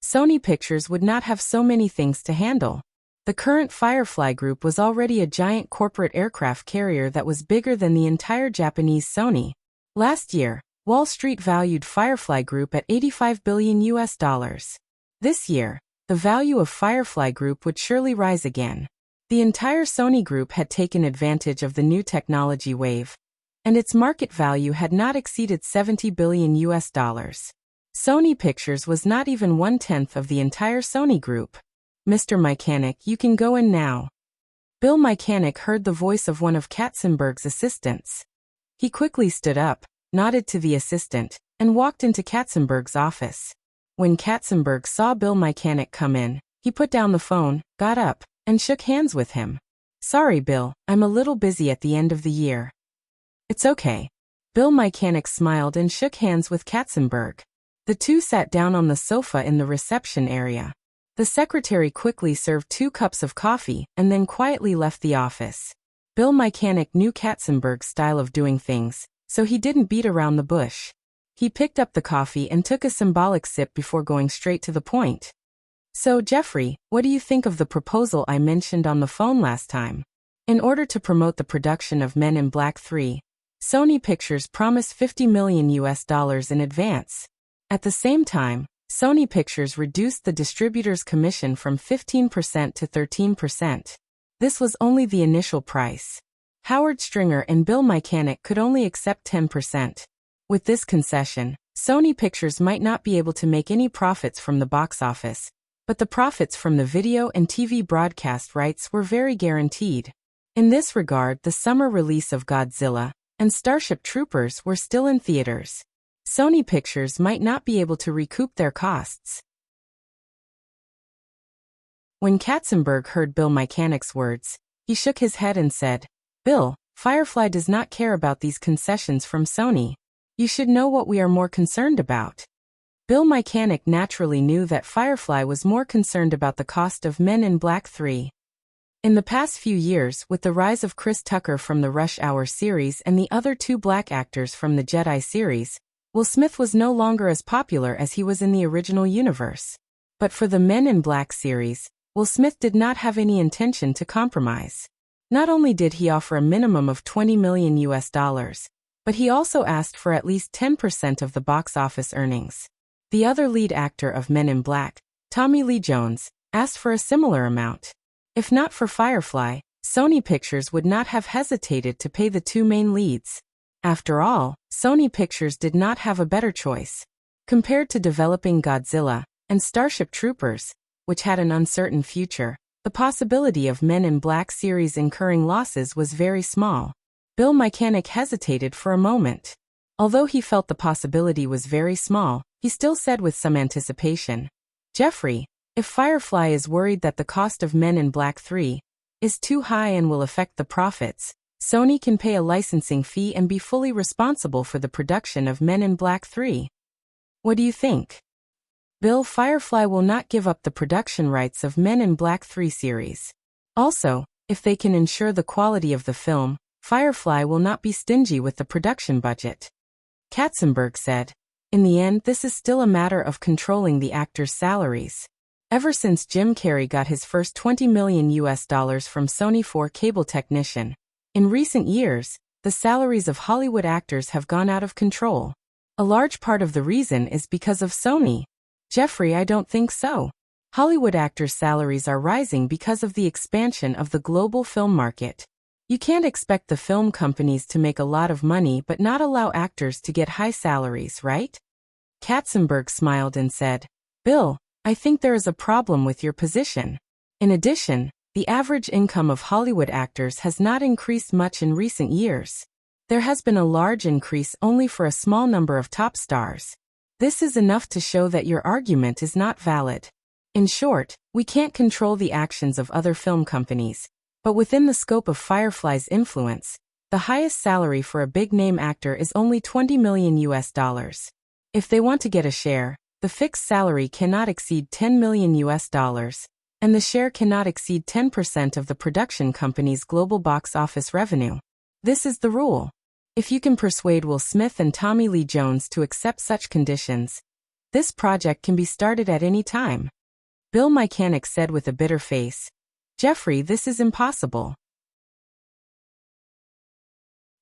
Sony Pictures would not have so many things to handle. The current Firefly Group was already a giant corporate aircraft carrier that was bigger than the entire Japanese Sony. Last year, Wall Street valued Firefly Group at $85 billion US. This year, the value of Firefly Group would surely rise again. The entire Sony Group had taken advantage of the new technology wave, and its market value had not exceeded $70 billion US. Sony Pictures was not even 1/10 of the entire Sony Group. Mr. Mechanic, you can go in now. Bill Mechanic heard the voice of one of Katzenberg's assistants. He quickly stood up, nodded to the assistant, and walked into Katzenberg's office. When Katzenberg saw Bill Mechanic come in, he put down the phone, got up, and shook hands with him. Sorry, Bill, I'm a little busy at the end of the year. It's okay. Bill Mechanic smiled and shook hands with Katzenberg. The two sat down on the sofa in the reception area. The secretary quickly served 2 cups of coffee and then quietly left the office. Bill Mechanic knew Katzenberg's style of doing things, so he didn't beat around the bush. He picked up the coffee and took a symbolic sip before going straight to the point. So, Jeffrey, what do you think of the proposal I mentioned on the phone last time? In order to promote the production of Men in Black 3, Sony Pictures promised $50 million US in advance. At the same time, Sony Pictures reduced the distributor's commission from 15% to 13%. This was only the initial price. Howard Stringer and Bill Mechanic could only accept 10%. With this concession, Sony Pictures might not be able to make any profits from the box office, but the profits from the video and TV broadcast rights were very guaranteed. In this regard, the summer release of Godzilla and Starship Troopers were still in theaters. Sony Pictures might not be able to recoup their costs. When Katzenberg heard Bill Mechanic's words, he shook his head and said, Bill, Firefly does not care about these concessions from Sony. You should know what we are more concerned about. Bill Mechanic naturally knew that Firefly was more concerned about the cost of Men in Black 3. In the past few years, with the rise of Chris Tucker from the Rush Hour series and the other 2 black actors from the Jedi series, Will Smith was no longer as popular as he was in the original universe. But for the Men in Black series, Will Smith did not have any intention to compromise. Not only did he offer a minimum of $20 million US, but he also asked for at least 10% of the box office earnings. The other lead actor of Men in Black, Tommy Lee Jones, asked for a similar amount. If not for Firefly, Sony Pictures would not have hesitated to pay the 2 main leads. After all, Sony Pictures did not have a better choice. Compared to developing Godzilla and Starship Troopers, which had an uncertain future, the possibility of Men in Black series incurring losses was very small. Bill Mechanic hesitated for a moment. Although he felt the possibility was very small, he still said with some anticipation, "Jeffrey, if Firefly is worried that the cost of Men in Black 3 is too high and will affect the profits, Sony can pay a licensing fee and be fully responsible for the production of Men in Black 3. What do you think?" Bill, Firefly will not give up the production rights of Men in Black 3 series. Also, if they can ensure the quality of the film, Firefly will not be stingy with the production budget. Katzenberg said, "In the end, this is still a matter of controlling the actors' salaries. Ever since Jim Carrey got his first $20 million from Sony for Cable Technician, in recent years, the salaries of Hollywood actors have gone out of control. A large part of the reason is because of Sony." Jeffrey, I don't think so. Hollywood actors' salaries are rising because of the expansion of the global film market. You can't expect the film companies to make a lot of money but not allow actors to get high salaries, right? Katzenberg smiled and said, "Bill, I think there is a problem with your position. In addition, the average income of Hollywood actors has not increased much in recent years. There has been a large increase only for a small number of top stars. This is enough to show that your argument is not valid. In short, we can't control the actions of other film companies, but within the scope of Firefly's influence, the highest salary for a big-name actor is only $20 million. If they want to get a share, the fixed salary cannot exceed $10 million, and the share cannot exceed 10% of the production company's global box office revenue. This is the rule. If you can persuade Will Smith and Tommy Lee Jones to accept such conditions, this project can be started at any time." Bill Mechanic said with a bitter face, "Jeffrey, this is impossible.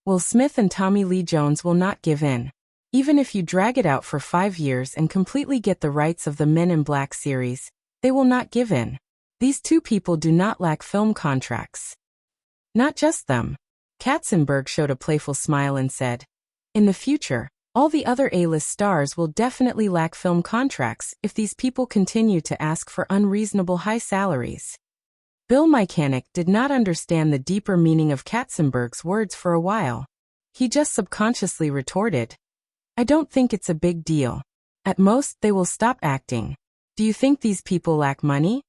Will Smith and Tommy Lee Jones will not give in. Even if you drag it out for 5 years and completely get the rights of the Men in Black series, they will not give in. These two people do not lack film contracts." "Not just them." Katzenberg showed a playful smile and said, "In the future, all the other A-list stars will definitely lack film contracts if these people continue to ask for unreasonable high salaries." Bill Mechanic did not understand the deeper meaning of Katzenberg's words for a while. He just subconsciously retorted, "I don't think it's a big deal. At most, they will stop acting. Do you think these people lack money?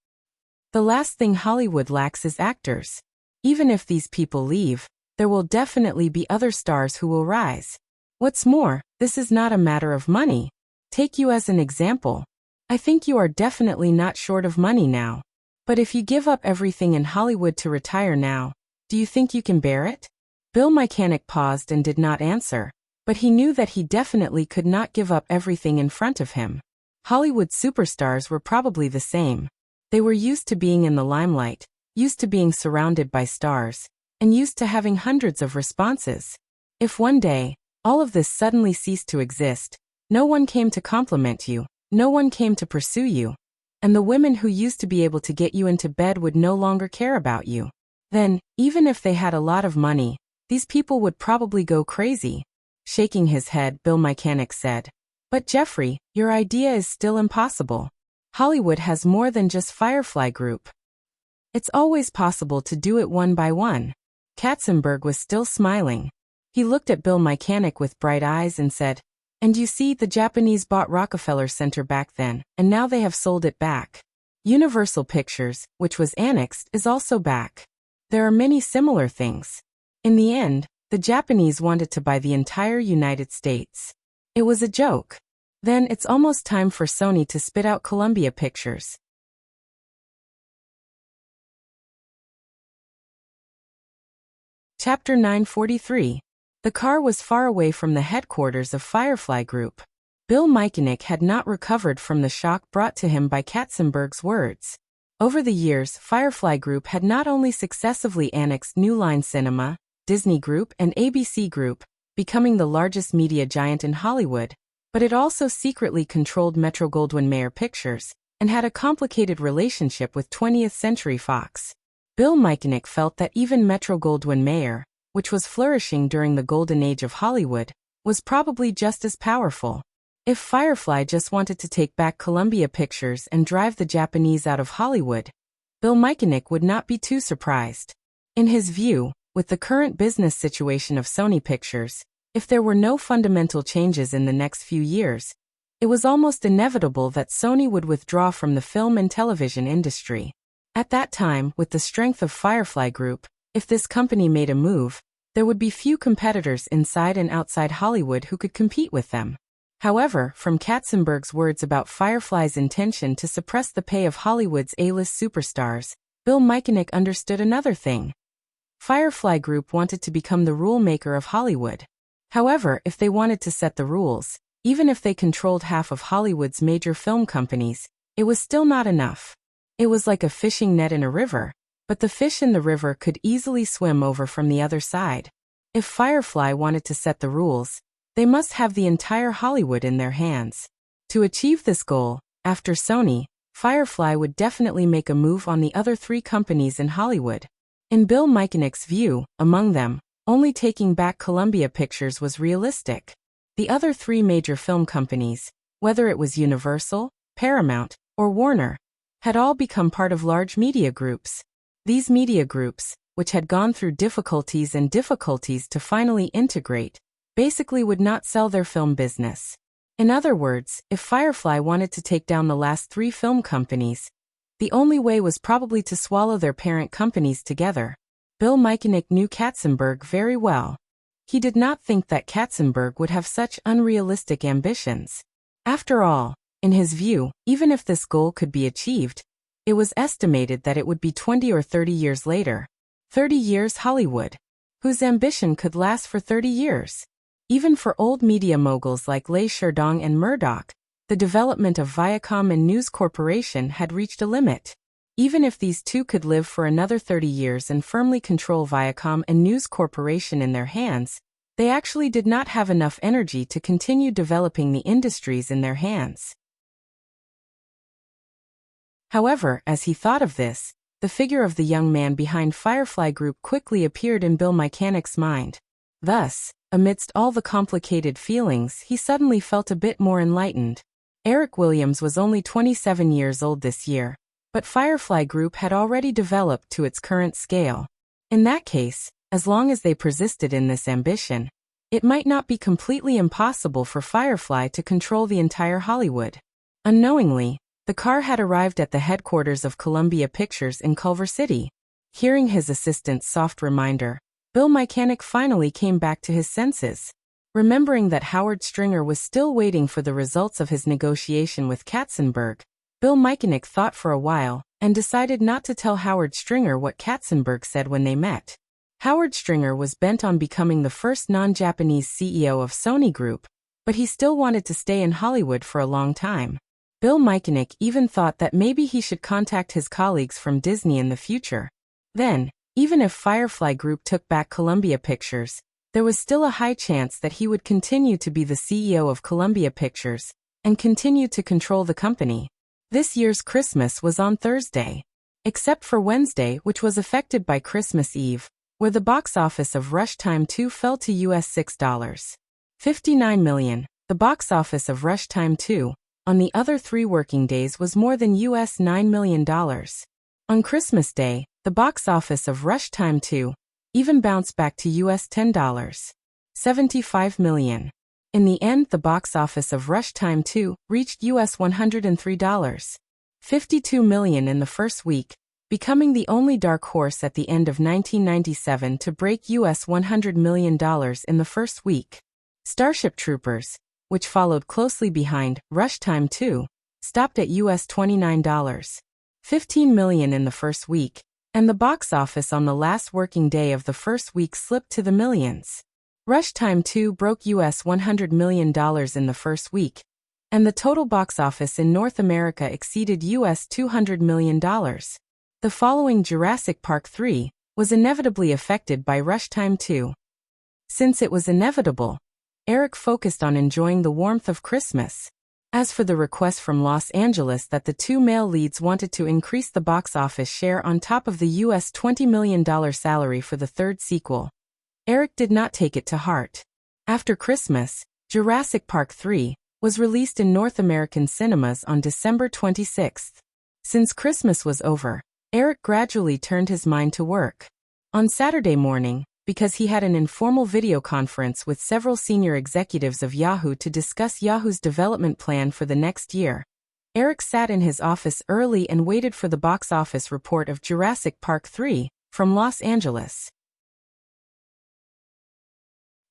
The last thing Hollywood lacks is actors. Even if these people leave, there will definitely be other stars who will rise. What's more, this is not a matter of money. Take you as an example. I think you are definitely not short of money now. But if you give up everything in Hollywood to retire now, do you think you can bear it?" Bill Mechanic paused and did not answer, but he knew that he definitely could not give up everything in front of him. Hollywood superstars were probably the same. They were used to being in the limelight, used to being surrounded by stars, and used to having hundreds of responses. If one day, all of this suddenly ceased to exist, no one came to compliment you, no one came to pursue you, and the women who used to be able to get you into bed would no longer care about you, then, even if they had a lot of money, these people would probably go crazy. Shaking his head, Bill Mechanic said, "But Jeffrey, your idea is still impossible. Hollywood has more than just Firefly Group. It's always possible to do it one by one." Katzenberg was still smiling. He looked at Bill Mechanic with bright eyes and said, "And you see, the Japanese bought Rockefeller Center back then, and now they have sold it back. Universal Pictures, which was annexed, is also back. There are many similar things. In the end, the Japanese wanted to buy the entire United States. It was a joke. Then it's almost time for Sony to spit out Columbia Pictures." Chapter 943. The car was far away from the headquarters of Firefly Group. Bill Mechanic had not recovered from the shock brought to him by Katzenberg's words. Over the years, Firefly Group had not only successively annexed New Line Cinema, Disney Group, and ABC Group, becoming the largest media giant in Hollywood, but it also secretly controlled Metro-Goldwyn-Mayer Pictures and had a complicated relationship with 20th Century Fox. Bill Mechanic felt that even Metro-Goldwyn-Mayer, which was flourishing during the golden age of Hollywood, was probably just as powerful. If Firefly just wanted to take back Columbia Pictures and drive the Japanese out of Hollywood, Bill Mechanic would not be too surprised. In his view, with the current business situation of Sony Pictures, if there were no fundamental changes in the next few years, it was almost inevitable that Sony would withdraw from the film and television industry. At that time, with the strength of Firefly Group, if this company made a move, there would be few competitors inside and outside Hollywood who could compete with them. However, from Katzenberg's words about Firefly's intention to suppress the pay of Hollywood's A-list superstars, Bill Michanek understood another thing. Firefly Group wanted to become the rule maker of Hollywood. However, if they wanted to set the rules, even if they controlled half of Hollywood's major film companies, it was still not enough. It was like a fishing net in a river, but the fish in the river could easily swim over from the other side. If Firefly wanted to set the rules, they must have the entire Hollywood in their hands. To achieve this goal, after Sony, Firefly would definitely make a move on the other three companies in Hollywood. In Bill Michanek's view, among them, only taking back Columbia Pictures was realistic. The other three major film companies, whether it was Universal, Paramount, or Warner, had all become part of large media groups. These media groups, which had gone through difficulties to finally integrate, basically would not sell their film business. In other words, if Firefly wanted to take down the last three film companies, the only way was probably to swallow their parent companies together. Bill Michanek knew Katzenberg very well. He did not think that Katzenberg would have such unrealistic ambitions. After all, in his view, even if this goal could be achieved, it was estimated that it would be 20 or 30 years later. 30 years Hollywood. Whose ambition could last for 30 years? Even for old media moguls like Leigh Sherdong and Murdoch, the development of Viacom and News Corporation had reached a limit. Even if these two could live for another 30 years and firmly control Viacom and News Corporation in their hands, they actually did not have enough energy to continue developing the industries in their hands. However, as he thought of this, the figure of the young man behind Firefly Group quickly appeared in Bill Michanek's mind. Thus, amidst all the complicated feelings, he suddenly felt a bit more enlightened. Eric Williams was only 27 years old this year, but Firefly Group had already developed to its current scale. In that case, as long as they persisted in this ambition, it might not be completely impossible for Firefly to control the entire Hollywood. Unknowingly, the car had arrived at the headquarters of Columbia Pictures in Culver City. Hearing his assistant's soft reminder, Bill Michanek finally came back to his senses. Remembering that Howard Stringer was still waiting for the results of his negotiation with Katzenberg, Bill Michanek thought for a while and decided not to tell Howard Stringer what Katzenberg said when they met. Howard Stringer was bent on becoming the first non-Japanese CEO of Sony Group, but he still wanted to stay in Hollywood for a long time. Bill Michanek even thought that maybe he should contact his colleagues from Disney in the future. Then, even if Firefly Group took back Columbia Pictures, there was still a high chance that he would continue to be the CEO of Columbia Pictures and continue to control the company. This year's Christmas was on Thursday, except for Wednesday, which was affected by Christmas Eve, where the box office of Rush Time 2 fell to US $6.59 million. The box office of Rush Time 2, on the other 3 working days, was more than US $9 million. On Christmas Day, the box office of Rush Time 2 even bounced back to US $10.75 million. In the end, the box office of Rush Time 2 reached US $103.52 million in the first week, becoming the only dark horse at the end of 1997 to break US $100 million in the first week. Starship Troopers, which followed closely behind Rush Time 2, stopped at US $29.15 million in the first week, and the box office on the last working day of the first week slipped to the millions. Rush Time 2 broke US $100 million in the first week, and the total box office in North America exceeded US $200 million. The following Jurassic Park 3 was inevitably affected by Rush Time 2. Since it was inevitable, Eric focused on enjoying the warmth of Christmas. As for the request from Los Angeles that the 2 male leads wanted to increase the box office share on top of the US $20 million salary for the third sequel, Eric did not take it to heart. After Christmas, Jurassic Park 3 was released in North American cinemas on December 26. Since Christmas was over, Eric gradually turned his mind to work. On Saturday morning, because he had an informal video conference with several senior executives of Yahoo to discuss Yahoo's development plan for the next year, Eric sat in his office early and waited for the box office report of Jurassic Park 3 from Los Angeles.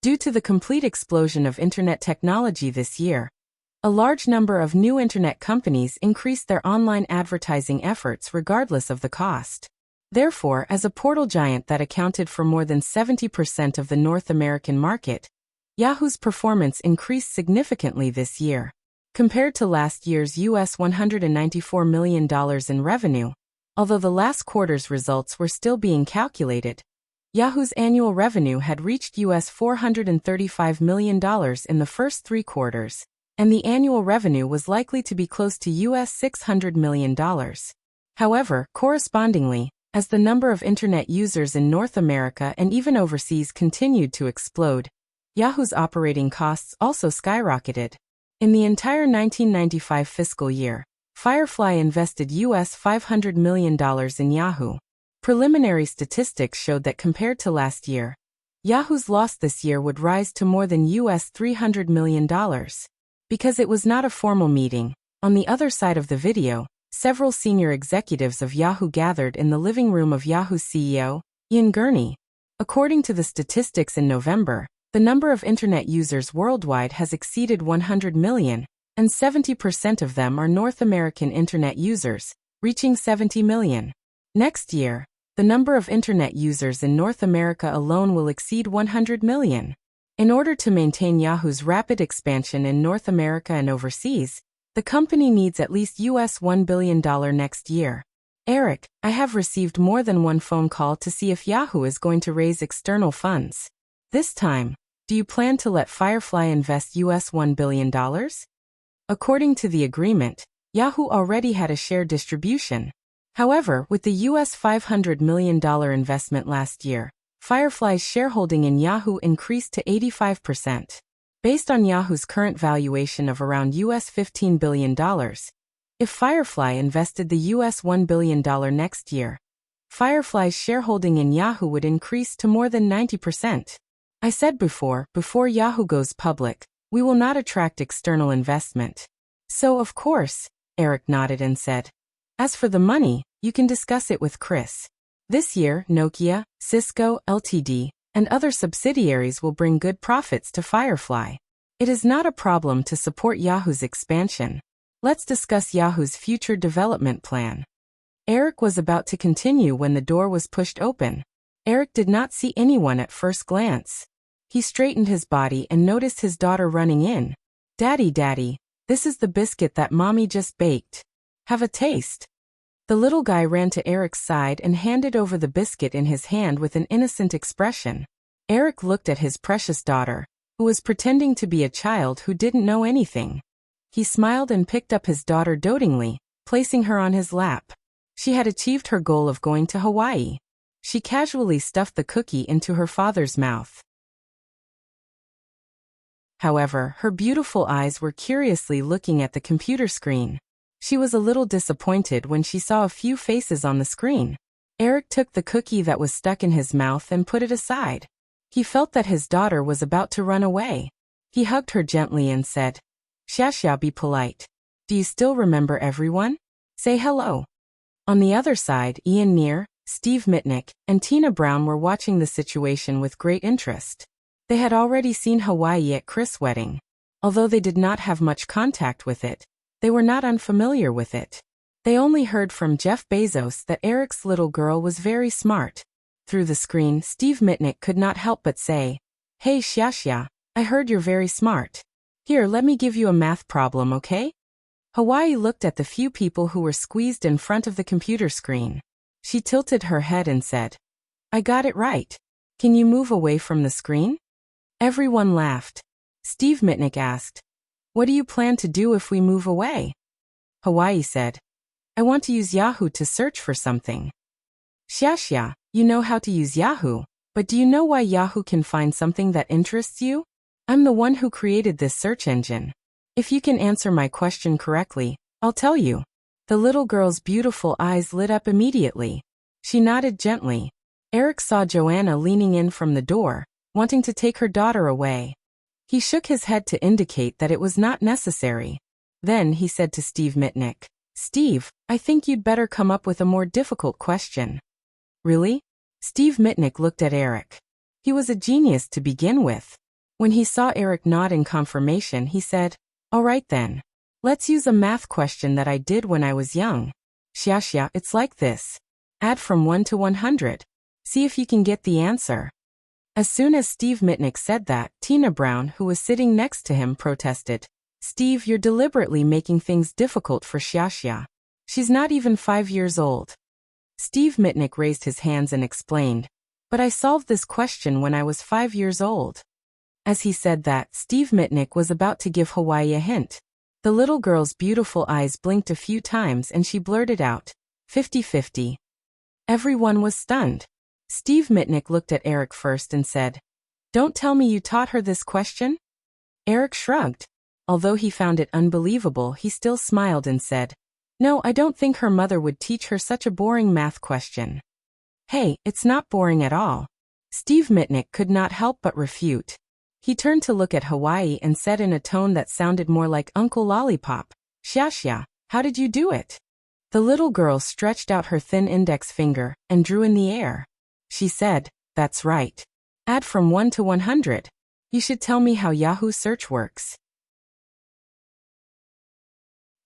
Due to the complete explosion of internet technology this year, a large number of new internet companies increased their online advertising efforts regardless of the cost. Therefore, as a portal giant that accounted for more than 70% of the North American market, Yahoo's performance increased significantly this year. Compared to last year's US $194 million in revenue, although the last quarter's results were still being calculated, Yahoo's annual revenue had reached US $435 million in the first 3 quarters, and the annual revenue was likely to be close to US $600 million. However, correspondingly, as the number of internet users in North America and even overseas continued to explode, Yahoo's operating costs also skyrocketed. In the entire 1995 fiscal year, Firefly invested US $500 million in Yahoo. Preliminary statistics showed that compared to last year, Yahoo's loss this year would rise to more than US $300 million. Because it was not a formal meeting, on the other side of the video, several senior executives of Yahoo gathered in the living room of Yahoo's CEO, Ian Gurney. According to the statistics in November, the number of internet users worldwide has exceeded 100 million, and 70% of them are North American internet users, reaching 70 million. Next year, the number of internet users in North America alone will exceed 100 million. In order to maintain Yahoo's rapid expansion in North America and overseas, the company needs at least US $1 billion next year. Eric, I have received more than one phone call to see if Yahoo is going to raise external funds. This time, do you plan to let Firefly invest US $1 billion? According to the agreement, Yahoo already had a share distribution. However, with the US $500 million investment last year, Firefly's shareholding in Yahoo increased to 85%. Based on Yahoo's current valuation of around US $15 billion, if Firefly invested the US $1 billion next year, Firefly's shareholding in Yahoo would increase to more than 90%. I said before Yahoo goes public, we will not attract external investment. So of course, Eric nodded and said. As for the money, you can discuss it with Chris. This year, Nokia, Cisco, Ltd., and other subsidiaries will bring good profits to Firefly. It is not a problem to support Yahoo's expansion. Let's discuss Yahoo's future development plan. Eric was about to continue when the door was pushed open. Eric did not see anyone at first glance. He straightened his body and noticed his daughter running in. Daddy, this is the biscuit that Mommy just baked. Have a taste. The little guy ran to Eric's side and handed over the biscuit in his hand with an innocent expression. Eric looked at his precious daughter, who was pretending to be a child who didn't know anything. He smiled and picked up his daughter dotingly, placing her on his lap. She had achieved her goal of going to Hawaii. She casually stuffed the cookie into her father's mouth. However, her beautiful eyes were curiously looking at the computer screen. She was a little disappointed when she saw a few faces on the screen. Eric took the cookie that was stuck in his mouth and put it aside. He felt that his daughter was about to run away. He hugged her gently and said, Shasha, be polite. Do you still remember everyone? Say hello. On the other side, Ian Neer, Steve Mitnick, and Tina Brown were watching the situation with great interest. They had already seen Hawaii at Chris' wedding. Although they did not have much contact with it, they were not unfamiliar with it. They only heard from Jeff Bezos that Eric's little girl was very smart. Through the screen, Steve Mitnick could not help but say, Hey Shasha, I heard you're very smart. Here, let me give you a math problem, okay? Hawaii looked at the few people who were squeezed in front of the computer screen. She tilted her head and said, I got it right. Can you move away from the screen? Everyone laughed. Steve Mitnick asked, What do you plan to do if we move away? Hawaii said, I want to use Yahoo to search for something. Shasha, you know how to use Yahoo, but do you know why Yahoo can find something that interests you? I'm the one who created this search engine. If you can answer my question correctly, I'll tell you. The little girl's beautiful eyes lit up immediately. She nodded gently. Eric saw Joanna leaning in from the door, wanting to take her daughter away. He shook his head to indicate that it was not necessary. Then he said to Steve Mitnick, "Steve, I think you'd better come up with a more difficult question." "Really?" Steve Mitnick looked at Eric. He was a genius to begin with. When he saw Eric nod in confirmation, he said, "All right then. Let's use a math question that I did when I was young. Xiaxia, it's like this. Add from 1 to 100. See if you can get the answer." As soon as Steve Mitnick said that, Tina Brown, who was sitting next to him, protested. "Steve, you're deliberately making things difficult for Xiaxia. She's not even 5 years old." Steve Mitnick raised his hands and explained, "But I solved this question when I was 5 years old." As he said that, Steve Mitnick was about to give Hawaii a hint. The little girl's beautiful eyes blinked a few times and she blurted out, 50-50. Everyone was stunned. Steve Mitnick looked at Eric first and said, "Don't tell me you taught her this question?" Eric shrugged. Although he found it unbelievable, he still smiled and said, "No, I don't think her mother would teach her such a boring math question." "Hey, it's not boring at all." Steve Mitnick could not help but refute. He turned to look at Hawaii and said in a tone that sounded more like Uncle Lollipop, "Xiaxia, how did you do it?" The little girl stretched out her thin index finger and drew in the air. She said, "That's right. Add from 1 to 100. You should tell me how Yahoo search works."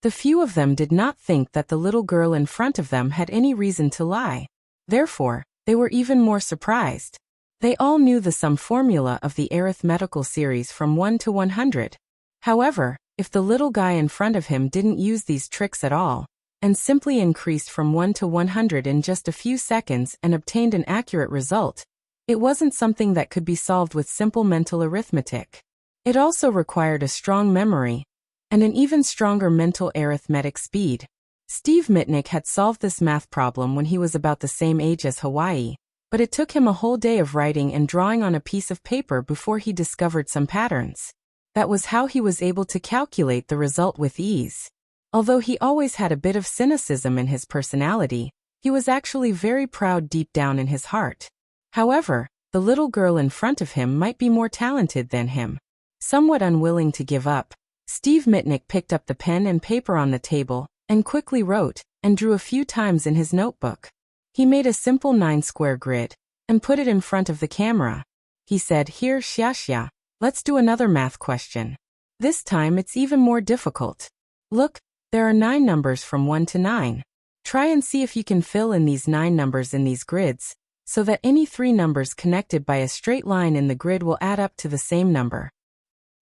The few of them did not think that the little girl in front of them had any reason to lie. Therefore, they were even more surprised. They all knew the sum formula of the arithmetical series from 1 to 100. However, if the little guy in front of him didn't use these tricks at all, and simply increased from 1 to 100 in just a few seconds and obtained an accurate result, it wasn't something that could be solved with simple mental arithmetic. It also required a strong memory and an even stronger mental arithmetic speed. Steve Mitnick had solved this math problem when he was about the same age as Hawaii, but it took him a whole day of writing and drawing on a piece of paper before he discovered some patterns. That was how he was able to calculate the result with ease. Although he always had a bit of cynicism in his personality, he was actually very proud deep down in his heart. However, the little girl in front of him might be more talented than him. Somewhat unwilling to give up, Steve Mitnick picked up the pen and paper on the table and quickly wrote and drew a few times in his notebook. He made a simple 9-square grid and put it in front of the camera. He said, "Here, Xiaxia, let's do another math question. This time it's even more difficult. Look, there are 9 numbers from 1 to 9. Try and see if you can fill in these 9 numbers in these grids, so that any 3 numbers connected by a straight line in the grid will add up to the same number."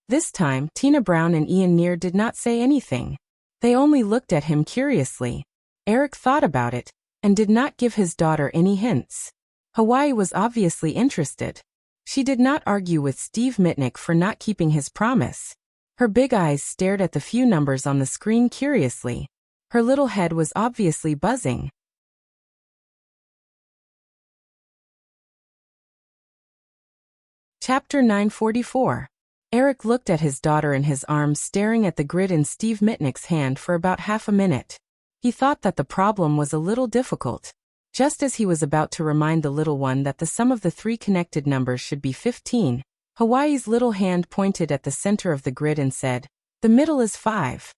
This time, Tina Brown and Ian Neer did not say anything. They only looked at him curiously. Eric thought about it and did not give his daughter any hints. Hawaii was obviously interested. She did not argue with Steve Mitnick for not keeping his promise. Her big eyes stared at the few numbers on the screen curiously. Her little head was obviously buzzing. Chapter 944. Eric looked at his daughter in his arms, staring at the grid in Steve Mitnick's hand for about half a minute. He thought that the problem was a little difficult. Just as he was about to remind the little one that the sum of the 3 connected numbers should be 15, Hawaii's little hand pointed at the center of the grid and said, "The middle is 5.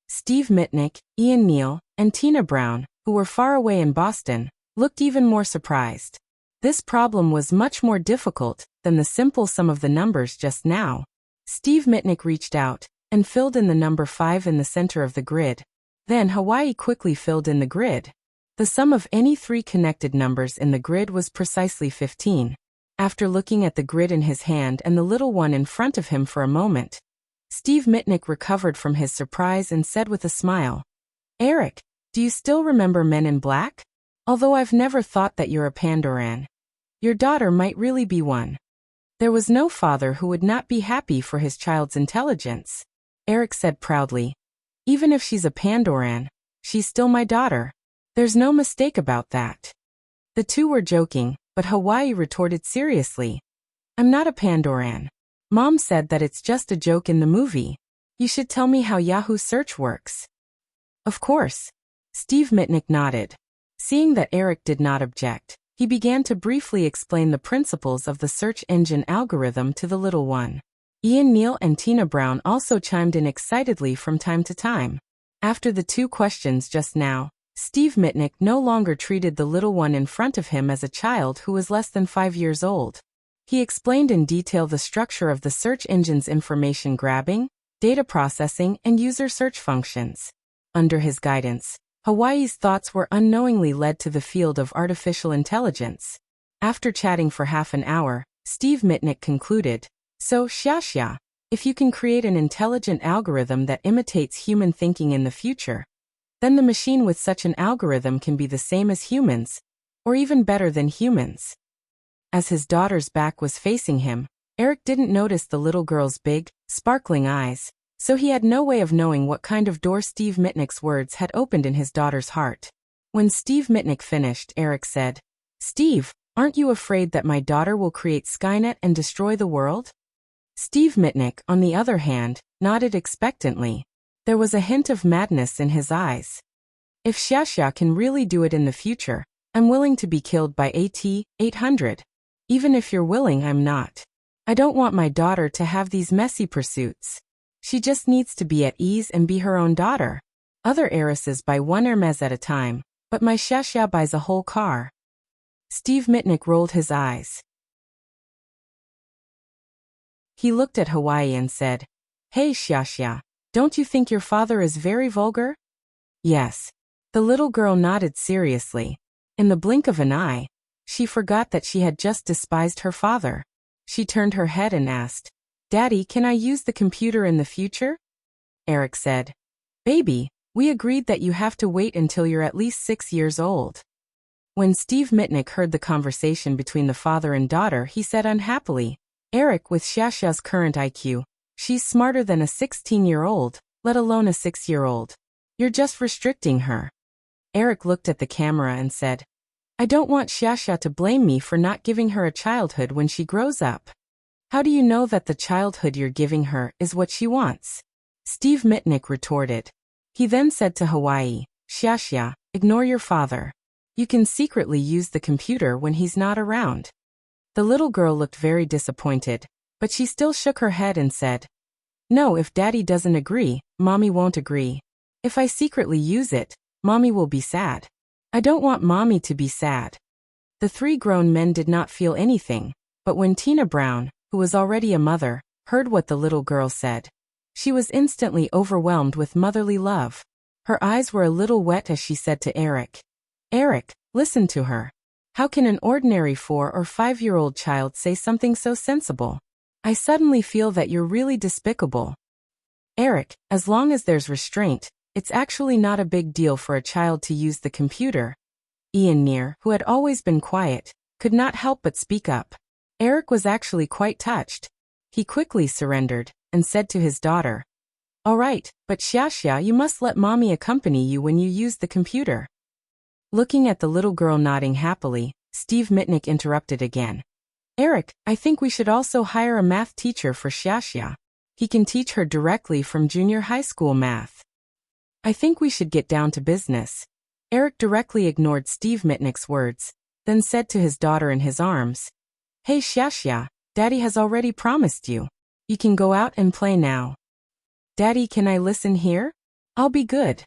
Steve Mitnick, Ian Neal, and Tina Brown, who were far away in Boston, looked even more surprised. This problem was much more difficult than the simple sum of the numbers just now. Steve Mitnick reached out and filled in the number 5 in the center of the grid. Then Hawaii quickly filled in the grid. The sum of any 3 connected numbers in the grid was precisely 15. After looking at the grid in his hand and the little one in front of him for a moment, Steve Mitnick recovered from his surprise and said with a smile, "Eric, do you still remember Men in Black? Although I've never thought that you're a Pandoran, your daughter might really be one." There was no father who would not be happy for his child's intelligence. Eric said proudly, "Even if she's a Pandoran, she's still my daughter. There's no mistake about that." The two were joking, but Hawaii retorted seriously, "I'm not a Pandoran. Mom said that it's just a joke in the movie. You should tell me how Yahoo search works." "Of course." Steve Mitnick nodded. Seeing that Eric did not object, He began to briefly explain the principles of the search engine algorithm to the little one. Ian Neal and Tina Brown also chimed in excitedly from time to time. After the 2 questions just now, Steve Mitnick no longer treated the little one in front of him as a child who was less than 5 years old. He explained in detail the structure of the search engine's information grabbing, data processing, and user search functions. Under his guidance, Hawaii's thoughts were unknowingly led to the field of artificial intelligence. After chatting for half an hour, Steve Mitnick concluded, "So, Xiaxia, if you can create an intelligent algorithm that imitates human thinking in the future, then the machine with such an algorithm can be the same as humans, or even better than humans." As his daughter's back was facing him, Eric didn't notice the little girl's big, sparkling eyes, so he had no way of knowing what kind of door Steve Mitnick's words had opened in his daughter's heart. When Steve Mitnick finished, Eric said, "Steve, aren't you afraid that my daughter will create Skynet and destroy the world?" Steve Mitnick, on the other hand, nodded expectantly. There was a hint of madness in his eyes. "If Xiaxia can really do it in the future, I'm willing to be killed by AT-800. Even if you're willing, I'm not. I don't want my daughter to have these messy pursuits. She just needs to be at ease and be her own daughter. Other heiresses buy one Hermes at a time, but my Xiaxia buys a whole car." Steve Mitnick rolled his eyes. He looked at Hawaii and said, "Hey Xiaxia, don't you think your father is very vulgar?" "Yes." The little girl nodded seriously. In the blink of an eye, she forgot that she had just despised her father. She turned her head and asked, "Daddy, can I use the computer in the future?" Eric said, "Baby, we agreed that you have to wait until you're at least 6 years old." When Steve Mitnick heard the conversation between the father and daughter, he said unhappily, "Eric, with Xiaxia's current IQ, she's smarter than a 16-year-old, let alone a 6-year-old. You're just restricting her." Eric looked at the camera and said, "I don't want Xiaxia to blame me for not giving her a childhood when she grows up. How do you know that the childhood you're giving her is what she wants?" Steve Mitnick retorted. He then said to Hawaii, "Xiaxia, ignore your father. You can secretly use the computer when he's not around." The little girl looked very disappointed, but she still shook her head and said, "No, if Daddy doesn't agree, Mommy won't agree. If I secretly use it, Mommy will be sad. I don't want Mommy to be sad." The 3 grown men did not feel anything, but when Tina Brown, who was already a mother, heard what the little girl said, she was instantly overwhelmed with motherly love. Her eyes were a little wet as she said to Eric, "Eric, listen to her. How can an ordinary 4 or 5-year-old child say something so sensible? I suddenly feel that you're really despicable. Eric, as long as there's restraint, it's actually not a big deal for a child to use the computer." Ian Near, who had always been quiet, could not help but speak up. Eric was actually quite touched. He quickly surrendered and said to his daughter, "All right, but Xiaxia, you must let Mommy accompany you when you use the computer." Looking at the little girl nodding happily, Steve Mitnick interrupted again. "Eric, I think we should also hire a math teacher for Xiaxia. He can teach her directly from junior high school math." "I think we should get down to business." Eric directly ignored Steve Mitnick's words, then said to his daughter in his arms, "Hey Xiaxia, Daddy has already promised you. You can go out and play now." "Daddy, can I listen here? I'll be good,"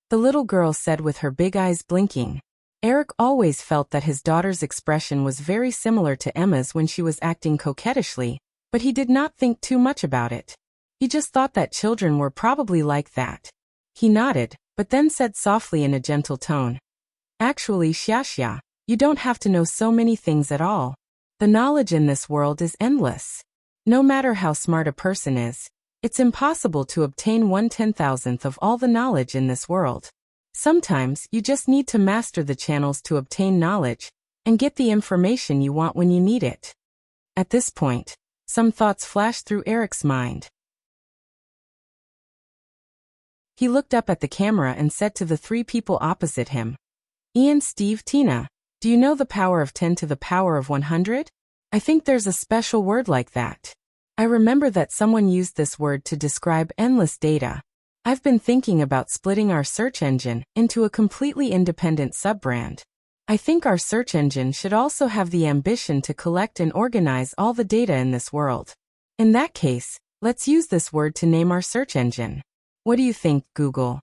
the little girl said with her big eyes blinking. Eric always felt that his daughter's expression was very similar to Emma's when she was acting coquettishly, but he did not think too much about it. He just thought that children were probably like that. He nodded, but then said softly in a gentle tone, "Actually, Xiaxia, you don't have to know so many things at all. The knowledge in this world is endless. No matter how smart a person is, it's impossible to obtain 1/10,000th of all the knowledge in this world. Sometimes you just need to master the channels to obtain knowledge and get the information you want when you need it." At this point, some thoughts flashed through Eric's mind. He looked up at the camera and said to the 3 people opposite him, "Ian, Steve, Tina, do you know the power of 10 to the power of 100? I think there's a special word like that. I remember that someone used this word to describe endless data. I've been thinking about splitting our search engine into a completely independent sub-brand. I think our search engine should also have the ambition to collect and organize all the data in this world. In that case, let's use this word to name our search engine. What do you think, Google?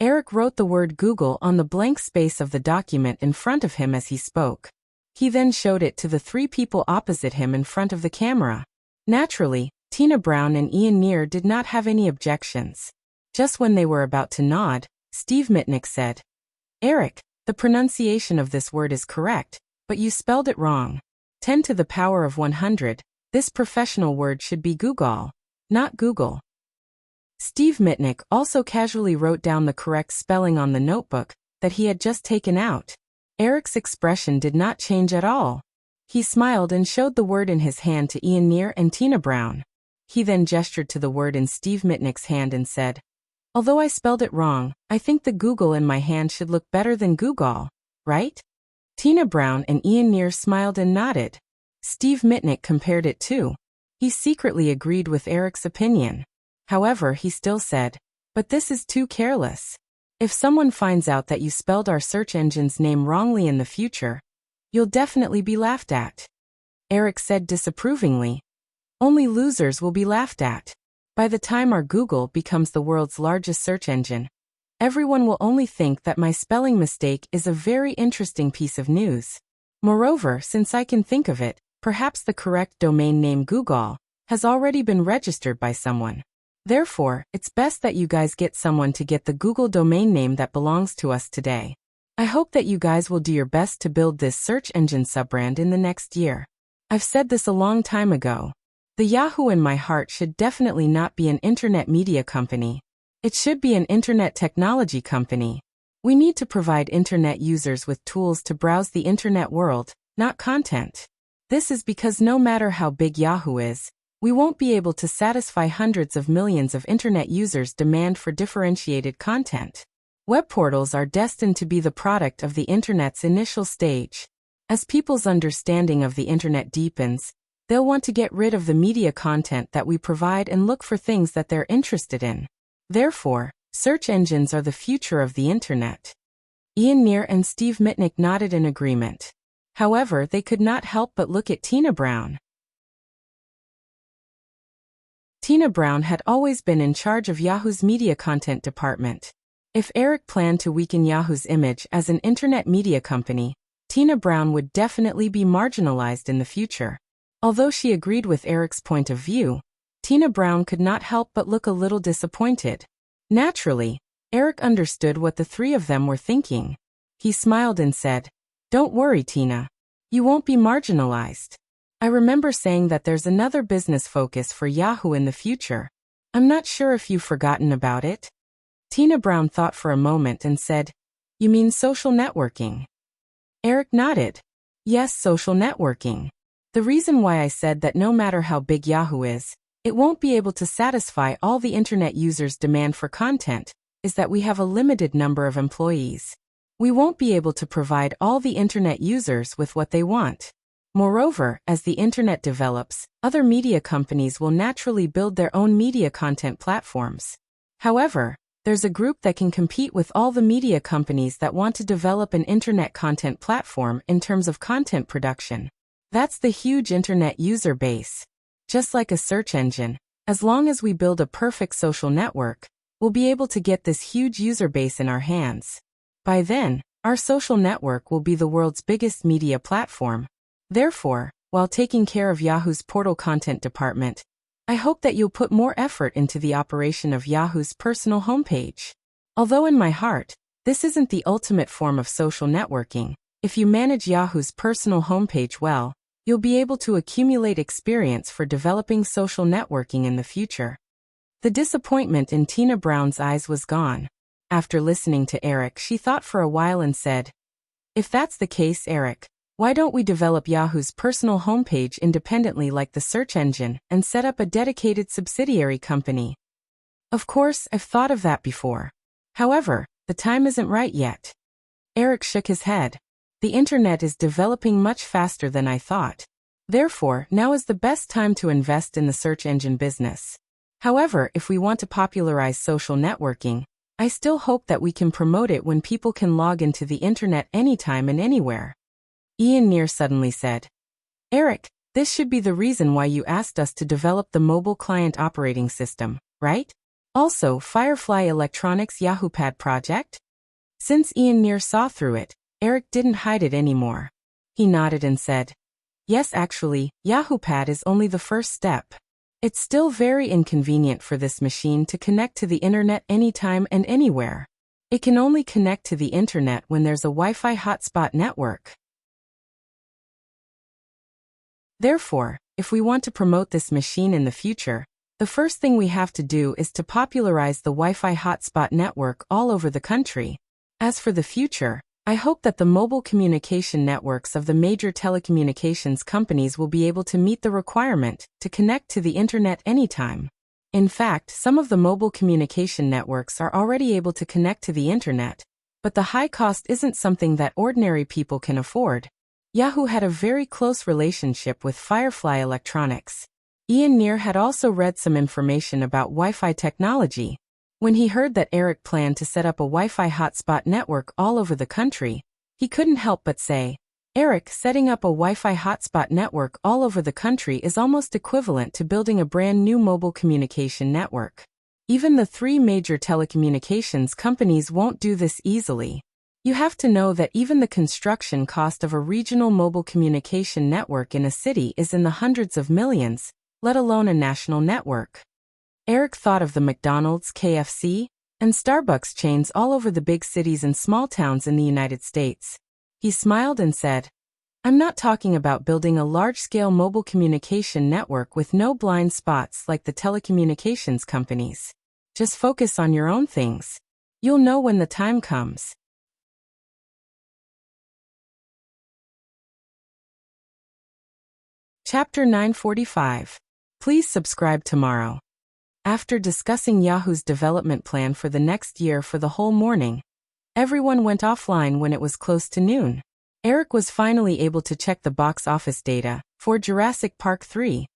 Eric wrote the word Google on the blank space of the document in front of him as he spoke. He then showed it to the three people opposite him in front of the camera. Naturally, Tina Brown and Ian Neer did not have any objections. Just when they were about to nod, Steve Mitnick said, "Eric, the pronunciation of this word is correct, but you spelled it wrong. 10 to the power of 100, this professional word should be Google, not Google." Steve Mitnick also casually wrote down the correct spelling on the notebook that he had just taken out. Eric's expression did not change at all. He smiled and showed the word in his hand to Ian Neer and Tina Brown. He then gestured to the word in Steve Mitnick's hand and said, "Although I spelled it wrong, I think the Google in my hand should look better than Google, right?" Tina Brown and Ian Neer smiled and nodded. Steve Mitnick compared it too. He secretly agreed with Eric's opinion. However, he still said, "But this is too careless. If someone finds out that you spelled our search engine's name wrongly in the future, you'll definitely be laughed at." Eric said disapprovingly, "Only losers will be laughed at. By the time our Google becomes the world's largest search engine, everyone will only think that my spelling mistake is a very interesting piece of news. Moreover, since I can think of it, perhaps the correct domain name Google has already been registered by someone. Therefore, it's best that you guys get someone to get the Google domain name that belongs to us today. I hope that you guys will do your best to build this search engine sub-brand in the next year. I've said this a long time ago. The Yahoo in my heart should definitely not be an internet media company. It should be an internet technology company. We need to provide internet users with tools to browse the internet world, not content. This is because no matter how big Yahoo is, we won't be able to satisfy hundreds of millions of internet users' demand for differentiated content. Web portals are destined to be the product of the internet's initial stage. As people's understanding of the internet deepens, they'll want to get rid of the media content that we provide and look for things that they're interested in. Therefore, search engines are the future of the internet." Ian Neer and Steve Mitnick nodded in agreement. However, they could not help but look at Tina Brown. Tina Brown had always been in charge of Yahoo's media content department. If Eric planned to weaken Yahoo's image as an internet media company, Tina Brown would definitely be marginalized in the future. Although she agreed with Eric's point of view, Tina Brown could not help but look a little disappointed. Naturally, Eric understood what the three of them were thinking. He smiled and said, "Don't worry, Tina. You won't be marginalized. I remember saying that there's another business focus for Yahoo in the future. I'm not sure if you've forgotten about it." Tina Brown thought for a moment and said, "You mean social networking?" Eric nodded. "Yes, social networking. The reason why I said that no matter how big Yahoo is, it won't be able to satisfy all the internet users' demand for content is that we have a limited number of employees. We won't be able to provide all the internet users with what they want. Moreover, as the internet develops, other media companies will naturally build their own media content platforms. However, there's a group that can compete with all the media companies that want to develop an internet content platform in terms of content production. That's the huge internet user base. Just like a search engine, as long as we build a perfect social network, we'll be able to get this huge user base in our hands. By then, our social network will be the world's biggest media platform. Therefore, while taking care of Yahoo's portal content department, I hope that you'll put more effort into the operation of Yahoo's personal homepage. Although in my heart, this isn't the ultimate form of social networking, if you manage Yahoo's personal homepage well, you'll be able to accumulate experience for developing social networking in the future. The disappointment in Tina Brown's eyes was gone. After listening to Eric, she thought for a while and said, "If that's the case, Eric, why don't we develop Yahoo's personal homepage independently like the search engine and set up a dedicated subsidiary company?" "Of course, I've thought of that before. However, the time isn't right yet." Eric shook his head. "The internet is developing much faster than I thought. Therefore, now is the best time to invest in the search engine business. However, if we want to popularize social networking, I still hope that we can promote it when people can log into the internet anytime and anywhere. Ian Neer suddenly said. Eric, this should be the reason why you asked us to develop the mobile client operating system, right? Also, Firefly Electronics YahooPad project? Since Ian Neer saw through it, Eric didn't hide it anymore. He nodded and said, yes, actually, YahooPad is only the first step. It's still very inconvenient for this machine to connect to the internet anytime and anywhere. It can only connect to the internet when there's a Wi-Fi hotspot network. Therefore, if we want to promote this machine in the future, the first thing we have to do is to popularize the Wi-Fi hotspot network all over the country. As for the future, I hope that the mobile communication networks of the major telecommunications companies will be able to meet the requirement to connect to the internet anytime. In fact, some of the mobile communication networks are already able to connect to the internet, but the high cost isn't something that ordinary people can afford. Yahoo had a very close relationship with Firefly Electronics. Ian Neer had also read some information about Wi-Fi technology. When he heard that Eric planned to set up a Wi-Fi hotspot network all over the country, he couldn't help but say, Eric, setting up a Wi-Fi hotspot network all over the country is almost equivalent to building a brand new mobile communication network. Even the three major telecommunications companies won't do this easily. You have to know that even the construction cost of a regional mobile communication network in a city is in the hundreds of millions, let alone a national network. Eric thought of the McDonald's, KFC, and Starbucks chains all over the big cities and small towns in the United States. He smiled and said, I'm not talking about building a large-scale mobile communication network with no blind spots like the telecommunications companies. Just focus on your own things. You'll know when the time comes. Chapter 945. Please subscribe tomorrow. After discussing Yahoo's development plan for the next year for the whole morning, everyone went offline when it was close to noon. Eric was finally able to check the box office data for Jurassic Park 3.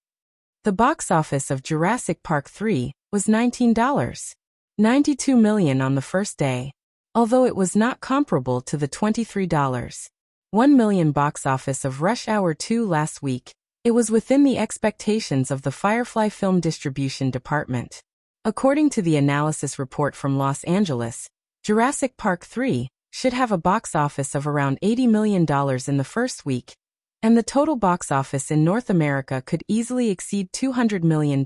The box office of Jurassic Park 3 was $19.92 million on the first day, although it was not comparable to the $23.1 million box office of Rush Hour 2 last week. It was within the expectations of the Firefly Film Distribution Department. According to the analysis report from Los Angeles, Jurassic Park 3 should have a box office of around $80 million in the first week, and the total box office in North America could easily exceed $200 million.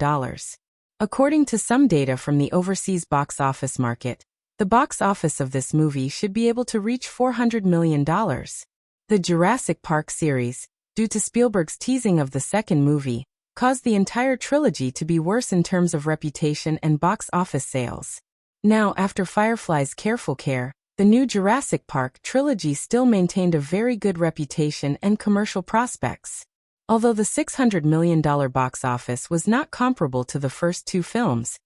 According to some data from the overseas box office market, the box office of this movie should be able to reach $400 million. The Jurassic Park series, due to Spielberg's teasing of the second movie, caused the entire trilogy to be worse in terms of reputation and box office sales. Now, after Firefly's careful care, the new Jurassic Park trilogy still maintained a very good reputation and commercial prospects. Although the $600 million box office was not comparable to the first two films,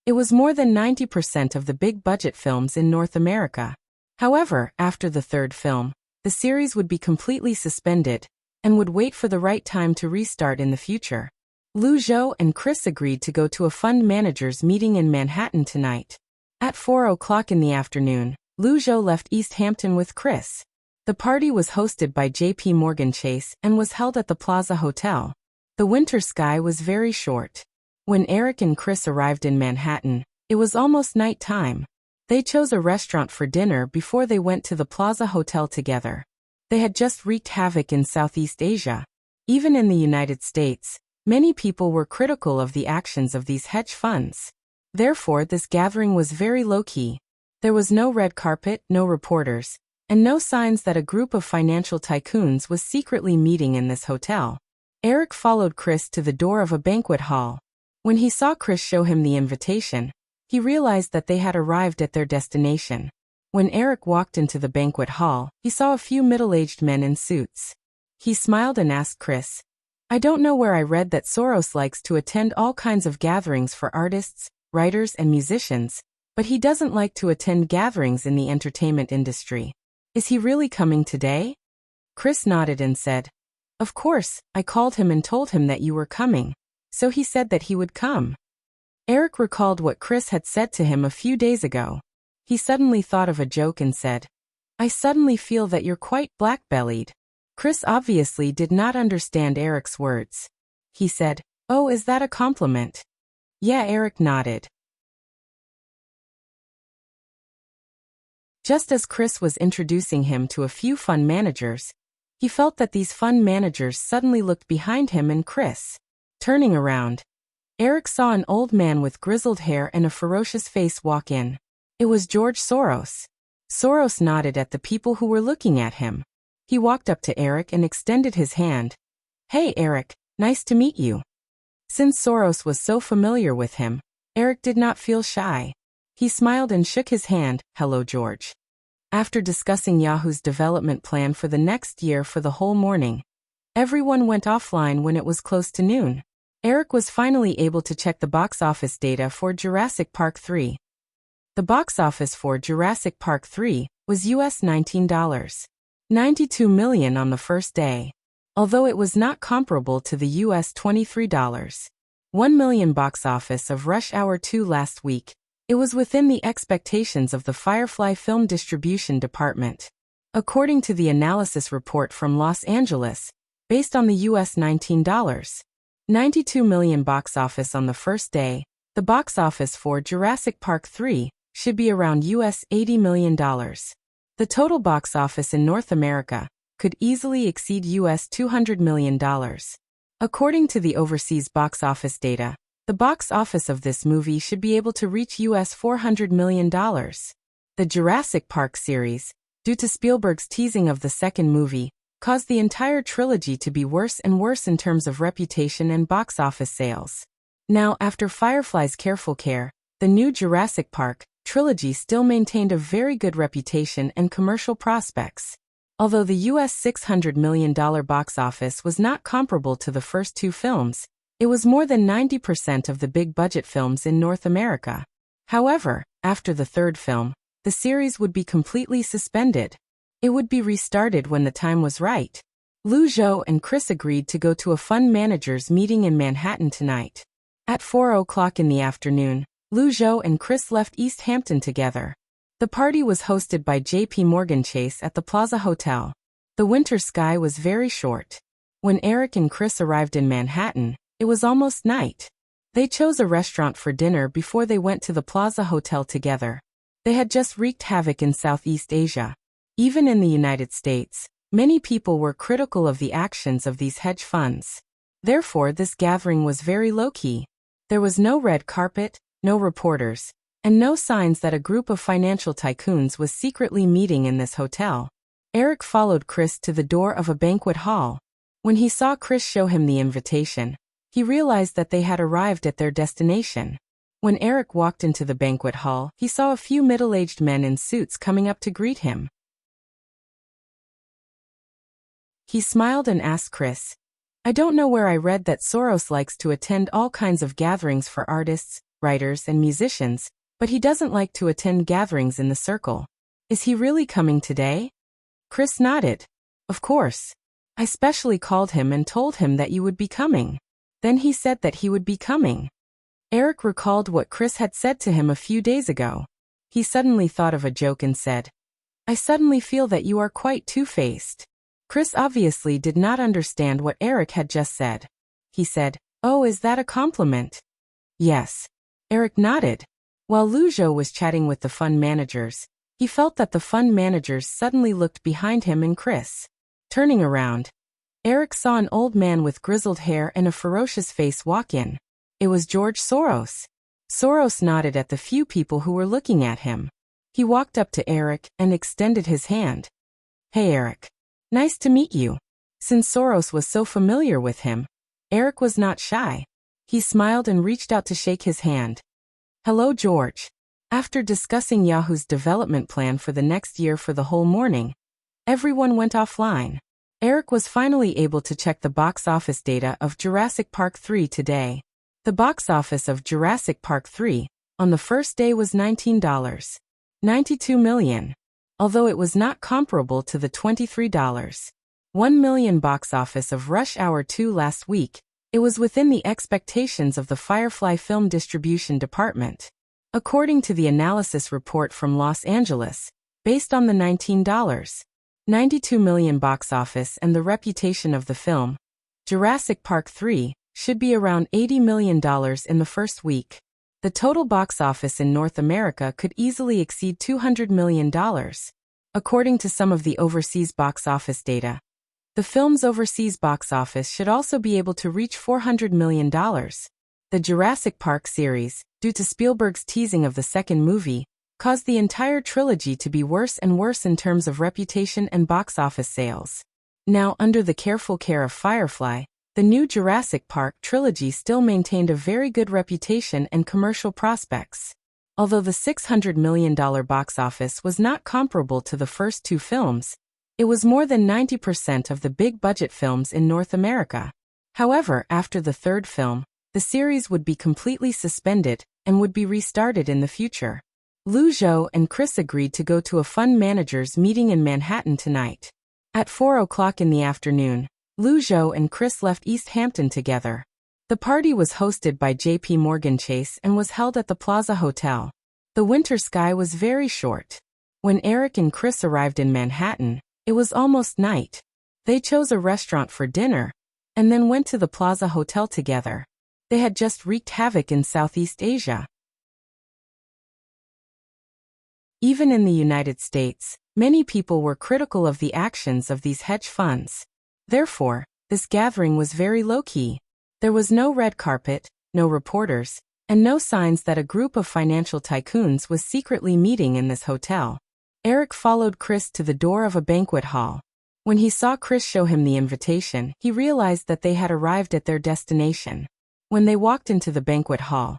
it was more than 90% of the big-budget films in North America. However, after the third film, the series would be completely suspended, and would wait for the right time to restart in the future. Lou Zhou and Chris agreed to go to a fund managers meeting in Manhattan tonight. At 4:00 in the afternoon, Lou Zhou left East Hampton with Chris. The party was hosted by J.P. Morgan Chase and was held at the Plaza Hotel. The winter sky was very short. When Eric and Chris arrived in Manhattan, it was almost night time. They chose a restaurant for dinner before they went to the Plaza Hotel together. They had just wreaked havoc in Southeast Asia. Even in the United States, many people were critical of the actions of these hedge funds. Therefore, this gathering was very low-key. There was no red carpet, no reporters, and no signs that a group of financial tycoons was secretly meeting in this hotel. Eric followed Chris to the door of a banquet hall. When he saw Chris show him the invitation, he realized that they had arrived at their destination. When Eric walked into the banquet hall, he saw a few middle-aged men in suits. He smiled and asked Chris, I don't know where I read that Soros likes to attend all kinds of gatherings for artists, writers, and musicians, but he doesn't like to attend gatherings in the entertainment industry. Is he really coming today? Chris nodded and said, Of course, I called him and told him that you were coming, so he said that he would come. Eric recalled what Chris had said to him a few days ago. He suddenly thought of a joke and said, "I suddenly feel that you're quite black-bellied." Chris obviously did not understand Eric's words. He said, "Oh, is that a compliment?" Yeah, Eric nodded. Just as Chris was introducing him to a few fund managers, he felt that these fund managers suddenly looked behind him and Chris. Turning around, Eric saw an old man with grizzled hair and a ferocious face walk in. It was George Soros. Soros nodded at the people who were looking at him. He walked up to Eric and extended his hand. "Hey Eric, nice to meet you." Since Soros was so familiar with him, Eric did not feel shy. He smiled and shook his hand. "Hello George." After discussing Yahoo's development plan for the next year for the whole morning, everyone went offline when it was close to noon. Eric was finally able to check the box office data for Jurassic Park 3. The box office for Jurassic Park 3 was US $19.92 million on the first day, although it was not comparable to the US $23.1 million box office of Rush Hour 2 last week. It was within the expectations of the Firefly Film Distribution Department. According to the analysis report from Los Angeles, based on the US $19.92 million box office on the first day, the box office for Jurassic Park 3 should be around US $80 million. The total box office in North America could easily exceed US $200 million. According to the overseas box office data, the box office of this movie should be able to reach US $400 million. The Jurassic Park series, due to Spielberg's teasing of the second movie, caused the entire trilogy to be worse and worse in terms of reputation and box office sales. Now, after Firefly's careful care, the new Jurassic Park trilogy still maintained a very good reputation and commercial prospects. Although the US $600 million box office was not comparable to the first two films, it was more than 90% of the big-budget films in North America. However, after the third film, the series would be completely suspended. It would be restarted when the time was right. Lou Zhou and Chris agreed to go to a fund managers meeting in Manhattan tonight. At 4:00 in the afternoon, Lou Zhou and Chris left East Hampton together. The party was hosted by JP Morgan Chase at the Plaza Hotel. The winter sky was very short. When Eric and Chris arrived in Manhattan, it was almost night. They chose a restaurant for dinner before they went to the Plaza Hotel together. They had just wreaked havoc in Southeast Asia. Even in the United States, many people were critical of the actions of these hedge funds. Therefore, this gathering was very low-key. There was no red carpet, no reporters, and no signs that a group of financial tycoons was secretly meeting in this hotel. Eric followed Chris to the door of a banquet hall. When he saw Chris show him the invitation, he realized that they had arrived at their destination. When Eric walked into the banquet hall, he saw a few middle-aged men in suits coming up to greet him. He smiled and asked Chris, "I don't know where I read that Soros likes to attend all kinds of gatherings for artists, writers, and musicians, but he doesn't like to attend gatherings in the circle. Is he really coming today?" Chris nodded. "Of course. I specially called him and told him that you would be coming. Then he said that he would be coming." Eric recalled what Chris had said to him a few days ago. He suddenly thought of a joke and said, "I suddenly feel that you are quite two-faced." Chris obviously did not understand what Eric had just said. He said, "Oh, is that a compliment?" "Yes." Eric nodded. While Lou Zhou was chatting with the fund managers, he felt that the fund managers suddenly looked behind him and Chris. Turning around, Eric saw an old man with grizzled hair and a ferocious face walk in. It was George Soros. Soros nodded at the few people who were looking at him. He walked up to Eric and extended his hand. "Hey Eric. Nice to meet you." Since Soros was so familiar with him, Eric was not shy. He smiled and reached out to shake his hand. "Hello George." After discussing Yahoo's development plan for the next year for the whole morning, everyone went offline. Eric was finally able to check the box office data of Jurassic Park 3 today. The box office of Jurassic Park 3 on the first day was $19.92 million, although it was not comparable to the $23.1 million box office of Rush Hour 2 last week. It was within the expectations of the Firefly Film Distribution Department. According to the analysis report from Los Angeles, based on the $19.92 million box office and the reputation of the film, Jurassic Park 3 should be around $80 million in the first week. The total box office in North America could easily exceed $200 million. According to some of the overseas box office data, the film's overseas box office should also be able to reach $400 million. The Jurassic Park series, due to Spielberg's teasing of the second movie, caused the entire trilogy to be worse and worse in terms of reputation and box office sales. Now, under the careful care of Firefly, the new Jurassic Park trilogy still maintained a very good reputation and commercial prospects. Although the $600 million box office was not comparable to the first two films, it was more than 90% of the big-budget films in North America. However, after the third film, the series would be completely suspended and would be restarted in the future. Lou Zhou and Chris agreed to go to a fund managers meeting in Manhattan tonight. At 4 o'clock in the afternoon, Lou Zhou and Chris left East Hampton together. The party was hosted by J.P. Morgan Chase and was held at the Plaza Hotel. The winter sky was very short. When Eric and Chris arrived in Manhattan, it was almost night. They chose a restaurant for dinner, and then went to the Plaza Hotel together. They had just wreaked havoc in Southeast Asia. Even in the United States, many people were critical of the actions of these hedge funds. Therefore, this gathering was very low-key. There was no red carpet, no reporters, and no signs that a group of financial tycoons was secretly meeting in this hotel. Eric followed Chris to the door of a banquet hall. When he saw Chris show him the invitation, he realized that they had arrived at their destination. When they walked into the banquet hall,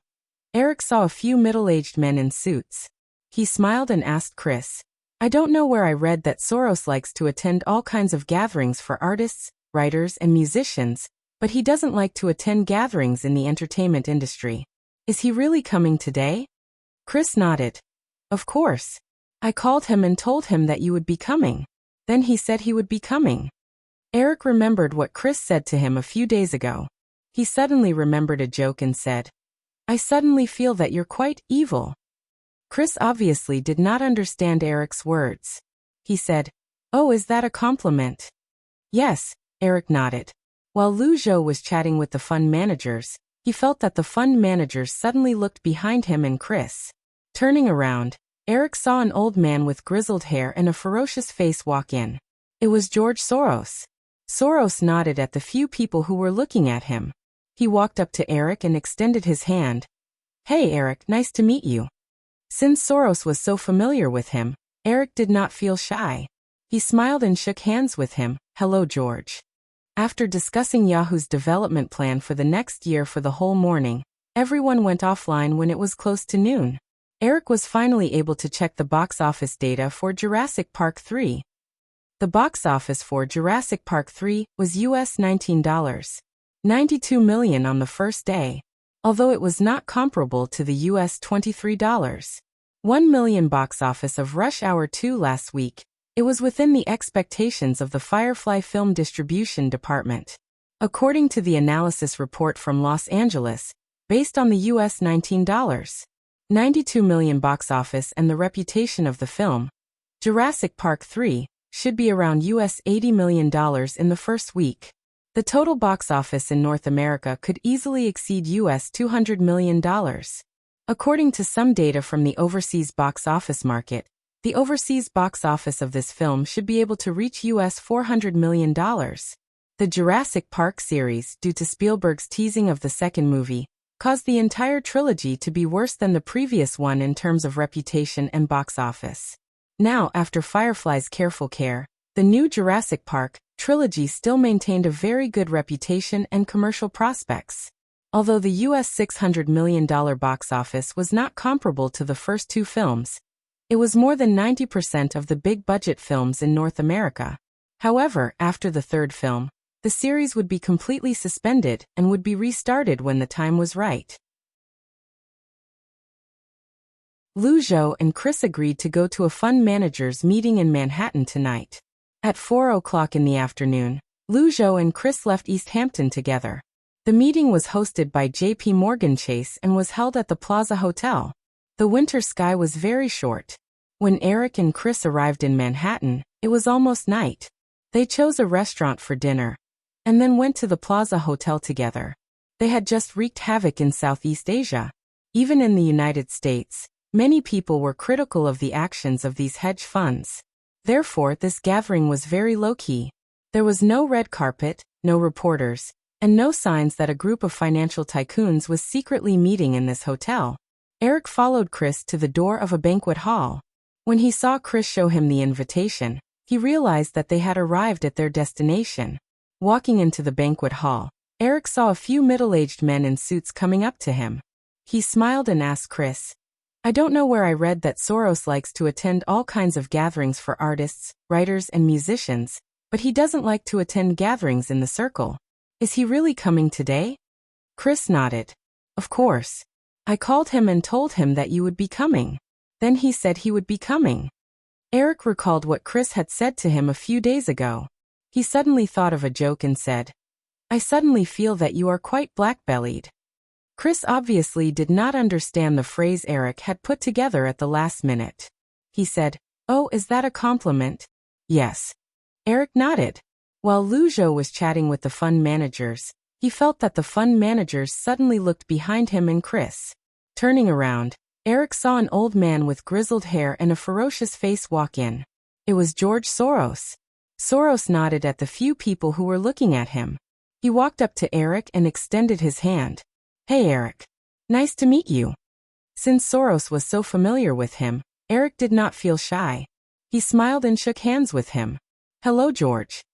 Eric saw a few middle-aged men in suits. He smiled and asked Chris, "I don't know where I read that Soros likes to attend all kinds of gatherings for artists, writers, and musicians, but he doesn't like to attend gatherings in the entertainment industry. Is he really coming today?" Chris nodded. "Of course. I called him and told him that you would be coming. Then he said he would be coming." Eric remembered what Chris said to him a few days ago. He suddenly remembered a joke and said, "I suddenly feel that you're quite evil." Chris obviously did not understand Eric's words. He said, "Oh, is that a compliment?" "Yes," Eric nodded. While Lou Zhou was chatting with the fund managers, he felt that the fund managers suddenly looked behind him and Chris. Turning around, Eric saw an old man with grizzled hair and a ferocious face walk in. It was George Soros. Soros nodded at the few people who were looking at him. He walked up to Eric and extended his hand. "Hey Eric, nice to meet you." Since Soros was so familiar with him, Eric did not feel shy. He smiled and shook hands with him. "Hello George." After discussing Yahoo's development plan for the next year for the whole morning, everyone went offline when it was close to noon. Eric was finally able to check the box office data for Jurassic Park 3. The box office for Jurassic Park 3 was US $19.92 million on the first day, although it was not comparable to the US $23.1 million box office of Rush Hour 2 last week. It was within the expectations of the Firefly Film Distribution Department. According to the analysis report from Los Angeles, based on the US $19.92 million box office and the reputation of the film, Jurassic Park 3 should be around US $80 million in the first week. The total box office in North America could easily exceed US $200 million. According to some data from the overseas box office market, the overseas box office of this film should be able to reach US $400 million. The Jurassic Park series, due to Spielberg's teasing of the second movie, caused the entire trilogy to be worse than the previous one in terms of reputation and box office. Now, after Firefly's careful care, the new Jurassic Park trilogy still maintained a very good reputation and commercial prospects. Although the US $600 million box office was not comparable to the first two films, it was more than 90% of the big-budget films in North America. However, after the third film, the series would be completely suspended and would be restarted when the time was right. Lou Zhou and Chris agreed to go to a fund managers meeting in Manhattan tonight. At 4 o'clock in the afternoon, Lou Zhou and Chris left East Hampton together. The meeting was hosted by J.P. Morgan Chase and was held at the Plaza Hotel. The winter sky was very short. When Eric and Chris arrived in Manhattan, it was almost night. They chose a restaurant for dinner, and then went to the Plaza Hotel together. They had just wreaked havoc in Southeast Asia. Even in the United States, many people were critical of the actions of these hedge funds. Therefore, this gathering was very low-key. There was no red carpet, no reporters, and no signs that a group of financial tycoons was secretly meeting in this hotel. Eric followed Chris to the door of a banquet hall. When he saw Chris show him the invitation, he realized that they had arrived at their destination. Walking into the banquet hall, Eric saw a few middle-aged men in suits coming up to him. He smiled and asked Chris, "I don't know where I read that Soros likes to attend all kinds of gatherings for artists, writers, and musicians, but he doesn't like to attend gatherings in the circle. Is he really coming today?" Chris nodded. "Of course. I called him and told him that you would be coming. Then he said he would be coming." Eric recalled what Chris had said to him a few days ago. He suddenly thought of a joke and said, "I suddenly feel that you are quite black-bellied." Chris obviously did not understand the phrase Eric had put together at the last minute. He said, "Oh, is that a compliment?" "Yes." Eric nodded. While Lu Zhou was chatting with the fund managers, he felt that the fund managers suddenly looked behind him and Chris. Turning around, Eric saw an old man with grizzled hair and a ferocious face walk in. It was George Soros. Soros nodded at the few people who were looking at him. He walked up to Eric and extended his hand. "Hey Eric. Nice to meet you." Since Soros was so familiar with him, Eric did not feel shy. He smiled and shook hands with him. "Hello George."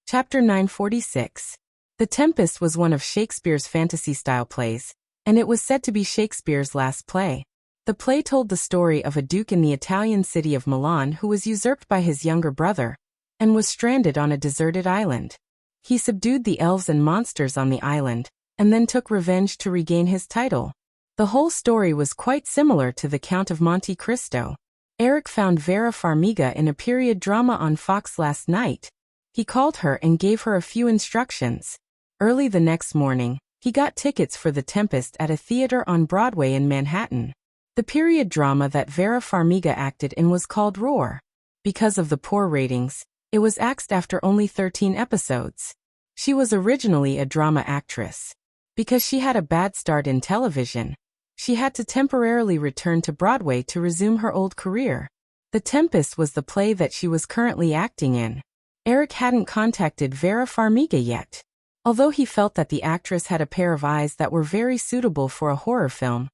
Chapter 946. The Tempest was one of Shakespeare's fantasy-style plays, and it was said to be Shakespeare's last play. The play told the story of a duke in the Italian city of Milan who was usurped by his younger brother, and was stranded on a deserted island. He subdued the elves and monsters on the island, and then took revenge to regain his title. The whole story was quite similar to The Count of Monte Cristo. Eric found Vera Farmiga in a period drama on Fox last night. He called her and gave her a few instructions. Early the next morning, he got tickets for The Tempest at a theater on Broadway in Manhattan. The period drama that Vera Farmiga acted in was called Roar. Because of the poor ratings, it was axed after only 13 episodes. She was originally a drama actress. Because she had a bad start in television, she had to temporarily return to Broadway to resume her old career. The Tempest was the play that she was currently acting in. Eric hadn't contacted Vera Farmiga yet. Although he felt that the actress had a pair of eyes that were very suitable for a horror film,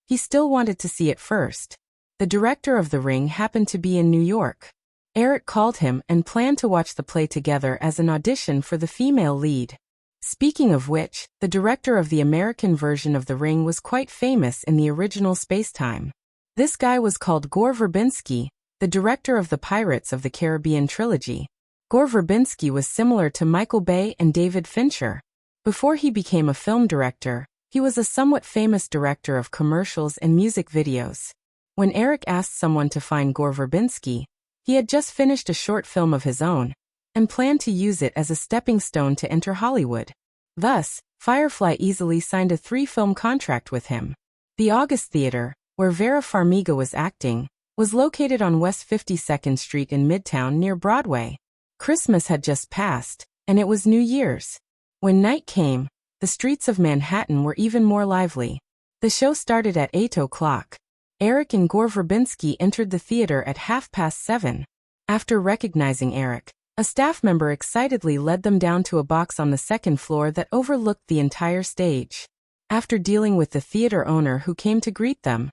he still wanted to see it first. The director of The Ring happened to be in New York. Eric called him and planned to watch the play together as an audition for the female lead. Speaking of which, the director of the American version of The Ring was quite famous in the original spacetime. This guy was called Gore Verbinski, the director of the Pirates of the Caribbean trilogy. Gore Verbinski was similar to Michael Bay and David Fincher. Before he became a film director, he was a somewhat famous director of commercials and music videos. When Eric asked someone to find Gore Verbinski, he had just finished a short film of his own, and planned to use it as a stepping stone to enter Hollywood. Thus, Firefly easily signed a 3-film contract with him. The August Theater, where Vera Farmiga was acting, was located on West 52nd Street in Midtown near Broadway. Christmas had just passed, and it was New Year's. When night came, the streets of Manhattan were even more lively. The show started at 8 o'clock. Eric and Gore Verbinski entered the theater at 7:30. After recognizing Eric, a staff member excitedly led them down to a box on the second floor that overlooked the entire stage. After dealing with the theater owner who came to greet them,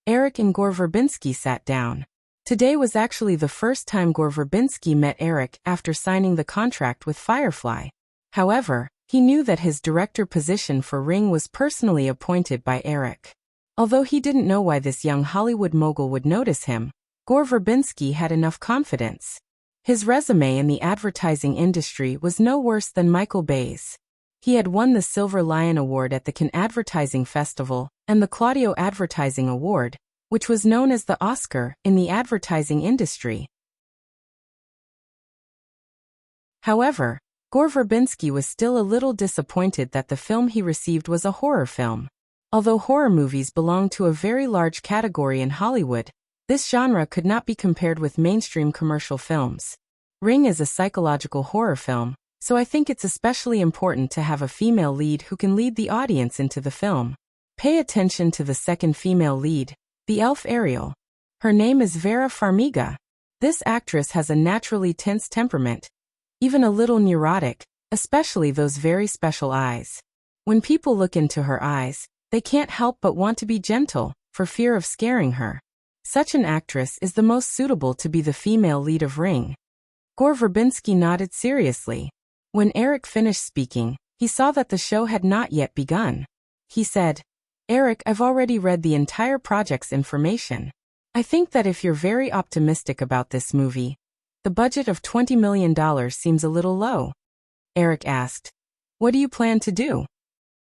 Eric and Gore Verbinski sat down. Today was actually the first time Gore Verbinski met Eric after signing the contract with Firefly. However, he knew that his director position for Ring was personally appointed by Eric. Although he didn't know why this young Hollywood mogul would notice him, Gore Verbinski had enough confidence. His resume in the advertising industry was no worse than Michael Bay's. He had won the Silver Lion Award at the Cannes Advertising Festival and the Claudio Advertising Award, which was known as the Oscar in the advertising industry. However, Gore Verbinski was still a little disappointed that the film he received was a horror film. Although horror movies belong to a very large category in Hollywood, this genre could not be compared with mainstream commercial films. Ring is a psychological horror film, so I think it's especially important to have a female lead who can lead the audience into the film. Pay attention to the second female lead, the elf Ariel. Her name is Vera Farmiga. This actress has a naturally tense temperament, even a little neurotic, especially those very special eyes. When people look into her eyes, they can't help but want to be gentle, for fear of scaring her. Such an actress is the most suitable to be the female lead of Ring. Gore Verbinski nodded seriously. When Eric finished speaking, he saw that the show had not yet begun. He said, "Eric, I've already read the entire project's information. I think that if you're very optimistic about this movie, the budget of $20 million seems a little low." Eric asked, "What do you plan to do?"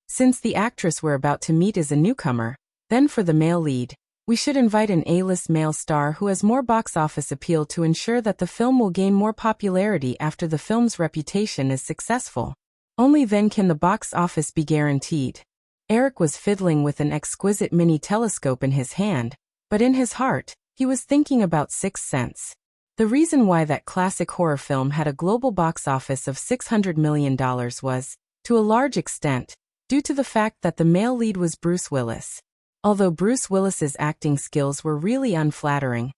"Since the actress we're about to meet is a newcomer, then for the male lead, we should invite an A-list male star who has more box office appeal to ensure that the film will gain more popularity after the film's reputation is successful. Only then can the box office be guaranteed." Eric was fiddling with an exquisite mini telescope in his hand, but in his heart, he was thinking about Sixth Sense. The reason why that classic horror film had a global box office of $600 million was, to a large extent, due to the fact that the male lead was Bruce Willis. Although Bruce Willis's acting skills were really unflattering,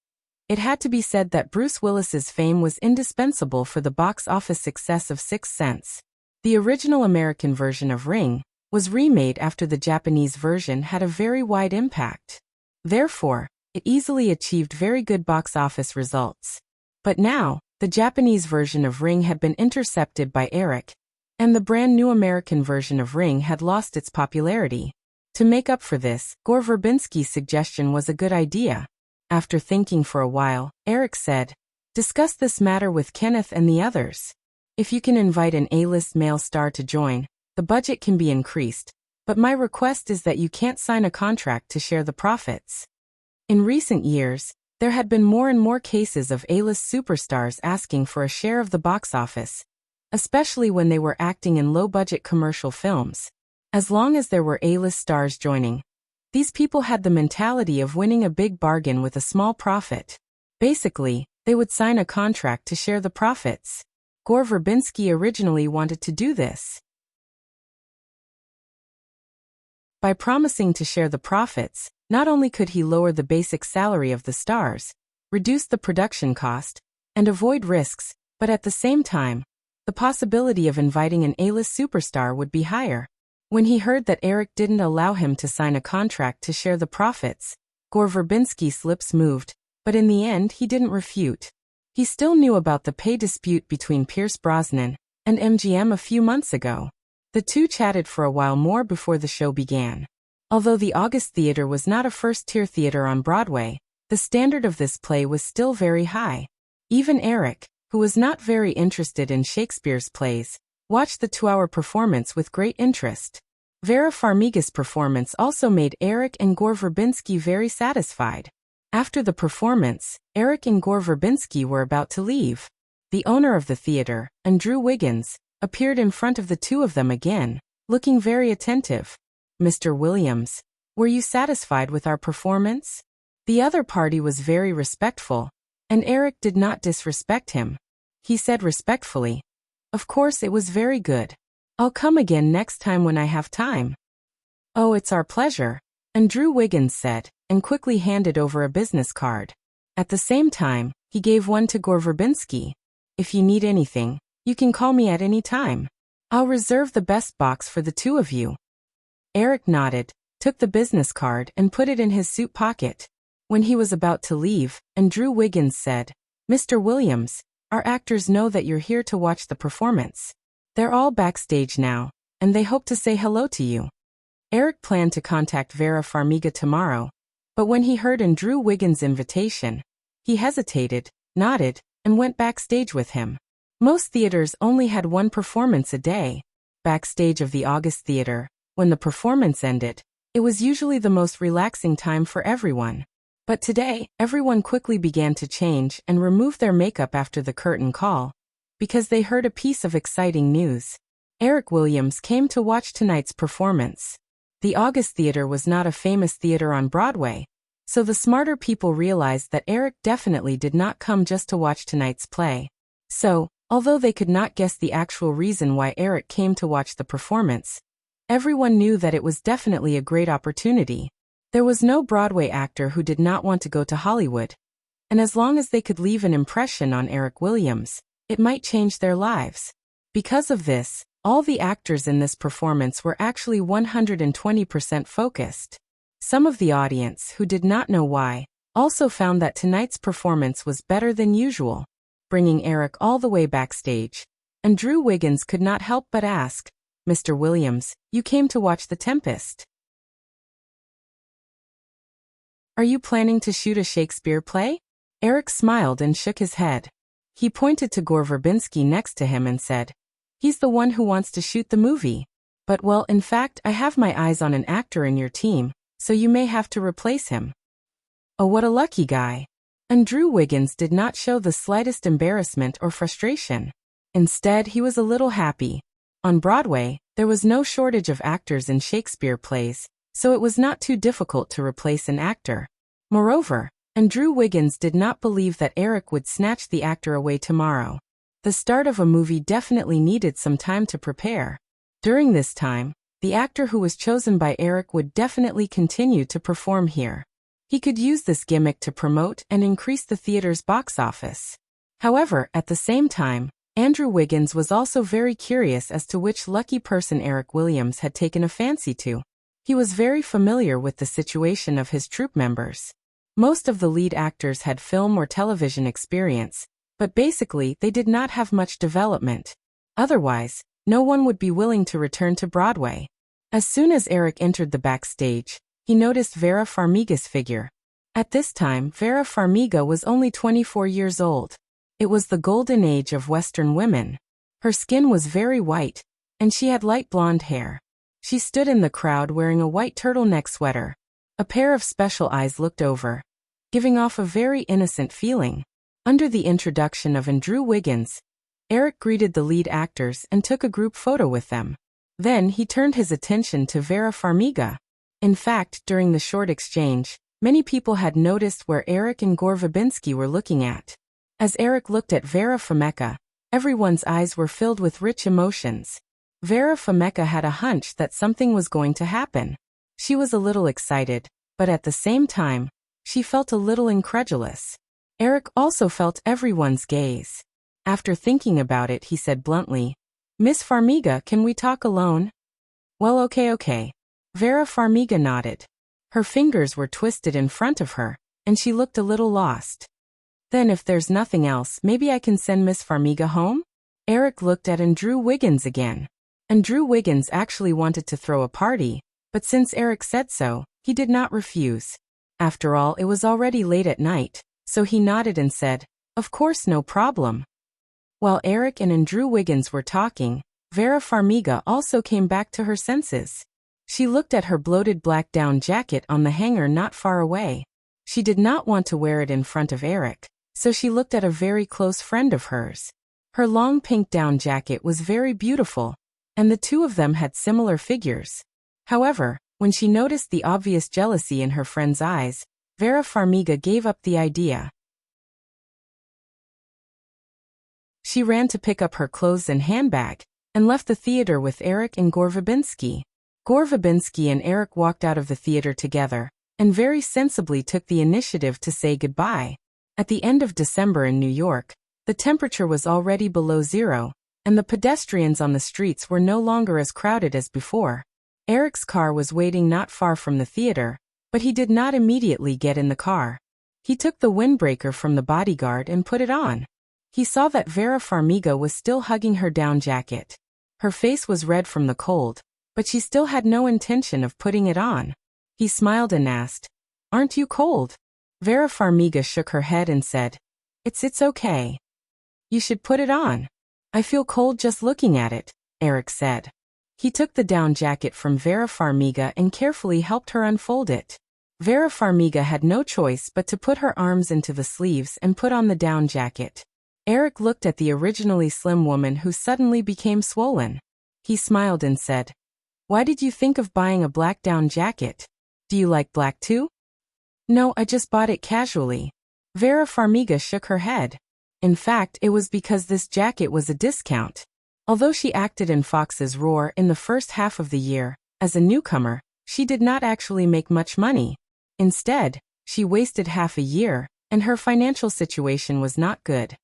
it had to be said that Bruce Willis's fame was indispensable for the box office success of Sixth Sense. The original American version of Ring was remade after the Japanese version had a very wide impact. Therefore, it easily achieved very good box office results. But now, the Japanese version of Ring had been intercepted by Eric, and the brand new American version of Ring had lost its popularity. To make up for this, Gore Verbinski's suggestion was a good idea. After thinking for a while, Eric said, "Discuss this matter with Kenneth and the others. If you can invite an A-list male star to join, the budget can be increased, but my request is that you can't sign a contract to share the profits." In recent years, there had been more and more cases of A-list superstars asking for a share of the box office, especially when they were acting in low-budget commercial films. As long as there were A-list stars joining, these people had the mentality of winning a big bargain with a small profit. Basically, they would sign a contract to share the profits. Gore Verbinski originally wanted to do this. By promising to share the profits, not only could he lower the basic salary of the stars, reduce the production cost, and avoid risks, but at the same time, the possibility of inviting an A-list superstar would be higher. When he heard that Eric didn't allow him to sign a contract to share the profits, Gore Verbinski's lips moved, but in the end he didn't refute. He still knew about the pay dispute between Pierce Brosnan and MGM a few months ago. The two chatted for a while more before the show began. Although the August Theater was not a first-tier theater on Broadway, the standard of this play was still very high. Even Eric, who was not very interested in Shakespeare's plays, watched the 2-hour performance with great interest. Vera Farmiga's performance also made Eric and Gore Verbinski very satisfied. After the performance, Eric and Gore Verbinski were about to leave. The owner of the theater, Andrew Wiggins, appeared in front of the two of them again, looking very attentive. "Mr. Williams, were you satisfied with our performance?" The other party was very respectful, and Eric did not disrespect him. He said respectfully, "Of course it was very good. I'll come again next time when I have time." "Oh, it's our pleasure," Andrew Wiggins said, and quickly handed over a business card. At the same time, he gave one to Gore Verbinski. "If you need anything, you can call me at any time. I'll reserve the best box for the two of you." Eric nodded, took the business card and put it in his suit pocket. When he was about to leave, Andrew Wiggins said, "Mr. Williams, our actors know that you're here to watch the performance. They're all backstage now, and they hope to say hello to you." Eric planned to contact Vera Farmiga tomorrow, but when he heard Andrew Wiggins' invitation, he hesitated, nodded, and went backstage with him. Most theaters only had one performance a day. Backstage of the August Theater, when the performance ended, it was usually the most relaxing time for everyone. But today, everyone quickly began to change and remove their makeup after the curtain call. because they heard a piece of exciting news. Eric Williams came to watch tonight's performance. The August Theater was not a famous theater on Broadway, so the smarter people realized that Eric definitely did not come just to watch tonight's play. So, although they could not guess the actual reason why Eric came to watch the performance, everyone knew that it was definitely a great opportunity. There was no Broadway actor who did not want to go to Hollywood, and as long as they could leave an impression on Eric Williams, it might change their lives. Because of this, all the actors in this performance were actually 120% focused. Some of the audience, who did not know why, also found that tonight's performance was better than usual, bringing Eric all the way backstage. And Drew Wiggins could not help but ask, "Mr. Williams, you came to watch The Tempest. Are you planning to shoot a Shakespeare play?" Eric smiled and shook his head. He pointed to Gore Verbinski next to him and said, "He's the one who wants to shoot the movie. But well, in fact, I have my eyes on an actor in your team, so you may have to replace him." Oh, what a lucky guy. And Drew Wiggins did not show the slightest embarrassment or frustration. Instead, he was a little happy. On Broadway, there was no shortage of actors in Shakespeare plays, so it was not too difficult to replace an actor. Moreover, and Drew Wiggins did not believe that Eric would snatch the actor away tomorrow. The start of a movie definitely needed some time to prepare. During this time, the actor who was chosen by Eric would definitely continue to perform here. He could use this gimmick to promote and increase the theater's box office. However, at the same time, Andrew Wiggins was also very curious as to which lucky person Eric Williams had taken a fancy to. He was very familiar with the situation of his troupe members. Most of the lead actors had film or television experience, but basically they did not have much development. Otherwise, no one would be willing to return to Broadway. As soon as Eric entered the backstage, he noticed Vera Farmiga's figure. At this time, Vera Farmiga was only 24 years old. It was the golden age of Western women. Her skin was very white, and she had light blonde hair. She stood in the crowd wearing a white turtleneck sweater. A pair of special eyes looked over, giving off a very innocent feeling. Under the introduction of Andrew Wiggins, Eric greeted the lead actors and took a group photo with them. Then he turned his attention to Vera Farmiga. In fact, during the short exchange, many people had noticed where Eric and Gore Verbinski were looking at. As Eric looked at Vera Farmiga, everyone's eyes were filled with rich emotions. Vera Farmiga had a hunch that something was going to happen. She was a little excited, but at the same time, she felt a little incredulous. Eric also felt everyone's gaze. After thinking about it, he said bluntly, "Miss Farmiga, can we talk alone?" "Well, okay." Vera Farmiga nodded. Her fingers were twisted in front of her, and she looked a little lost. "Then if there's nothing else, maybe I can send Miss Farmiga home?" Eric looked at Andrew Wiggins again. Andrew Wiggins actually wanted to throw a party, but since Eric said so, he did not refuse. After all, it was already late at night, so he nodded and said, "Of course, no problem." While Eric and Andrew Wiggins were talking, Vera Farmiga also came back to her senses. She looked at her bloated black down jacket on the hanger not far away. She did not want to wear it in front of Eric, so she looked at a very close friend of hers. Her long pink down jacket was very beautiful, and the two of them had similar figures. However, when she noticed the obvious jealousy in her friend's eyes, Vera Farmiga gave up the idea. She ran to pick up her clothes and handbag, and left the theater with Eric and Gore Verbinski. Gore Verbinski and Eric walked out of the theater together, and very sensibly took the initiative to say goodbye. At the end of December in New York, the temperature was already below zero, and the pedestrians on the streets were no longer as crowded as before. Eric's car was waiting not far from the theater, but he did not immediately get in the car. He took the windbreaker from the bodyguard and put it on. He saw that Vera Farmiga was still hugging her down jacket. Her face was red from the cold, but she still had no intention of putting it on. He smiled and asked, "Aren't you cold?" Vera Farmiga shook her head and said, It's okay. You should put it on." "I feel cold just looking at it," Eric said. He took the down jacket from Vera Farmiga and carefully helped her unfold it. Vera Farmiga had no choice but to put her arms into the sleeves and put on the down jacket. Eric looked at the originally slim woman who suddenly became swollen. He smiled and said, "Why did you think of buying a black down jacket? Do you like black too?" "No, I just bought it casually." Vera Farmiga shook her head. In fact, it was because this jacket was a discount. Although she acted in Fox's Roar in the first half of the year, as a newcomer, she did not actually make much money. Instead, she wasted half a year, and her financial situation was not good.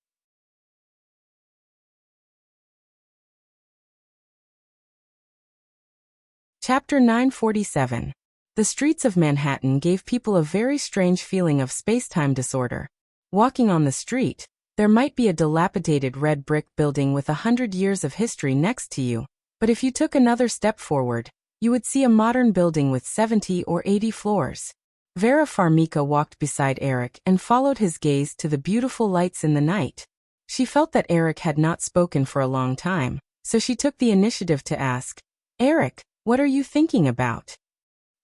Chapter 947. The streets of Manhattan gave people a very strange feeling of space-time disorder. Walking on the street, there might be a dilapidated red brick building with 100 years of history next to you, but if you took another step forward, you would see a modern building with 70 or 80 floors. Vera Farmiga walked beside Eric and followed his gaze to the beautiful lights in the night. She felt that Eric had not spoken for a long time, so she took the initiative to ask, "Eric, what are you thinking about?"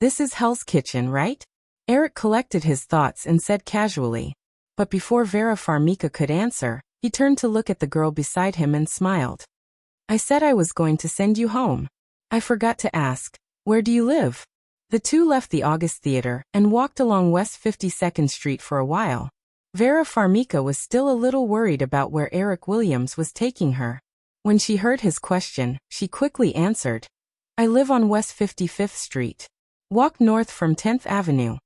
"This is Hell's Kitchen, right?" Eric collected his thoughts and said casually. But before Vera Farmiga could answer, he turned to look at the girl beside him and smiled. "I said I was going to send you home. I forgot to ask, where do you live?" The two left the August Theater and walked along West 52nd Street for a while. Vera Farmiga was still a little worried about where Eric Williams was taking her. When she heard his question, she quickly answered, "I live on West 55th Street. Walk north from 10th Avenue.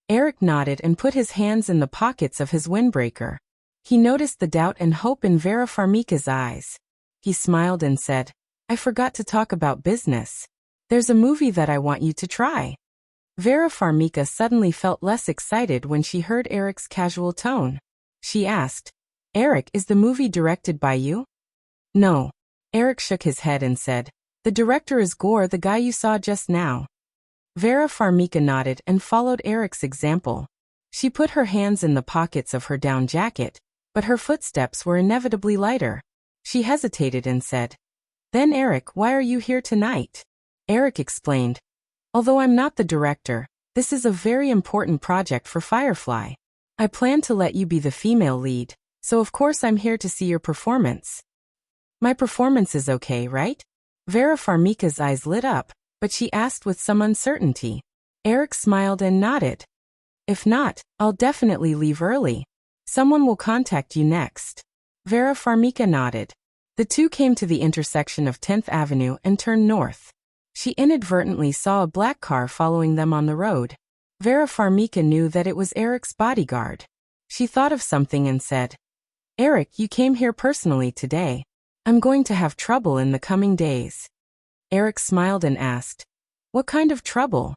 Eric nodded and put his hands in the pockets of his windbreaker. He noticed the doubt and hope in Vera Farmiga's eyes. He smiled and said, "I forgot to talk about business. There's a movie that I want you to try." Vera Farmiga suddenly felt less excited when she heard Eric's casual tone. She asked, "Eric, is the movie directed by you?" "No." Eric shook his head and said, "The director is Gore, the guy you saw just now." Vera Farmiga nodded and followed Eric's example. She put her hands in the pockets of her down jacket, but her footsteps were inevitably lighter. She hesitated and said, "Then Eric, why are you here tonight?" Eric explained, "Although I'm not the director, this is a very important project for Firefly. I plan to let you be the female lead, so of course I'm here to see your performance." "My performance is okay, right?" Vera Farmiga's eyes lit up, but she asked with some uncertainty. Eric smiled and nodded. "If not, I'll definitely leave early. Someone will contact you next." Vera Farmiga nodded. The two came to the intersection of 10th Avenue and turned north. She inadvertently saw a black car following them on the road. Vera Farmiga knew that it was Eric's bodyguard. She thought of something and said, "Eric, you came here personally today. I'm going to have trouble in the coming days." Eric smiled and asked, "What kind of trouble?"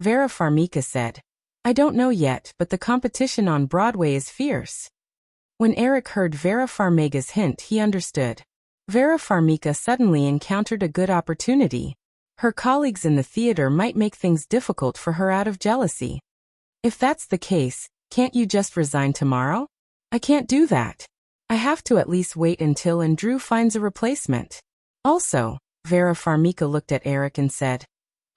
Vera Farmiga said, "I don't know yet, but the competition on Broadway is fierce." When Eric heard Vera Farmiga's hint, he understood. Vera Farmiga suddenly encountered a good opportunity. Her colleagues in the theater might make things difficult for her out of jealousy. "If that's the case, can't you just resign tomorrow?" "I can't do that. I have to at least wait until Drew finds a replacement. Also," Vera Farmiga looked at Eric and said,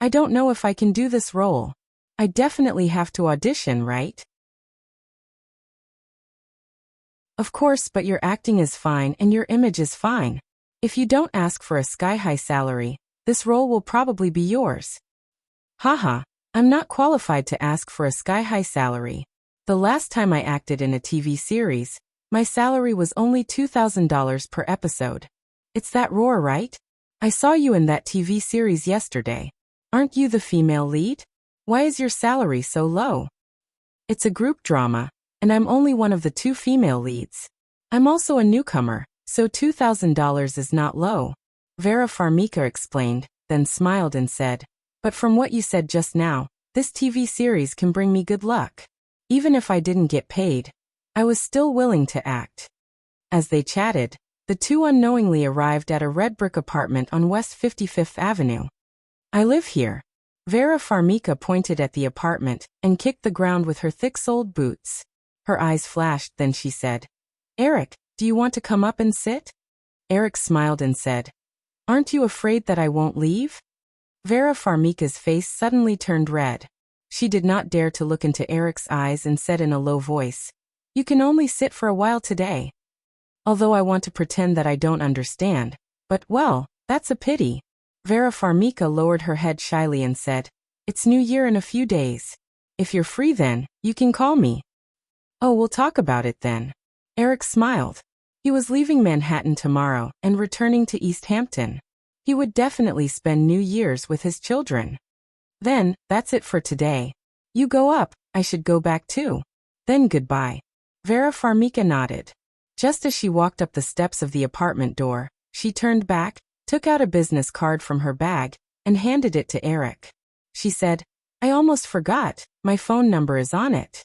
"I don't know if I can do this role. I definitely have to audition, right?" "Of course, but your acting is fine and your image is fine. If you don't ask for a sky-high salary, this role will probably be yours." "Haha, I'm not qualified to ask for a sky-high salary. The last time I acted in a TV series, my salary was only $2,000 per episode. It's that Roar, right? I saw you in that TV series yesterday. Aren't you the female lead? Why is your salary so low?" "It's a group drama, and I'm only one of the two female leads. I'm also a newcomer, so $2,000 is not low," Vera Farmiga explained, then smiled and said, "But from what you said just now, this TV series can bring me good luck. Even if I didn't get paid, I was still willing to act." As they chatted, the two unknowingly arrived at a red brick apartment on West 55th Avenue. "I live here." Vera Farmiga pointed at the apartment and kicked the ground with her thick-soled boots. Her eyes flashed, then she said, "Eric, do you want to come up and sit?" Eric smiled and said, "Aren't you afraid that I won't leave?" Vera Farmiga's face suddenly turned red. She did not dare to look into Eric's eyes and said in a low voice, "You can only sit for a while today." Although I want to pretend that I don't understand. But, well, that's a pity. Vera Farmiga lowered her head shyly and said, "It's New Year in a few days. If you're free then, you can call me." "Oh, we'll talk about it then." Eric smiled. He was leaving Manhattan tomorrow and returning to East Hampton. He would definitely spend New Year's with his children. "Then, that's it for today. You go up, I should go back too. Then goodbye." Vera Farmiga nodded. Just as she walked up the steps of the apartment door, she turned back, took out a business card from her bag, and handed it to Eric. She said, "I almost forgot, my phone number is on it."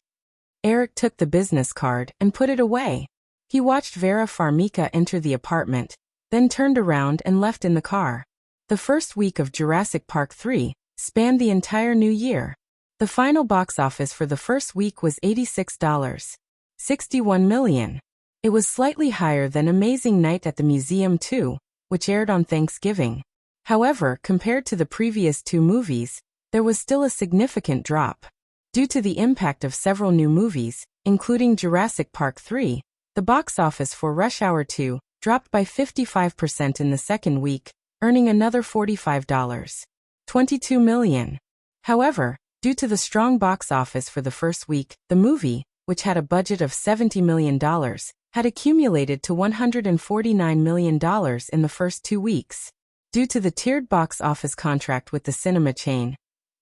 Eric took the business card and put it away. He watched Vera Farmiga enter the apartment, then turned around and left in the car. The first week of Jurassic Park 3 spanned the entire new year. The final box office for the first week was $86.61 million. It was slightly higher than Amazing Night at the Museum 2, which aired on Thanksgiving. However, compared to the previous two movies, there was still a significant drop. Due to the impact of several new movies, including Jurassic Park 3, the box office for Rush Hour 2 dropped by 55% in the second week, earning another $45.22 million. However, due to the strong box office for the first week, the movie, which had a budget of $70 million, had accumulated to $149 million in the first 2 weeks. Due to the tiered box office contract with the cinema chain,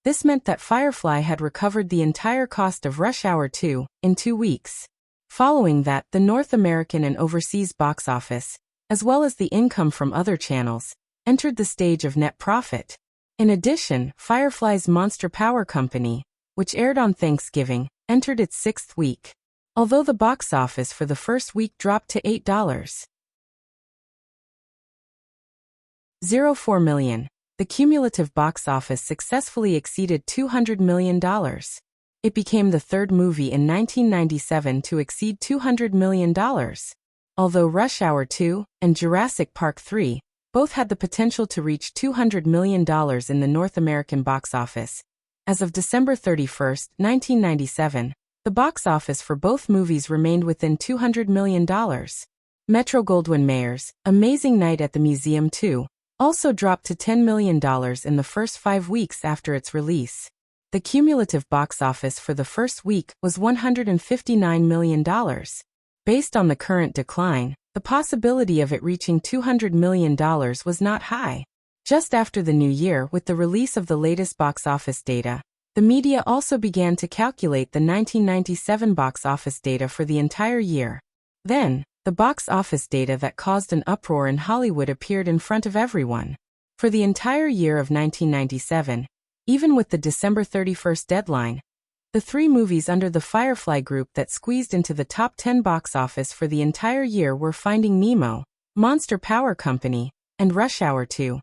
this meant that Firefly had recovered the entire cost of Rush Hour 2 in 2 weeks. Following that, the North American and overseas box office, as well as the income from other channels, entered the stage of net profit. In addition, Firefly's Monster Power Company, which aired on Thanksgiving, entered its 6th week. Although the box office for the first week dropped to $8.04 million, the cumulative box office successfully exceeded $200 million. It became the third movie in 1997 to exceed $200 million. Although Rush Hour 2 and Jurassic Park 3 both had the potential to reach $200 million in the North American box office, as of December 31, 1997, the box office for both movies remained within $200 million. Metro-Goldwyn-Mayer's Amazing Night at the Museum 2 also dropped to $10 million in the first 5 weeks after its release. The cumulative box office for the first week was $159 million. Based on the current decline, the possibility of it reaching $200 million was not high. Just after the new year, with the release of the latest box office data, the media also began to calculate the 1997 box office data for the entire year. Then, the box office data that caused an uproar in Hollywood appeared in front of everyone. For the entire year of 1997, even with the December 31st deadline, the 3 movies under the Firefly Group that squeezed into the top 10 box office for the entire year were Finding Nemo, Monster Power Company, and Rush Hour 2.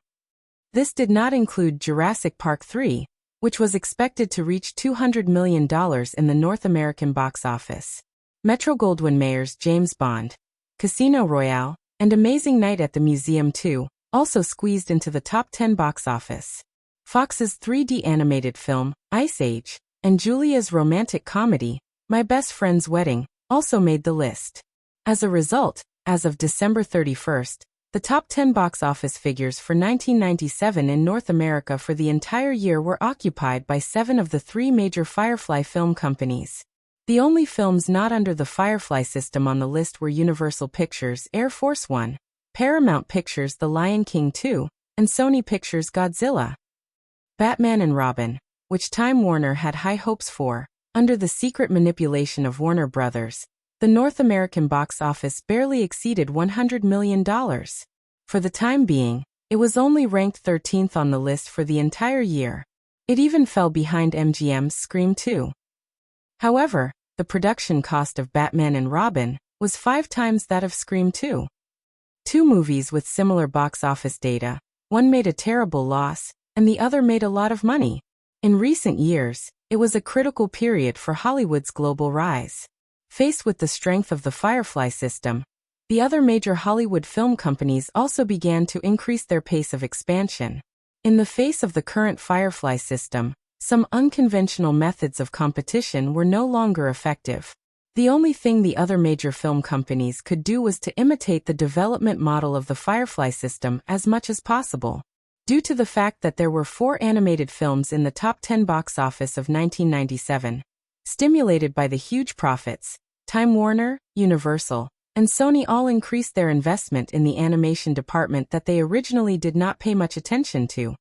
This did not include Jurassic Park 3, which was expected to reach $200 million in the North American box office. Metro-Goldwyn-Mayer's James Bond, Casino Royale, and Amazing Night at the Museum 2 also squeezed into the top 10 box office. Fox's 3D animated film, Ice Age, and Julia's romantic comedy, My Best Friend's Wedding, also made the list. As a result, as of December 31st, the top 10 box office figures for 1997 in North America for the entire year were occupied by 7 of the 3 major Firefly film companies. The only films not under the Firefly system on the list were Universal Pictures' Air Force One, Paramount Pictures' The Lion King 2, and Sony Pictures' Godzilla. Batman and Robin, which Time Warner had high hopes for, under the secret manipulation of Warner Brothers, the North American box office barely exceeded $100 million. For the time being, it was only ranked 13th on the list for the entire year. It even fell behind MGM's Scream 2. However, the production cost of Batman and Robin was 5 times that of Scream 2. 2 movies with similar box office data, one made a terrible loss, and the other made a lot of money. In recent years, it was a critical period for Hollywood's global rise. Faced with the strength of the Firefly system, the other major Hollywood film companies also began to increase their pace of expansion. In the face of the current Firefly system, some unconventional methods of competition were no longer effective. The only thing the other major film companies could do was to imitate the development model of the Firefly system as much as possible. Due to the fact that there were 4 animated films in the top 10 box office of 1997, stimulated by the huge profits, Time Warner, Universal, and Sony all increased their investment in the animation department that they originally did not pay much attention to.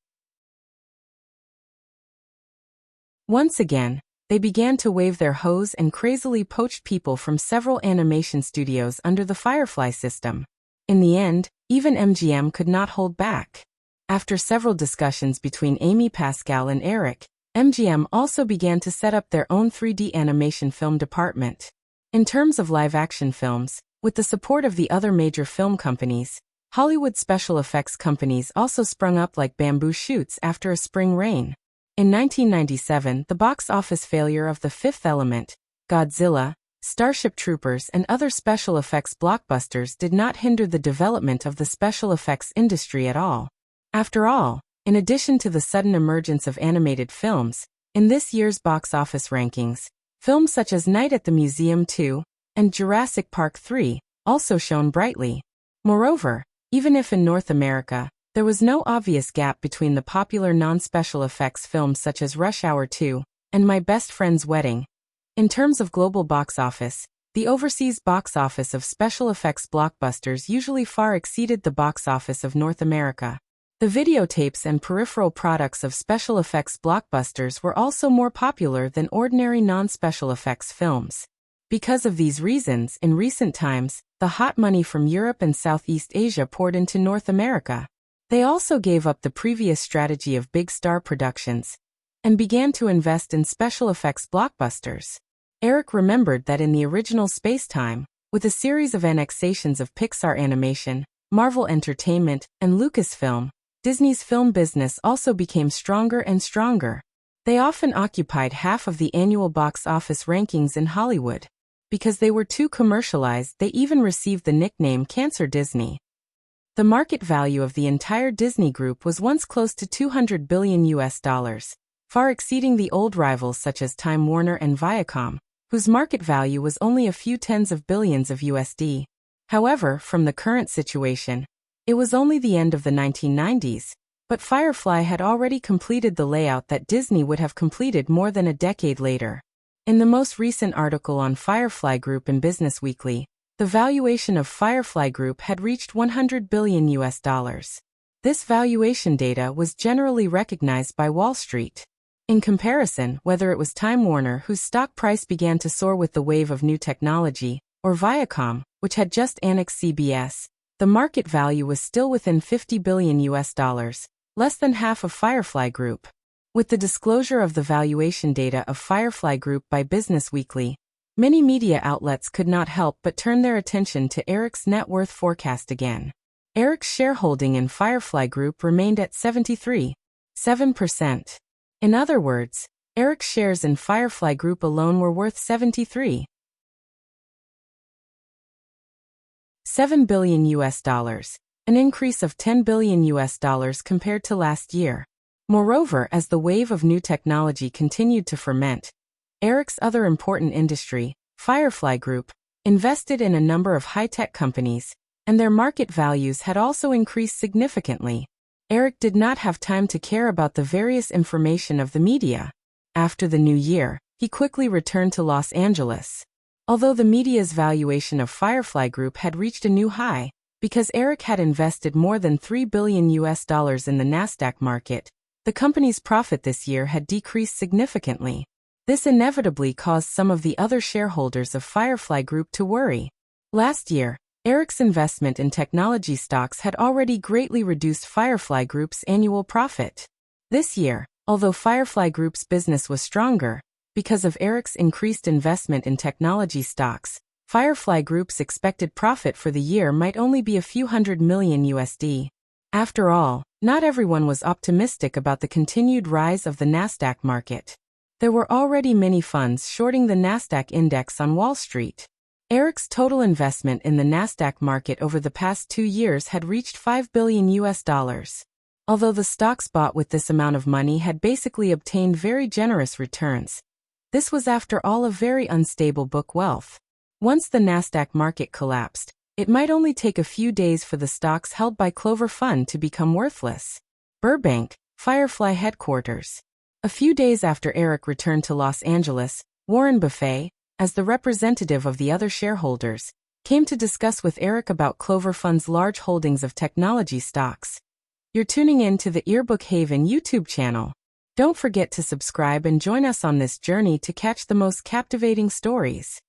Once again, they began to wave their hose and crazily poached people from several animation studios under the Firefly system. In the end, even MGM could not hold back. After several discussions between Amy Pascal and Eric, MGM also began to set up their own 3D animation film department. In terms of live-action films, with the support of the other major film companies, Hollywood special effects companies also sprung up like bamboo shoots after a spring rain. In 1997, the box office failure of The Fifth Element, Godzilla, Starship Troopers and other special effects blockbusters did not hinder the development of the special effects industry at all. After all, in addition to the sudden emergence of animated films, in this year's box office rankings, films such as Night at the Museum 2 and Jurassic Park 3 also shone brightly. Moreover, even if in North America, there was no obvious gap between the popular non-special effects films such as Rush Hour 2 and My Best Friend's Wedding. In terms of global box office, the overseas box office of special effects blockbusters usually far exceeded the box office of North America. The videotapes and peripheral products of special effects blockbusters were also more popular than ordinary non-special effects films. Because of these reasons, in recent times, the hot money from Europe and Southeast Asia poured into North America. They also gave up the previous strategy of big star productions and began to invest in special effects blockbusters. Eric remembered that in the original Space-Time, with a series of annexations of Pixar Animation, Marvel Entertainment, and Lucasfilm, Disney's film business also became stronger and stronger. They often occupied half of the annual box office rankings in Hollywood. Because they were too commercialized, they even received the nickname Cancer Disney. The market value of the entire Disney Group was once close to $200 billion, far exceeding the old rivals such as Time Warner and Viacom, whose market value was only a few tens of billions of USD. However, from the current situation, it was only the end of the 1990s, but Firefly had already completed the layout that Disney would have completed more than a decade later. In the most recent article on Firefly Group in Business Weekly, the valuation of Firefly Group had reached $100 billion. This valuation data was generally recognized by Wall Street. In comparison, whether it was Time Warner, whose stock price began to soar with the wave of new technology, or Viacom, which had just annexed CBS, the market value was still within $50 billion, less than half of Firefly Group. With the disclosure of the valuation data of Firefly Group by Business Weekly, many media outlets could not help but turn their attention to Eric's net worth forecast again. Eric's shareholding in Firefly Group remained at 73.7%. In other words, Eric's shares in Firefly Group alone were worth $73.7 billion, an increase of $10 billion compared to last year. Moreover, as the wave of new technology continued to ferment, Eric's other important industry, Firefly Group, invested in a number of high-tech companies, and their market values had also increased significantly. Eric did not have time to care about the various information of the media. After the new year, he quickly returned to Los Angeles. Although the media's valuation of Firefly Group had reached a new high, because Eric had invested more than $3 billion in the Nasdaq market, the company's profit this year had decreased significantly. This inevitably caused some of the other shareholders of Firefly Group to worry. Last year, Eric's investment in technology stocks had already greatly reduced Firefly Group's annual profit. This year, although Firefly Group's business was stronger, because of Eric's increased investment in technology stocks, Firefly Group's expected profit for the year might only be a few $100 million. After all, not everyone was optimistic about the continued rise of the Nasdaq market. There were already many funds shorting the Nasdaq index on Wall Street. Eric's total investment in the Nasdaq market over the past 2 years had reached $5 billion. Although the stocks bought with this amount of money had basically obtained very generous returns, This was after all a very unstable book wealth. Once the Nasdaq market collapsed, it might only take a few days for the stocks held by Clover Fund to become worthless. Burbank, Firefly headquarters. A few days after Eric returned to Los Angeles, Warren Buffett, as the representative of the other shareholders, came to discuss with Eric about Clover Fund's large holdings of technology stocks. You're tuning in to the Earbook Haven YouTube channel. Don't forget to subscribe and join us on this journey to catch the most captivating stories.